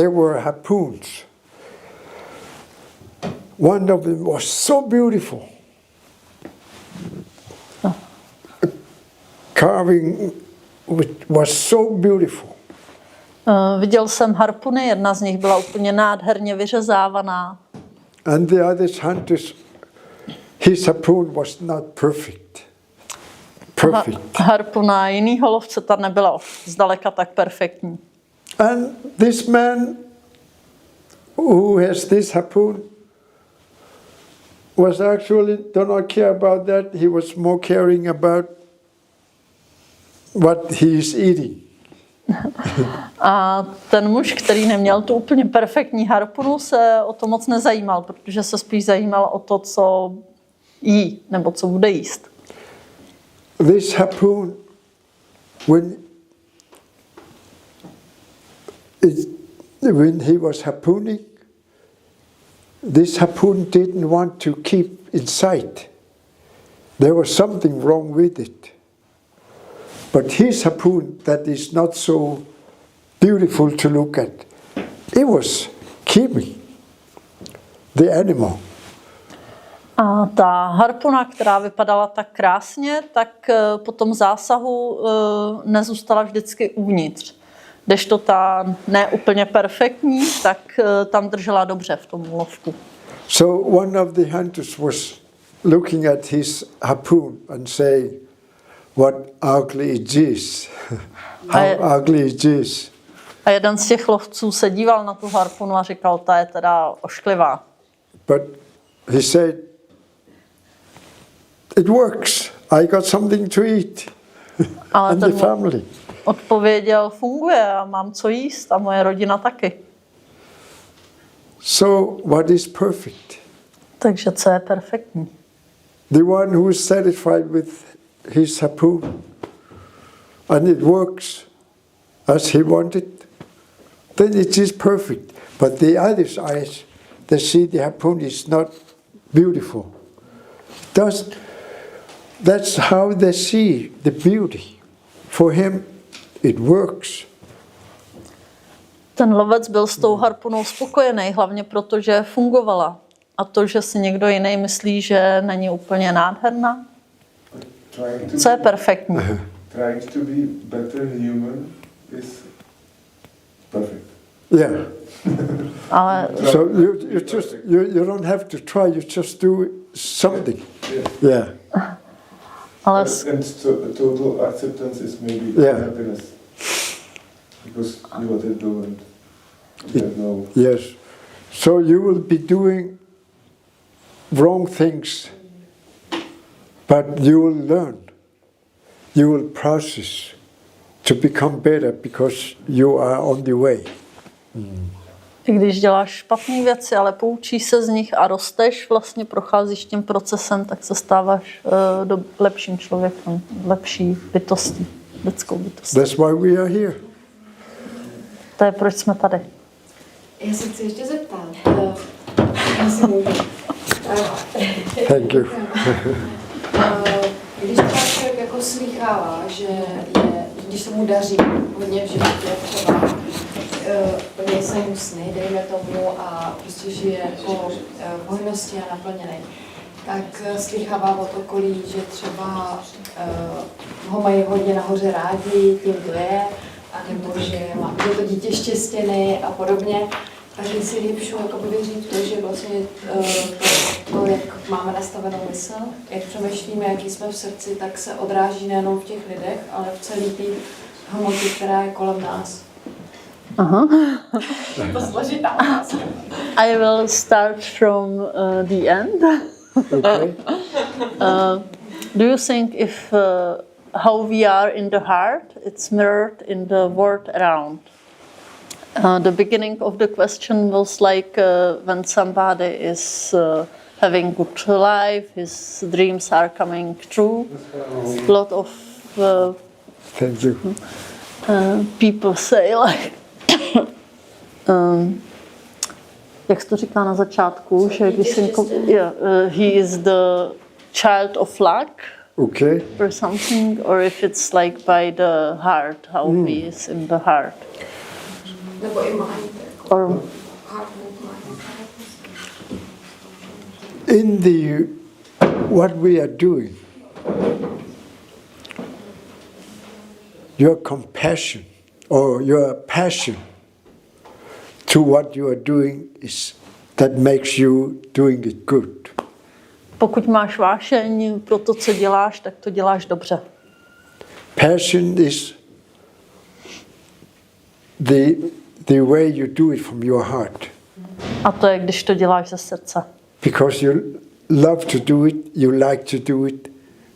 were harpoons. One of them was so beautiful. Carving was so beautiful. Viděl jsem harpuny, jedna z nich byla úplně nádherně vyřezávaná. And the other hunters, his harpoon was not perfect. Harpuna jinýho lovce ta nebyla zdaleka tak perfektní. And this man who has this harpoon was actually did not care about that. He was more caring about what he is eating. A ten muž, který neměl tu úplně perfektní harpunu, se o to moc nezajímal, protože se spíš zajímal o to, co jí, nebo co bude jíst. This harpoon, when he was harpooning, this harpoon didn't want to keep in sight. There was something wrong with it. But his harpoon, that is not so beautiful to look at, it was keeping the animal. A ta harpuna, která vypadala tak krásně, tak po tom zásahu nezůstala vždycky uvnitř. Kdežto ta neúplně perfektní, tak tam držela dobře v tom lovku. So one of the hunters was looking at his harpoon and saying, what ugly it is. How ugly it is. A jeden z těch lovců se díval na tu harpunu a říkal, ta je teda ošklivá. But he said, it works. I got something to eat. And the family. Odpověděl, funguje a mám co jíst a moje rodina taky. So what is perfect? Takže co je perfektní? The one who is satisfied with his harpoon and it works as he wanted, then it is perfect. But the other's eyes, they see the harpoon is not beautiful. That's how they see the beauty. For him, it works. Ten lovec byl s tou harpunou spokojený, hlavně proto, že fungovala. A to, že si někdo jiný myslí, že není úplně nádherná, co je perfektní? Trying to be better human is perfect. Yeah. Ale So you don't have to try, you just do something. Yeah. ale And total acceptance is maybe happiness. Because you let it go and let go. Yes. So you will be doing wrong things, but you will learn. You will process to become better because you are on the way. i když děláš špatné věci, ale poučíš se z nich a rosteš, vlastně procházíš tím procesem, tak se stáváš lepším člověkem, lepší bytostí, lidskou bytostí. That's why we are here. To je, proč jsme tady. Já se chci ještě zeptat. Jestli můžu. Thank you. Když člověk jako slýchává, že když se mu daří hodně v životě, třeba nejsou mu sny, dejme tomu, a prostě žije jako v hojnosti a naplněný, tak slýchává od okolí, že třeba ho mají hodně nahoře rádi, tím to je, anebo že je to dítě štěstěný a podobně. Takže si Hivshu říct to, že vlastně to, jak máme nastavenou mysl, jak přemýšlíme, jaký jsme v srdci, tak se odráží nejenom v těch lidech, ale v celé té hmotě, která je kolem nás. Aha. To složitá otázka. I will start from the end. Okay. Do you think if how we are in the heart, it's mirrored in the world around? The beginning of the question was like when somebody is having good life, his dreams are coming true, a lot of Thank you. People say like, jak se to říká na začátku, že když se he is the child of luck, Okay. or something, or if it's like by the heart, how he is in the heart. Nebo i mind. Or In the what we are doing, your compassion or your passion to what you are doing is that makes you doing it good. pokud máš vášeň pro to, co děláš, tak to děláš dobře. Passion is the way you do it from your heart. A to je, když to děláš ze srdce. Because you love to do it, you like to do it,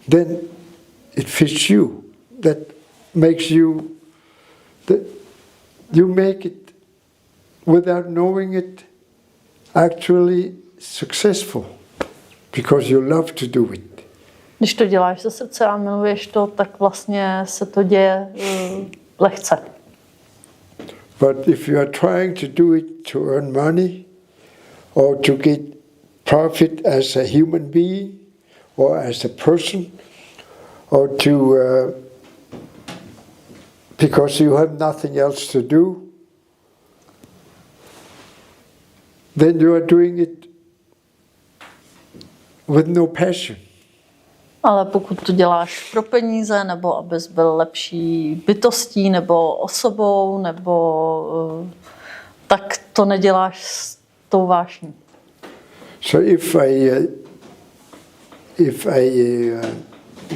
then it fits you. That makes you, you make it without knowing it actually successful. Because you love to do it. Když to děláš ze srdce a miluješ to, tak vlastně se to děje lehce. But if you are trying to do it to earn money or to get profit as a human being or as a person or to because you have nothing else to do, then you are doing it with no passion. Ale pokud to děláš pro peníze, nebo abys byl lepší bytostí, nebo osobou, nebo tak to neděláš s tou vášní. So if I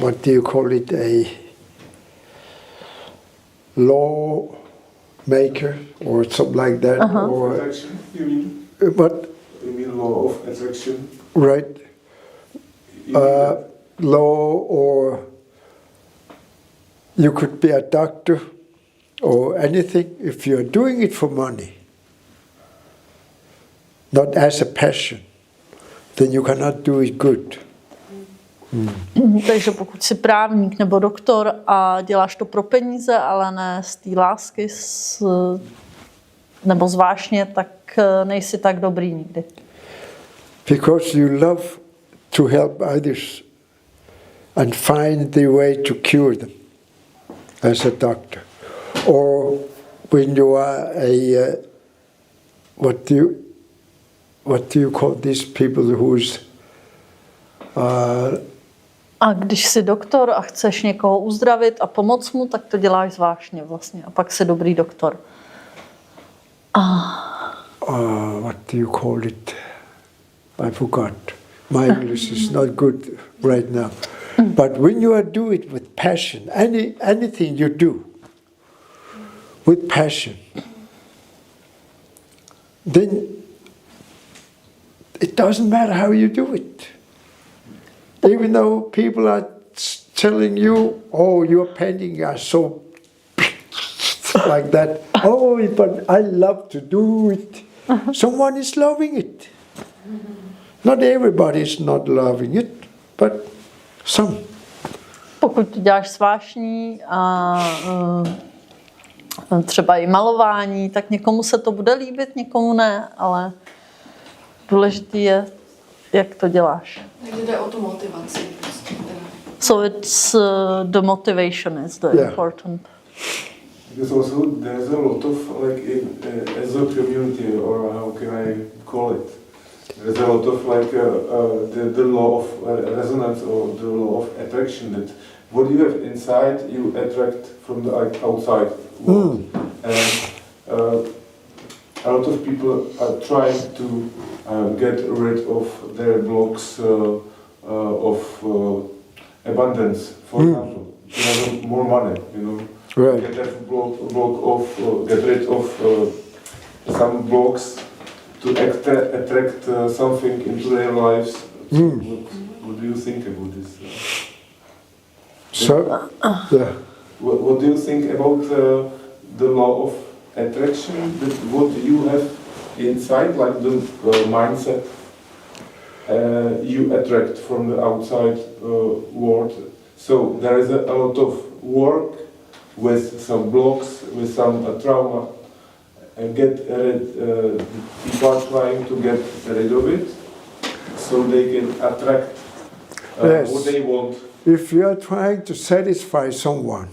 what do you call it, a law maker or something like that, or Attraction, you mean? what? You mean law of attraction? Right. Law, or you could be a doctor or anything. If you're doing it for money, not as a passion, then you cannot do it good. Takže pokud jsi právník nebo doktor a děláš to pro peníze, ale ne z té lásky nebo z vášně, tak nejsi tak dobrý nikdy. Because you love to help others and find the way to cure them as a doctor. Or when you are a, what do you call these people who's A když jsi doktor a chceš někoho uzdravit a pomoct mu, tak to děláš zvláštně vlastně. A pak jsi dobrý doktor. what do you call it? I forgot. My English is not good right now. But when you are do it with passion, anything you do with passion, then it doesn't matter how you do it. Even though people are telling you, oh, your painting are so like that. Oh, but I love to do it. Someone is loving it. Not everybody is not loving it, but some. Pokud to děláš s vášní a třeba i malování, tak někomu se to bude líbit, někomu ne, ale důležitý je, jak to děláš. Takže jde o tu motivaci. So it's the motivation is the important. Because also there's a lot of like as a community, or how can I call it? There's a lot of like the law of resonance or the law of attraction. That what you have inside, you attract from the outside world. And a lot of people are trying to get rid of their blocks of abundance. For example, to have more money, you know. Right. Get rid of some blocks to attract something into their lives. What do you think about this? So, yeah. What do you think about the law of attraction? What you have inside, like the mindset, you attract from the outside world. So there is a lot of work with some blocks, with some trauma, and get rid. People are trying to get rid of it, so they can attract Yes. what they want. If you are trying to satisfy someone,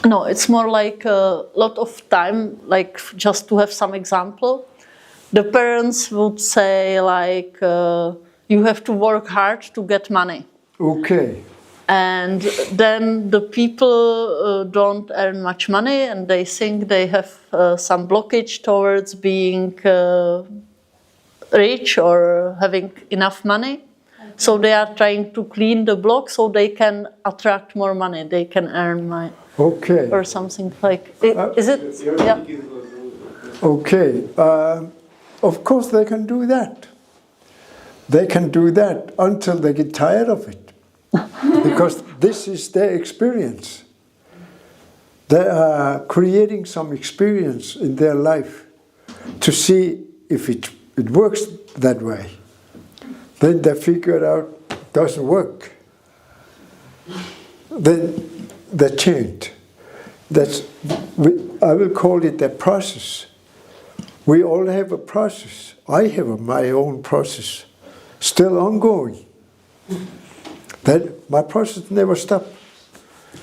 No, it's more like a lot of time, like just to have some example. The parents would say like, you have to work hard to get money. okay, And then the people don't earn much money and they think they have some blockage towards being rich or having enough money. So they are trying to clean the block so they can attract more money, they can earn money. okay, Or something like, is it? Yeah. okay. Of course they can do that. They can do that until they get tired of it. Because this is their experience. They are creating some experience in their life to see if it works that way. Then they figure out it doesn't work. Then they change. I will call it a process. We all have a process. I have my own process, still ongoing. That my process never stops.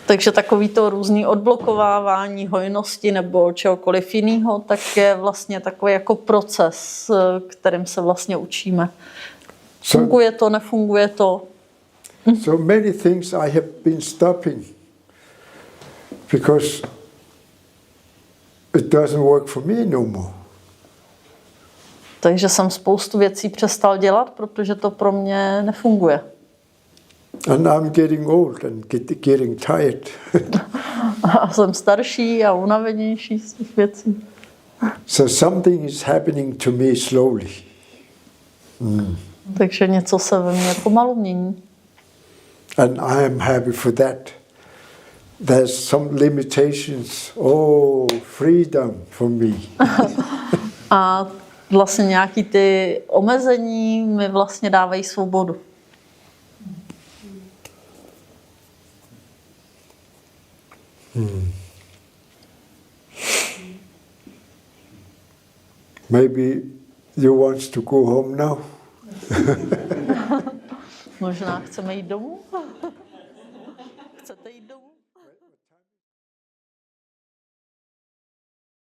Takže takový to různý odblokovávání hojnosti nebo čehokoliv jiného, tak je vlastně takový jako proces, kterým se vlastně učíme. Funguje to, nefunguje to. So many things I have been stopping because it doesn't work for me no more. Takže jsem spoustu věcí přestal dělat, protože to pro mě nefunguje. And I'm getting old and getting tired. A jsem starší a unavenější z těch věcí. So something is happening to me slowly. Takže něco se ve mně pomalu mění. And I am happy for that. There's some limitations. Oh, freedom for me. A vlastně nějaký ty omezení mi vlastně dávají svobodu. Maybe you want to go home now? Možná chceme jít domů?